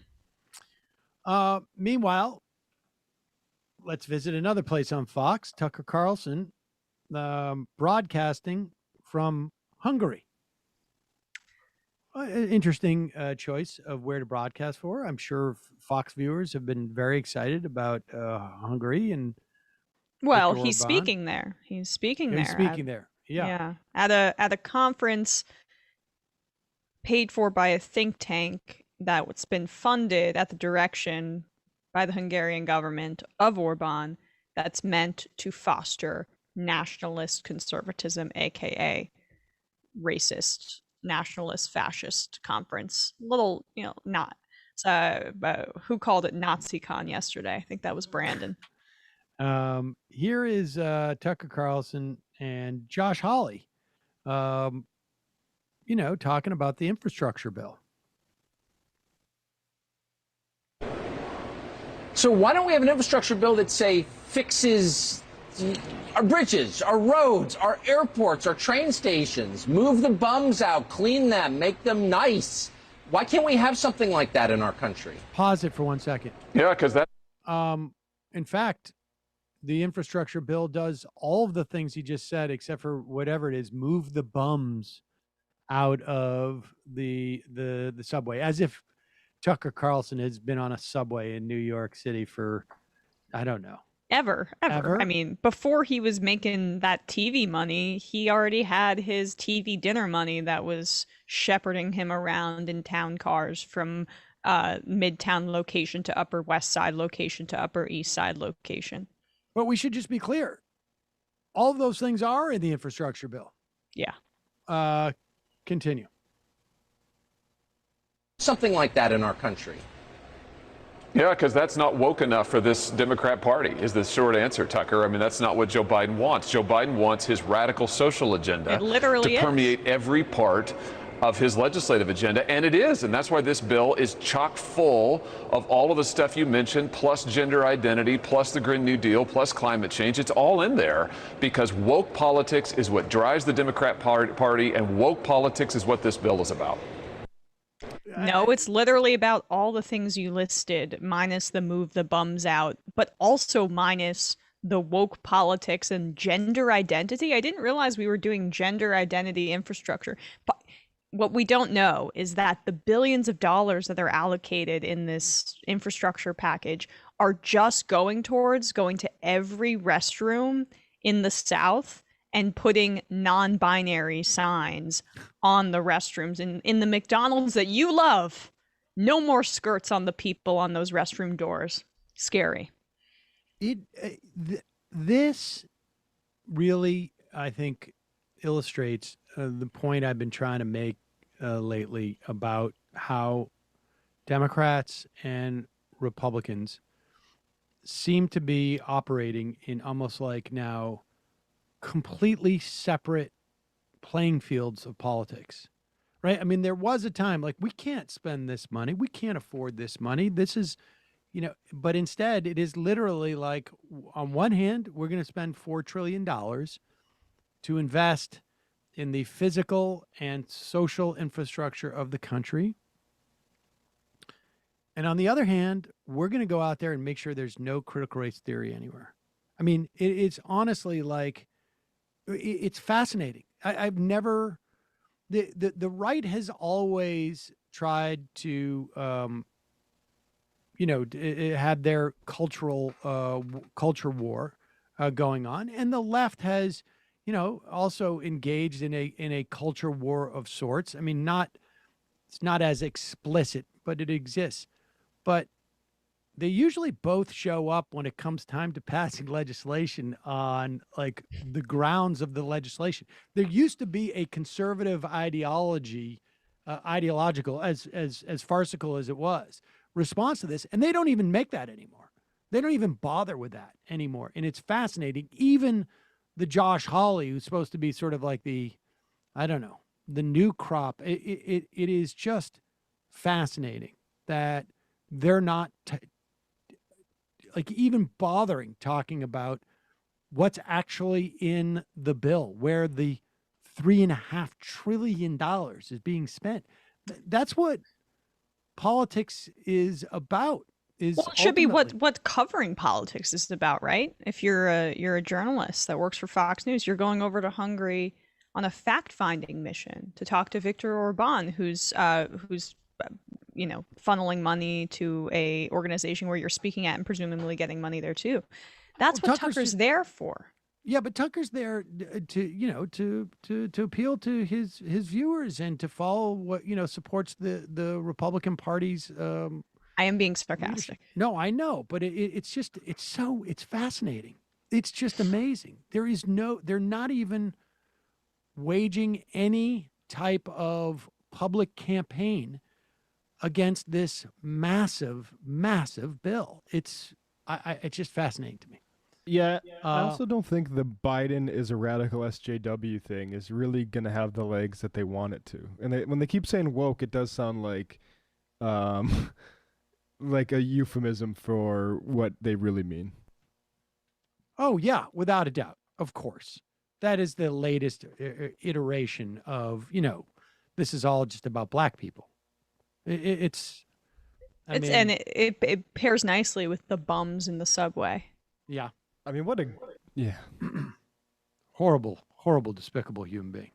Meanwhile, let's visit another place on Fox. Tucker Carlson broadcasting from Hungary. An interesting choice of where to broadcast for. I'm sure Fox viewers have been very excited about Hungary. And well, Viktor he's Orban. speaking there. He's speaking there. He's speaking there. Yeah. At a conference paid for by a think tank that's been funded at the direction by the Hungarian government of Orban, that's meant to foster nationalist conservatism, aka racist, nationalist, fascist conference. Little, not. Who called it NaziCon yesterday? I think that was Brandon. Here is Tucker Carlson and Josh Hawley, talking about the infrastructure bill. So why don't we have an infrastructure bill that, say, fixes our bridges, our roads, our airports, our train stations, move the bums out, clean them, make them nice? Why can't we have something like that in our country? Pause it for 1 second. Yeah, because that... In fact, the infrastructure bill does all of the things he just said, except for whatever it is, move the bums out of the subway, as if Tucker Carlson has been on a subway in New York City for, I don't know. Ever. I mean, before he was making that TV money, he already had his TV dinner money that was shepherding him around in town cars from Midtown location to Upper West Side location to Upper East Side location. But we should just be clear. All of those things are in the infrastructure bill. Yeah. Continue. Something like that in our country. Yeah, because that's not woke enough for this Democrat Party, is the short answer, Tucker. I mean, that's not what Joe Biden wants. Joe Biden wants his radical social agenda to permeate every part of his legislative agenda, and it is. And that's why this bill is chock full of all of the stuff you mentioned, plus gender identity, plus the Green New Deal, plus climate change. It's all in there because woke politics is what drives the Democrat Party, and woke politics is what this bill is about. No, it's literally about all the things you listed, minus the move the bums out, but also minus the woke politics and gender identity. I didn't realize we were doing gender identity infrastructure. But what we don't know is that the billions of dollars that are allocated in this infrastructure package are just going to every restroom in the South and putting non-binary signs on the restrooms. In the McDonald's that you love, no more skirts on the people on those restroom doors. Scary. this really, I think, illustrates the point I've been trying to make lately about how Democrats and Republicans seem to be operating in almost like now completely separate playing fields of politics, right? I mean, there was a time like we can't spend this money. We can't afford this money. This is, but instead it is literally like on one hand, we're going to spend $4 trillion to invest in the physical and social infrastructure of the country. And on the other hand, we're going to go out there and make sure there's no critical race theory anywhere. I mean, it's honestly like, it's fascinating. I've never, the right has always tried to, it had their culture war going on. And the left has, also engaged in a culture war of sorts. I mean, it's not as explicit, but it exists. But they usually both show up when it comes time to passing legislation on like the grounds of the legislation. There used to be a conservative ideological, as farcical as it was, response to this, and they don't even make that anymore. They don't even bother with that anymore. And it's fascinating. Even the Josh Hawley, who's supposed to be sort of like the new crop, it is just fascinating that they're not like even bothering talking about what's actually in the bill, where the $3.5 trillion is being spent. That's what politics is about. It should be what covering politics is about, right? If you're a journalist that works for Fox News, you're going over to Hungary on a fact-finding mission to talk to Viktor Orban, who's funneling money to a organization where you're speaking at and presumably getting money there too. That's what Tucker's there for. Yeah, but Tucker's there to appeal to his viewers and to follow what supports the Republican Party's. I am being sarcastic. No, I know, but it's fascinating. It's just amazing. They're not even waging any type of public campaign against this massive, massive bill. It's just fascinating to me. Yeah, I also don't think the Biden is a radical SJW thing is really going to have the legs that they want it to. And when they keep saying woke, it does sound like like a euphemism for what they really mean. Oh, yeah, without a doubt. Of course. That is the latest iteration of, this is all just about black people. It pairs nicely with the bums in the subway. Yeah. I mean, horrible, horrible, despicable human being.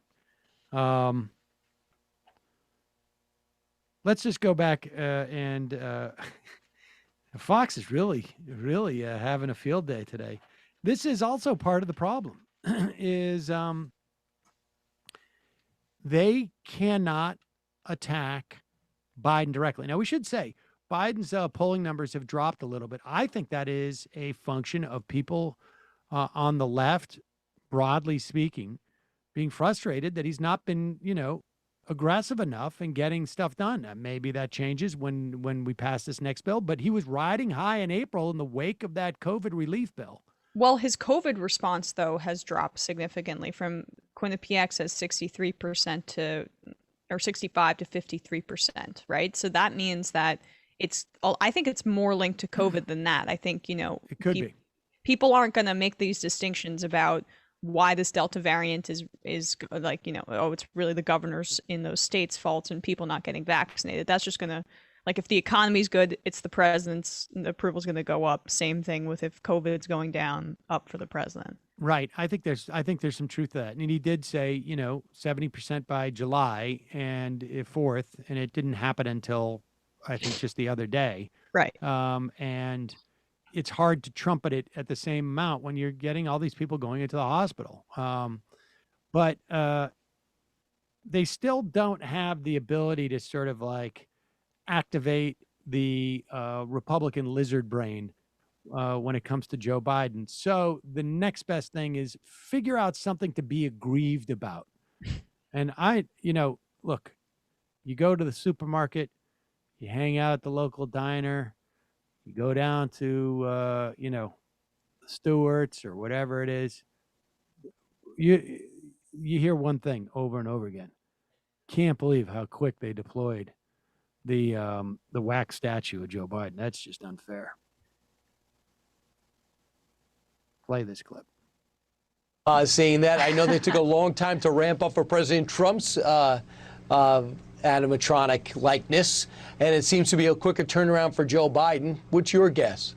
Let's just go back and Fox is really having a field day today. This is also part of the problem is they cannot attack Biden directly. Now, we should say Biden's polling numbers have dropped a little bit. I think that is a function of people on the left, broadly speaking, being frustrated that he's not been, aggressive enough in getting stuff done. Maybe that changes when we pass this next bill, but he was riding high in April in the wake of that COVID relief bill. Well, his COVID response, though, has dropped significantly from Quinnipiac says 63% or 65 to 53%, right? So that means that I think it's more linked to COVID than that. I think, it could be. People aren't going to make these distinctions about why this Delta variant is like, it's really the governors in those states' faults and people not getting vaccinated. That's just going to, like, if the economy's good, it's the president's, the approval's going to go up. Same thing with if COVID's going down, up for the president. Right. I think there's some truth to that. And he did say, 70% by July and 4th, and it didn't happen until I think just the other day. Right. And it's hard to trumpet it at the same amount when you're getting all these people going into the hospital. But they still don't have the ability to sort of like activate the Republican lizard brain when it comes to Joe Biden. So the next best thing is figure out something to be aggrieved about. And look, you go to the supermarket, you hang out at the local diner, you go down to, Stewart's or whatever it is. You hear one thing over and over again. Can't believe how quick they deployed the wax statue of Joe Biden. That's just unfair. Play this clip. Saying that, I know they took a long time to ramp up for President Trump's animatronic likeness, and it seems to be a quicker turnaround for Joe Biden. What's your guess?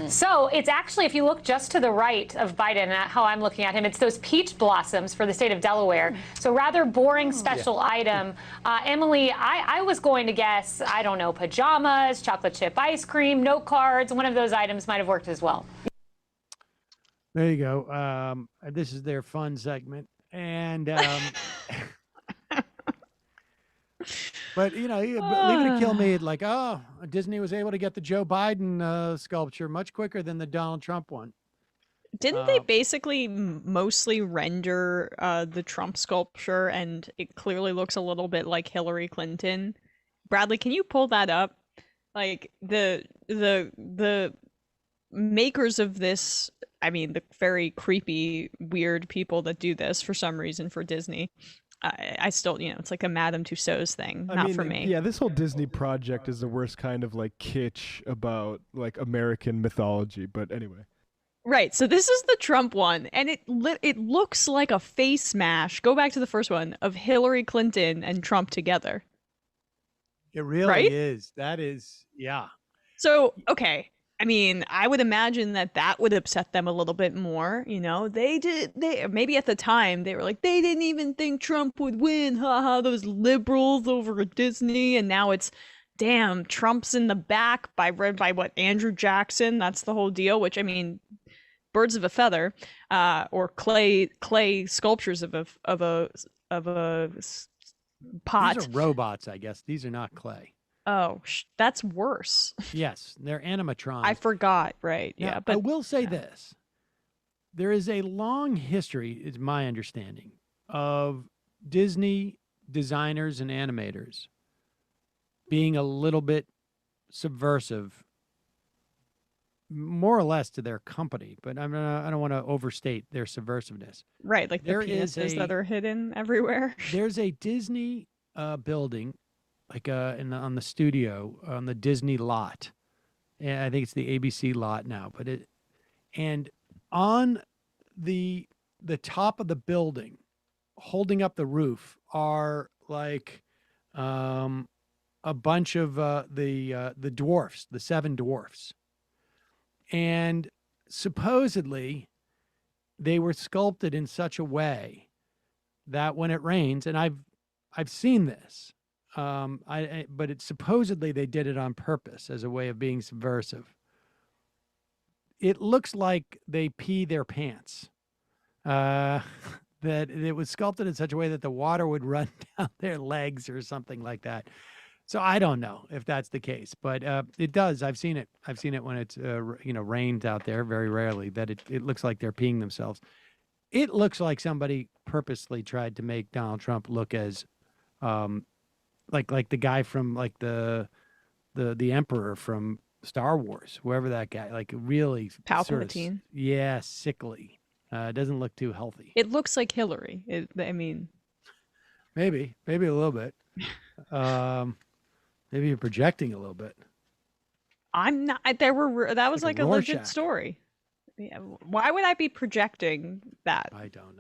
So it's actually, if you look just to the right of Biden, how I'm looking at him, it's those peach blossoms for the state of Delaware. So rather boring special item. Emily, I was going to guess, I don't know, pajamas, chocolate chip ice cream, note cards. One of those items might have worked as well. There you go. This is their fun segment. And but leave it to kill me like, Disney was able to get the Joe Biden sculpture much quicker than the Donald Trump one. Didn't they basically mostly render the Trump sculpture, and it clearly looks a little bit like Hillary Clinton? Bradley, can you pull that up? Like the makers of this, I mean, the very creepy, weird people that do this for some reason for Disney. I still, it's like a Madame Tussauds thing, not for me. Yeah, this whole Disney project is the worst kind of like kitsch about like American mythology. But anyway. Right. So this is the Trump one, and it looks like a face mash. Go back to the first one of Hillary Clinton and Trump together. It really is. That is, yeah. So, okay. I mean, I would imagine that would upset them a little bit more. They maybe at the time they were like, they didn't even think Trump would win. Haha, those liberals over at Disney. And now it's, damn, Trump's in the back by what, Andrew Jackson. That's the whole deal, which, I mean, birds of a feather, or clay sculptures of a pot. These are robots, I guess. These are not clay. Oh, that's worse. Yes, they're animatronics. I forgot, right? Now, yeah, but I will say this. There is a long history, it's my understanding, of Disney designers and animators being a little bit subversive, more or less to their company, but I don't want to overstate their subversiveness. Right, like the penises that are hidden everywhere. There's a Disney building, like on the studio, on the Disney lot. And I think it's the ABC lot now, and on the top of the building, holding up the roof, are like a bunch of the dwarfs, the 7 dwarfs. And supposedly they were sculpted in such a way that when it rains, and I've seen this, but supposedly they did it on purpose as a way of being subversive. It looks like they pee their pants. That it was sculpted in such a way that the water would run down their legs or something like that. So I don't know if that's the case, but it does. I've seen it. I've seen it when it's rained out there. Very rarely that it looks like they're peeing themselves. It looks like somebody purposely tried to make Donald Trump look as like the guy from like the Emperor from Star Wars, whoever that guy, like really Palpatine. Sickly. It doesn't look too healthy. It looks like Hillary. Maybe a little bit. Maybe you're projecting a little bit. I'm not. That was like a legit story. Yeah. Why would I be projecting that? I don't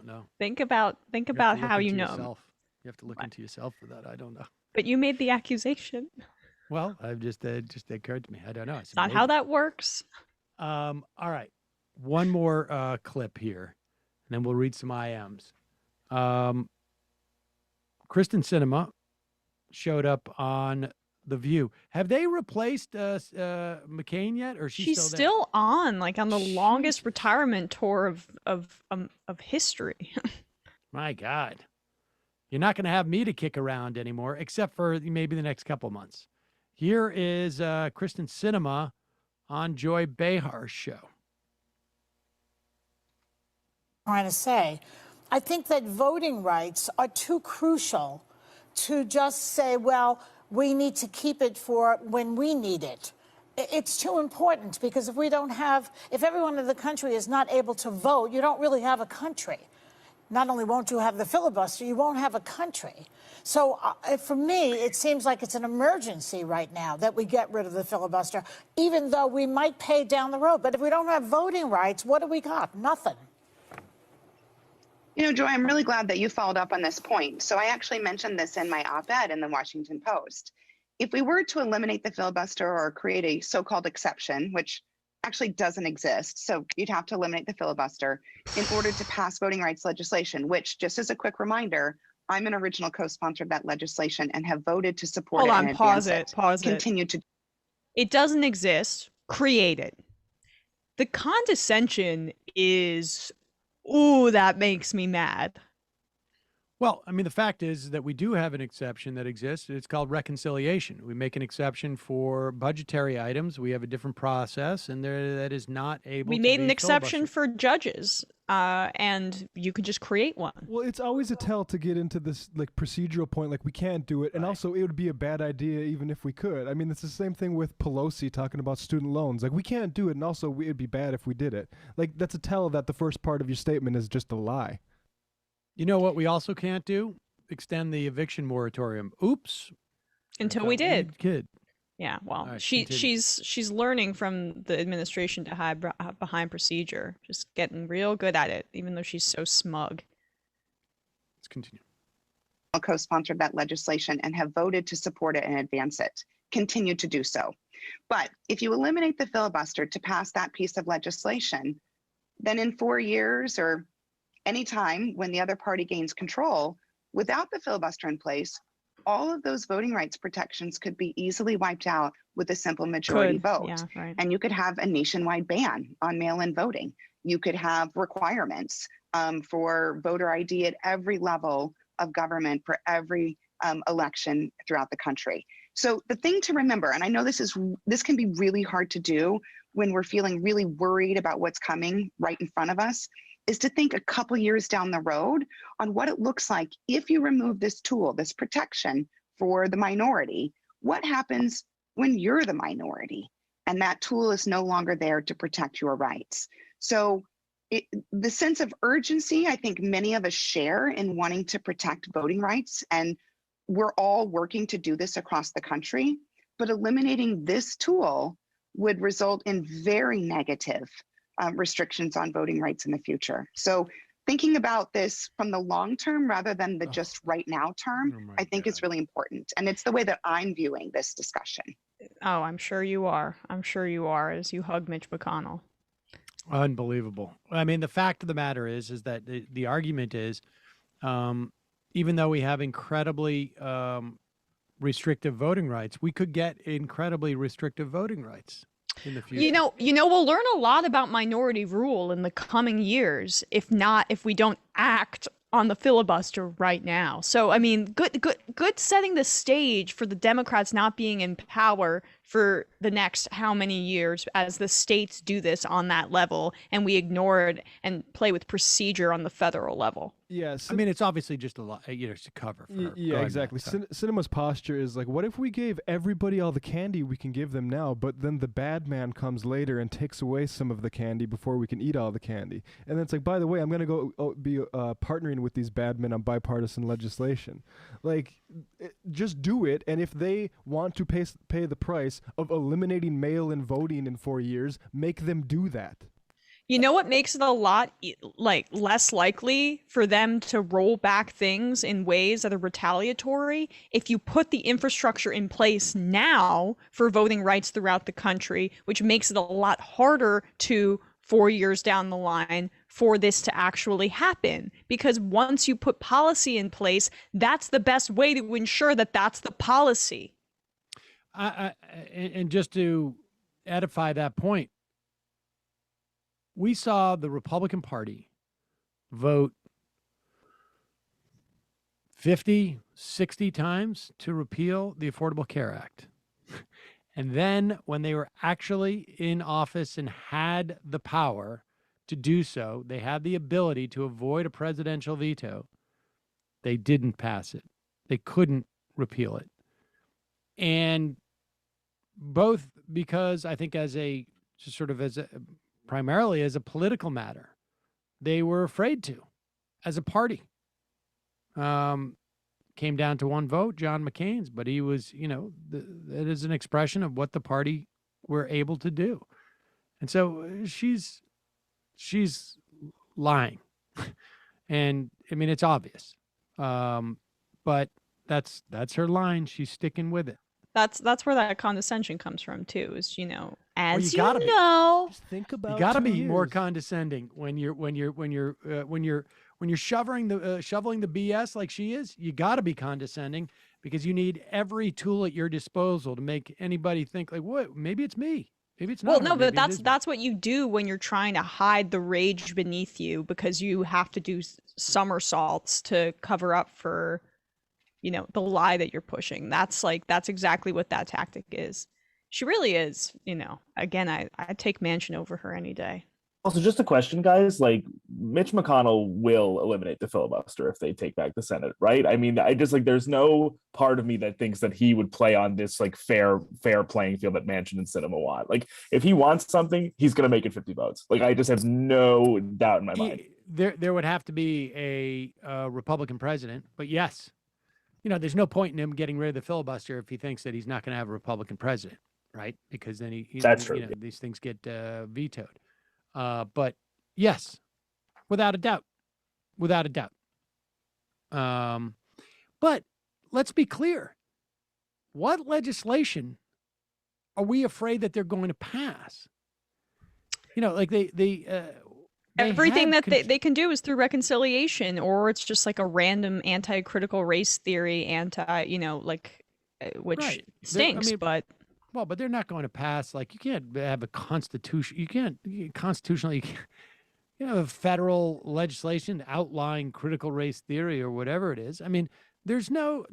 know. Think about how you know. Yourself. You have to look into yourself for that. I don't know. But you made the accusation. Well, I've just occurred to me. I don't know. It's not how that works. All right. One more clip here, and then we'll read some IMs. Kristen Sinema showed up on The View. Have they replaced McCain yet, or she's still on, like on the longest retirement tour of history? My God, you're not going to have me to kick around anymore, except for maybe the next couple months. Here is Kristen Sinema on Joy Behar's show. Trying to say, I think that voting rights are too crucial to just say, well, we need to keep it for when we need it. It's too important, because if if everyone in the country is not able to vote, you don't really have a country. Not only won't you have the filibuster, you won't have a country. So for me, it seems like it's an emergency right now that we get rid of the filibuster, even though we might pay down the road. But if we don't have voting rights, what do we got? Nothing. You know, Joy, I'm really glad that you followed up on this point. So I actually mentioned this in my op-ed in the Washington Post. If we were to eliminate the filibuster or create a so-called exception, which actually doesn't exist, so you'd have to eliminate the filibuster in order to pass voting rights legislation, which, just as a quick reminder, I'm an original co-sponsor of that legislation and have voted to support it. Hold on, and pause advance it, pause it. Continue to. It doesn't exist. Create it. The condescension is, ooh, that makes me mad. Well, I mean, the fact is that we do have an exception that exists. It's called reconciliation. We make an exception for budgetary items. We have a different process, and that is not able to be We made an exception filibustered. for judges, and you could just create one. Well, it's always a tell to get into this like procedural point, like we can't do it, and also it would be a bad idea even if we could. I mean, it's the same thing with Pelosi talking about student loans. Like we can't do it, and also it'd be bad if we did it. Like that's a tell that the first part of your statement is just a lie. You know what we also can't do? Extend the eviction moratorium. Oops. Until we did. Kid. Yeah, well, right, she's learning from the administration to hide behind procedure, just getting real good at it, even though she's so smug. Let's continue. Co-sponsored that legislation and have voted to support it and advance it. Continue to do so. But if you eliminate the filibuster to pass that piece of legislation, then in 4 years or any time when the other party gains control, without the filibuster in place, all of those voting rights protections could be easily wiped out with a simple majority vote. Yeah, right. And you could have a nationwide ban on mail-in voting. You could have requirements for voter ID at every level of government for every election throughout the country. So the thing to remember, and I know this can be really hard to do when we're feeling really worried about what's coming right in front of us, is to think a couple years down the road on what it looks like if you remove this tool, this protection for the minority. What happens when you're the minority and that tool is no longer there to protect your rights? So the sense of urgency, I think many of us share in wanting to protect voting rights, and we're all working to do this across the country, but eliminating this tool would result in very negative restrictions on voting rights in the future. So thinking about this from the long term rather than the just right now term, I think is really important. And it's the way that I'm viewing this discussion. Oh, I'm sure you are. I'm sure you are, as you hug Mitch McConnell. Unbelievable. I mean, the fact of the matter is that the argument is, even though we have incredibly restrictive voting rights, we could get incredibly restrictive voting rights in the future. You know, we'll learn a lot about minority rule in the coming years, if we don't act on the filibuster right now. So, I mean, good setting the stage for the Democrats not being in power for the next how many years as the states do this on that level and we ignore it and play with procedure on the federal level. Yes. I mean, it's obviously just a lot, it's a cover for her. Yeah, exactly. Cinema's posture is like, what if we gave everybody all the candy we can give them now, but then the bad man comes later and takes away some of the candy before we can eat all the candy? And then it's like, by the way, I'm going to go be partnering with these bad men on bipartisan legislation. Like, just do it. And if they want to pay the price of eliminating mail-in voting in 4 years, make them do that. You know what makes it a lot less likely for them to roll back things in ways that are retaliatory? If you put the infrastructure in place now for voting rights throughout the country, which makes it a lot harder to 4 years down the line for this to actually happen. Because once you put policy in place, that's the best way to ensure that that's the policy. And just to edify that point, we saw the Republican Party vote 50, 60 times to repeal the Affordable Care Act. And then when they were actually in office and had the power to do so, they had the ability to avoid a presidential veto. They didn't pass it. They couldn't repeal it. And both because I think primarily as a political matter, they were afraid to, as a party. Came down to one vote, John McCain's, but he was, that is an expression of what the party were able to do. And so she's lying. And I mean, it's obvious. But that's her line. She's sticking with it. That's where that condescension comes from too, is, as Well, you know. Just think about You got to 2 be more years. condescending when you're shoveling the BS like she is. You got to be condescending because you need every tool at your disposal to make anybody think like, what? Maybe it's me. Maybe it's not. Well, her. no, Maybe but it is me." that's what you do when you're trying to hide the rage beneath you because you have to do somersaults to cover up for, the lie that you're pushing. That's exactly what that tactic is. She really is, again, I take Manchin over her any day. Also, just a question, guys. Like, Mitch McConnell will eliminate the filibuster if they take back the Senate, right? I mean, there's no part of me that thinks that he would play on this like fair playing field that Manchin and Sinema want. Like, if he wants something, he's going to make it 50 votes. Like, I just have no doubt in my mind. There would have to be a Republican president, but yes, there's no point in him getting rid of the filibuster if he thinks that he's not going to have a Republican president, right? Because then That's true. These things get vetoed. But yes, without a doubt. But let's be clear. What legislation are we afraid that they're going to pass? Like everything that they can do is through reconciliation, or it's just like a random anti-critical race theory, which Right. stinks, but they're not going to pass. Like, you can't have a constitution. You can't constitutionally, have federal legislation outlining critical race theory or whatever it is. I mean, there is no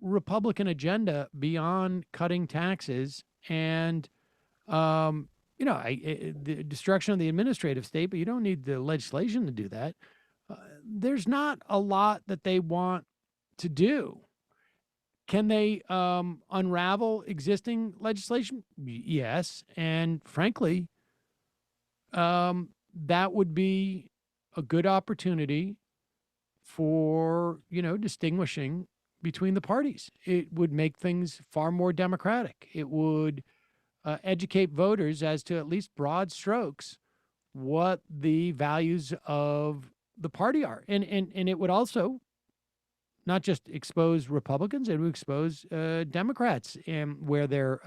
Republican agenda beyond cutting taxes and, the destruction of the administrative state, but you don't need the legislation to do that. There's not a lot that they want to do. Can they unravel existing legislation? Yes. And frankly, that would be a good opportunity for, distinguishing between the parties. It would make things far more democratic. It would educate voters as to, at least broad strokes, what the values of the party are. And it would also not just expose Republicans, it would expose Democrats where they're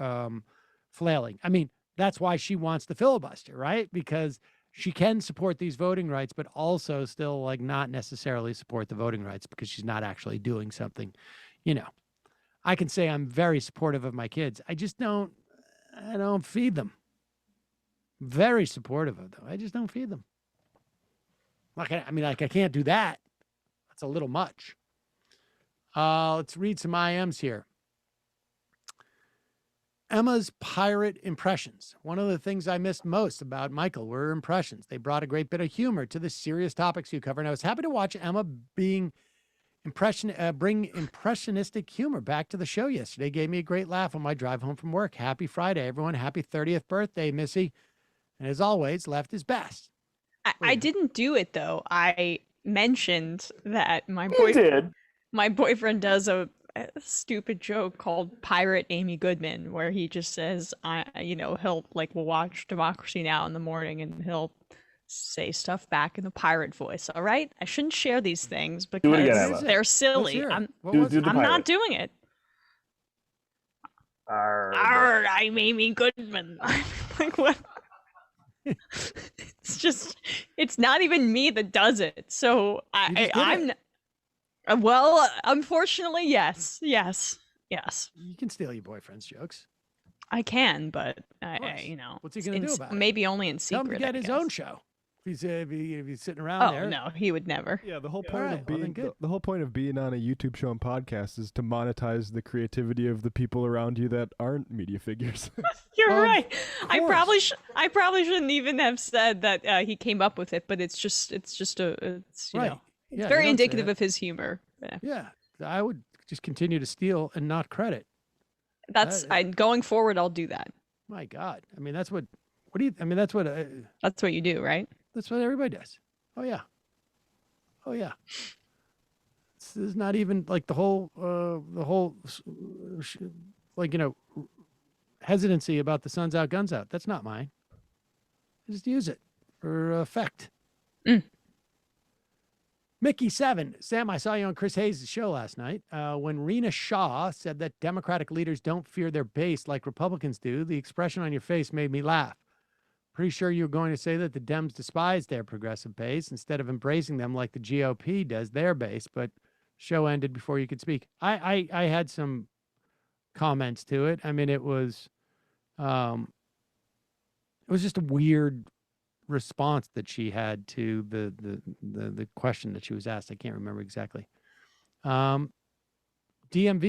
flailing. I mean, that's why she wants the filibuster, right? Because she can support these voting rights, but also still not necessarily support the voting rights because she's not actually doing something. I can say I'm very supportive of my kids. I don't feed them. Very supportive of them. I just don't feed them. I can't do that. That's a little much. Let's read some IMs here. Emma's pirate impressions. One of the things I missed most about Michael were her impressions. They brought a great bit of humor to the serious topics you cover, and I was happy to watch Emma bring impressionistic humor back to the show yesterday. Gave me a great laugh on my drive home from work. Happy Friday, everyone. Happy 30th birthday, Missy. And as always, left is best. I didn't do it, though. I mentioned that my boyfriend does a stupid joke called Pirate Amy Goodman, where he just says, we'll watch Democracy Now! In the morning and he'll say stuff back in the pirate voice. All right? I shouldn't share these things because they're silly. I'm not doing it. Arr, I'm Amy Goodman. Like, what? It's not even me that does it. So I'm well, unfortunately, yes. You can steal your boyfriend's jokes. I can, but What's he gonna do about it? Maybe only in secret. Tell him to get his own show. if he's sitting around there. Oh no, he would never. Yeah, the whole All point right, of well, being then good. the whole point of being on a YouTube show and podcast is to monetize the creativity of the people around you that aren't media figures. You're right. I probably shouldn't even have said that he came up with it, but it's you Right. know, it's Yeah, you very don't say indicative that. of his humor. Yeah. Yeah, I would just continue to steal and not credit. Going forward, I'll do that. My God, I mean that's what do you? I mean that's what you do, right? That's what everybody does. Oh yeah. Oh yeah. This is not even like the whole like hesitancy about the sun's out, guns out. That's not mine. I just use it for effect. Mickey 7, Sam, I saw you on Chris Hayes' show last night. When Rena Shaw said that Democratic leaders don't fear their base like Republicans do, the expression on your face made me laugh. Pretty sure you were going to say that the Dems despise their progressive base instead of embracing them like the GOP does their base, but show ended before you could speak. I had some comments to it. I mean, it was just a weird response that she had to the question that she was asked. I can't remember exactly. DMV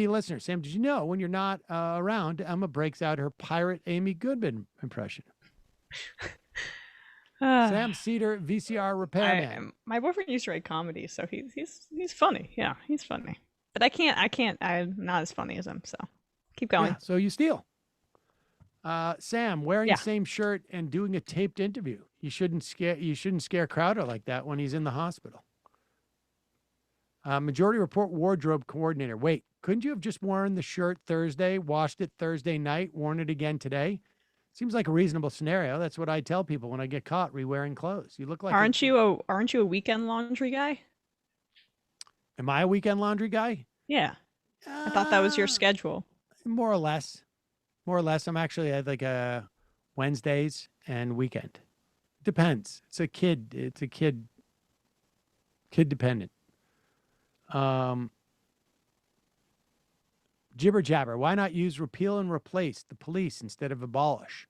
listener, Sam, did you know when you're not around, Emma breaks out her pirate Amy Goodman impression? Sam Seder, VCR repairman. My boyfriend used to write comedy, so he's funny. Yeah, he's funny. But I'm not as funny as him, so keep going. Yeah, so you steal. Sam, wearing the same shirt and doing a taped interview. You shouldn't scare Crowder like that when he's in the hospital. Majority Report wardrobe coordinator. Wait, couldn't you have just worn the shirt Thursday, washed it Thursday night, worn it again today? Seems like a reasonable scenario. That's what I tell people when I get caught re-wearing clothes. You look like aren't you a weekend laundry guy? Am I a weekend laundry guy? Yeah. I thought that was your schedule. More or less. I'm actually at like Wednesdays and weekend. Depends. It's a kid dependent. Jibber jabber. Why not use repeal and replace the police instead of abolish?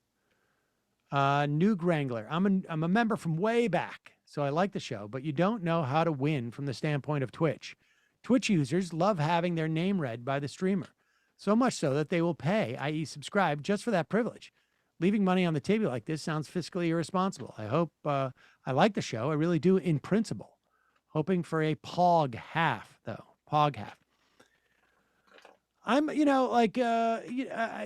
Nuke Wrangler. I'm a member from way back, so I like the show, but you don't know how to win from the standpoint of Twitch. Twitch users love having their name read by the streamer, so much so that they will pay, i.e. subscribe, just for that privilege. Leaving money on the table like this sounds fiscally irresponsible. I hope I like the show. I really do in principle. Hoping for a POG half, though. POG half. I'm,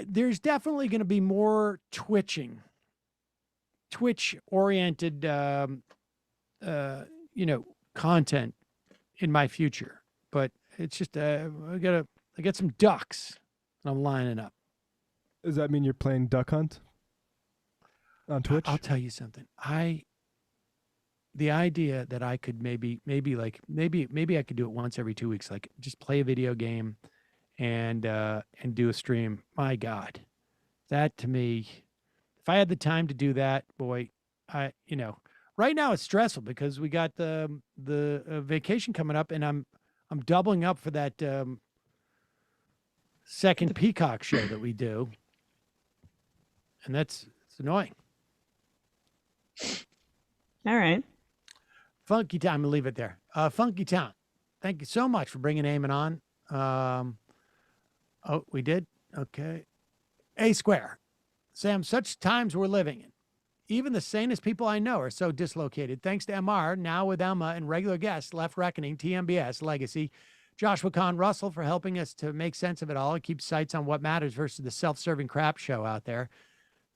there's definitely going to be more Twitch-oriented, content in my future. But it's just, I got some ducks and I'm lining up. Does that mean you're playing Duck Hunt on Twitch? I'll tell you something. The idea that I could maybe I could do it once every 2 weeks, like just play a video game and do a stream. My God, that to me, if I had the time to do that, boy, right now it's stressful because we got the vacation coming up, and I'm doubling up for that second Peacock show that we do, and it's annoying. All right. Funky Town, I'm going to leave it there. Funky Town, thank you so much for bringing Aamon on. Oh, we did? Okay. A Square. Sam, such times we're living in. Even the sanest people I know are so dislocated. Thanks to MR, now with Emma and regular guests, Left Reckoning, TMBS, Legacy, Joshua Kahn Russell for helping us to make sense of it all and keep sights on what matters versus the self-serving crap show out there.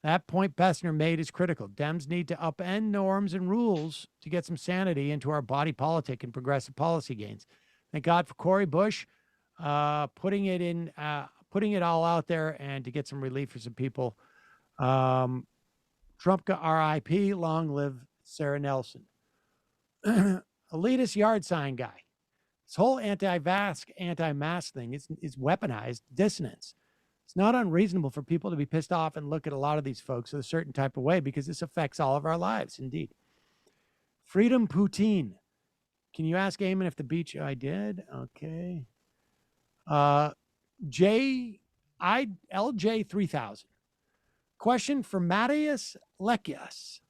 That point Bessner made is critical. Dems need to upend norms and rules to get some sanity into our body politic and progressive policy gains. Thank God for Cory Bush putting it all out there and to get some relief for some people. Trumpka RIP, long live Sarah Nelson. Elitist yard sign guy. This whole anti-mask thing is weaponized dissonance. It's not unreasonable for people to be pissed off and look at a lot of these folks in a certain type of way because this affects all of our lives, indeed. Freedom Poutine. Can you ask Aamon if the beach... I did? Okay. LJ3000. Question for Marius Lekias.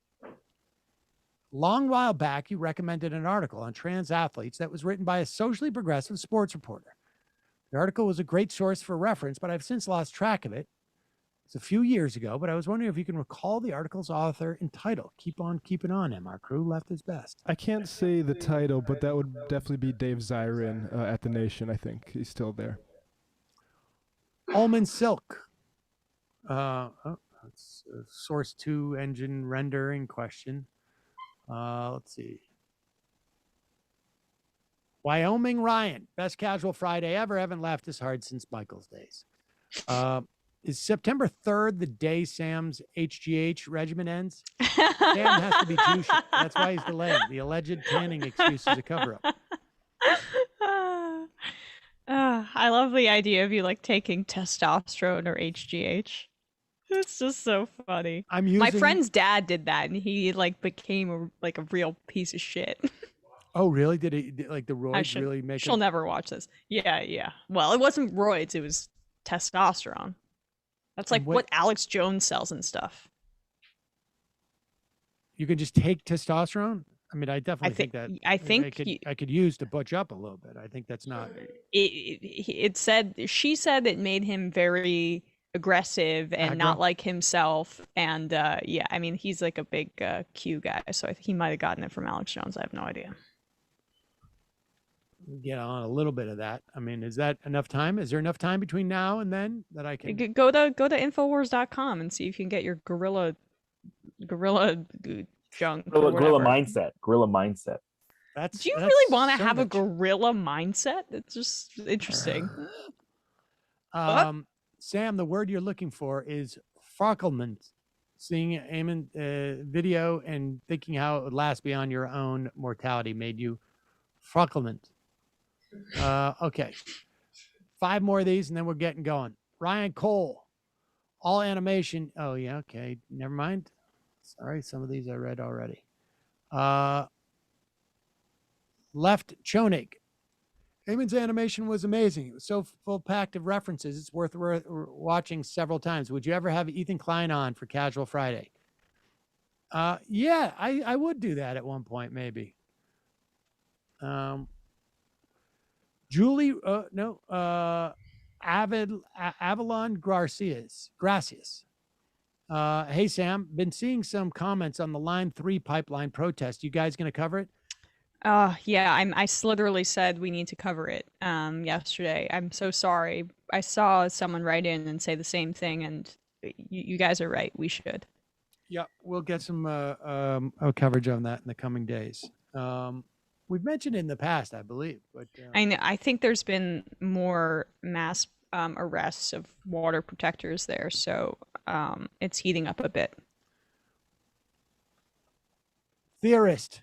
Long while back, you recommended an article on trans athletes that was written by a socially progressive sports reporter. The article was a great source for reference, but I've since lost track of it. It's a few years ago, but I was wondering if you can recall the article's author and title. Keep on keeping on, MR Crew. Left is best. I can't say the title, but that would definitely be Dave Zirin at The Nation, I think. He's still there. Aamon Silk. That's a source 2 engine rendering question. Let's see. Wyoming Ryan. Best casual Friday ever. Haven't laughed this hard since Michael's days. Is September 3rd the day Sam's HGH regimen ends? Sam has to be Jewish. That's why he's delaying. The alleged tanning excuse is a cover-up. I love the idea of you like taking testosterone or HGH. It's just so funny. My friend's dad did that, and he like became a real piece of shit. Oh, really? Did the roids really make? She'll never watch this. Yeah. Well, it wasn't roids; it was testosterone. That's like what Alex Jones sells and stuff. You can just take testosterone? I mean, I definitely think that. I think I could use to butch up a little bit. I think that's not. She said it made him very aggressive and not like himself. And yeah, I mean, he's like a big Q guy, so I think he might have gotten it from Alex Jones. I have no idea. Get on a little bit of that. I mean, is that enough time? Is there enough time between now and then that I can go to Infowars.com and see if you can get your gorilla junk. Gorilla mindset. Do you really want to have a gorilla mindset? It's just interesting. Sam, the word you're looking for is farklement. Seeing Aamon video and thinking how it would last beyond your own mortality made you farklement. Okay. 5 more of these and then we're getting going. Ryan Cole. All animation. Oh, yeah. Okay. Never mind. Sorry. Some of these I read already. Left Chonig. Eamon's animation was amazing. It was so full-packed of references. It's worth watching several times. Would you ever have Ethan Klein on for Casual Friday? Yeah, I would do that at one point, maybe. Julie, Avalon Gracias. Hey, Sam, been seeing some comments on the Line 3 pipeline protest. You guys going to cover it? Yeah, I literally said we need to cover it yesterday. I'm so sorry. I saw someone write in and say the same thing, and you guys are right. We should. Yeah, we'll get some coverage on that in the coming days. We've mentioned it in the past, I believe. But I think there's been more mass arrests of water protectors there, so it's heating up a bit. Theorist.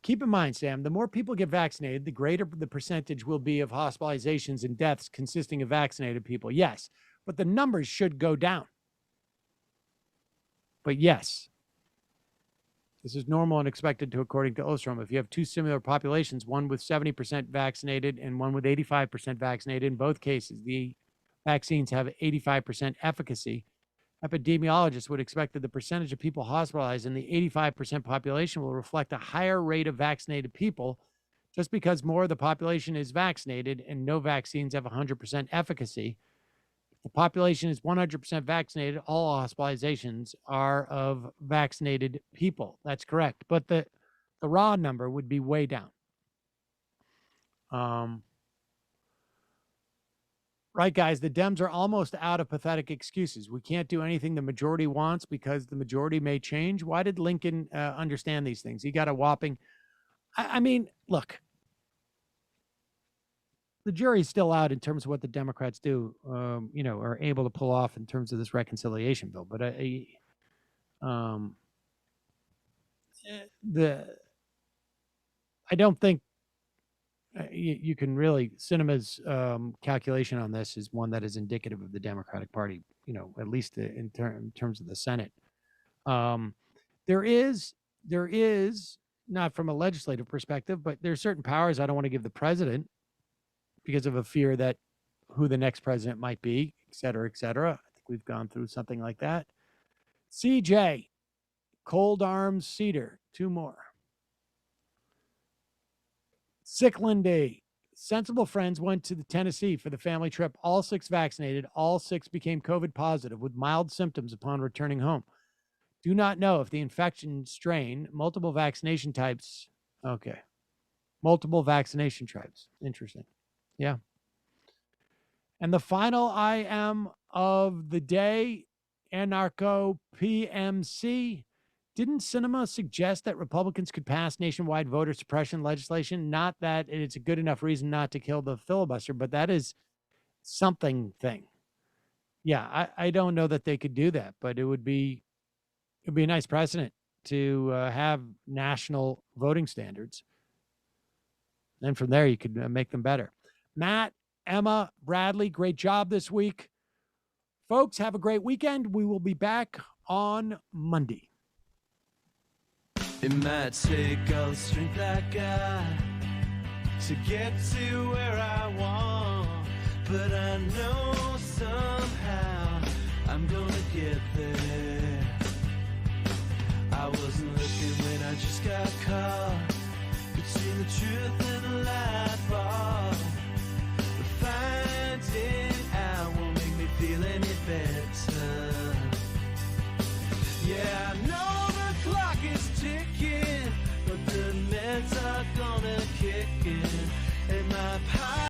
Keep in mind, Sam, the more people get vaccinated, the greater the percentage will be of hospitalizations and deaths consisting of vaccinated people. Yes, but the numbers should go down. But yes, this is normal and expected to, according to Ostrom. If you have 2 similar populations, one with 70% vaccinated and one with 85% vaccinated, in both cases, the vaccines have 85% efficacy. Epidemiologists would expect that the percentage of people hospitalized in the 85% population will reflect a higher rate of vaccinated people just because more of the population is vaccinated and no vaccines have 100% efficacy. If the population is 100% vaccinated, all hospitalizations are of vaccinated people. That's correct. But the raw number would be way down. Right, guys, the Dems are almost out of pathetic excuses. We can't do anything the majority wants because the majority may change. Why did Lincoln understand these things? He got a whopping... I mean, look, the jury's still out in terms of what the Democrats do, are able to pull off in terms of this reconciliation bill. But I don't think you can really, Cinema's calculation on this is one that is indicative of the Democratic Party, at least in terms of the Senate. There is, not from a legislative perspective, but there's certain powers I don't want to give the president because of a fear that who the next president might be, et cetera, et cetera. I think we've gone through something like that. CJ, Cold Arms Cedar, 2 more. Sicklandy. Sensible friends went to the Tennessee for the family trip. All 6 vaccinated. All 6 became COVID positive with mild symptoms upon returning home. Do not know if the infection strain, multiple vaccination types. Okay. Multiple vaccination types. Interesting. Yeah. And the final IM of the day, Anarcho PMC. Didn't Sinema suggest that Republicans could pass nationwide voter suppression legislation? Not that it's a good enough reason not to kill the filibuster, but that is something thing. Yeah, I don't know that they could do that, but it'd be a nice precedent to have national voting standards. Then from there, you could make them better. Matt, Emma, Bradley, great job this week. Folks, have a great weekend. We will be back on Monday. It might take all the strength I got to get to where I want, but I know somehow I'm gonna get there. I wasn't looking when I just got caught between the truth and the light bar, but finding out won't make me feel any better. Yeah, I know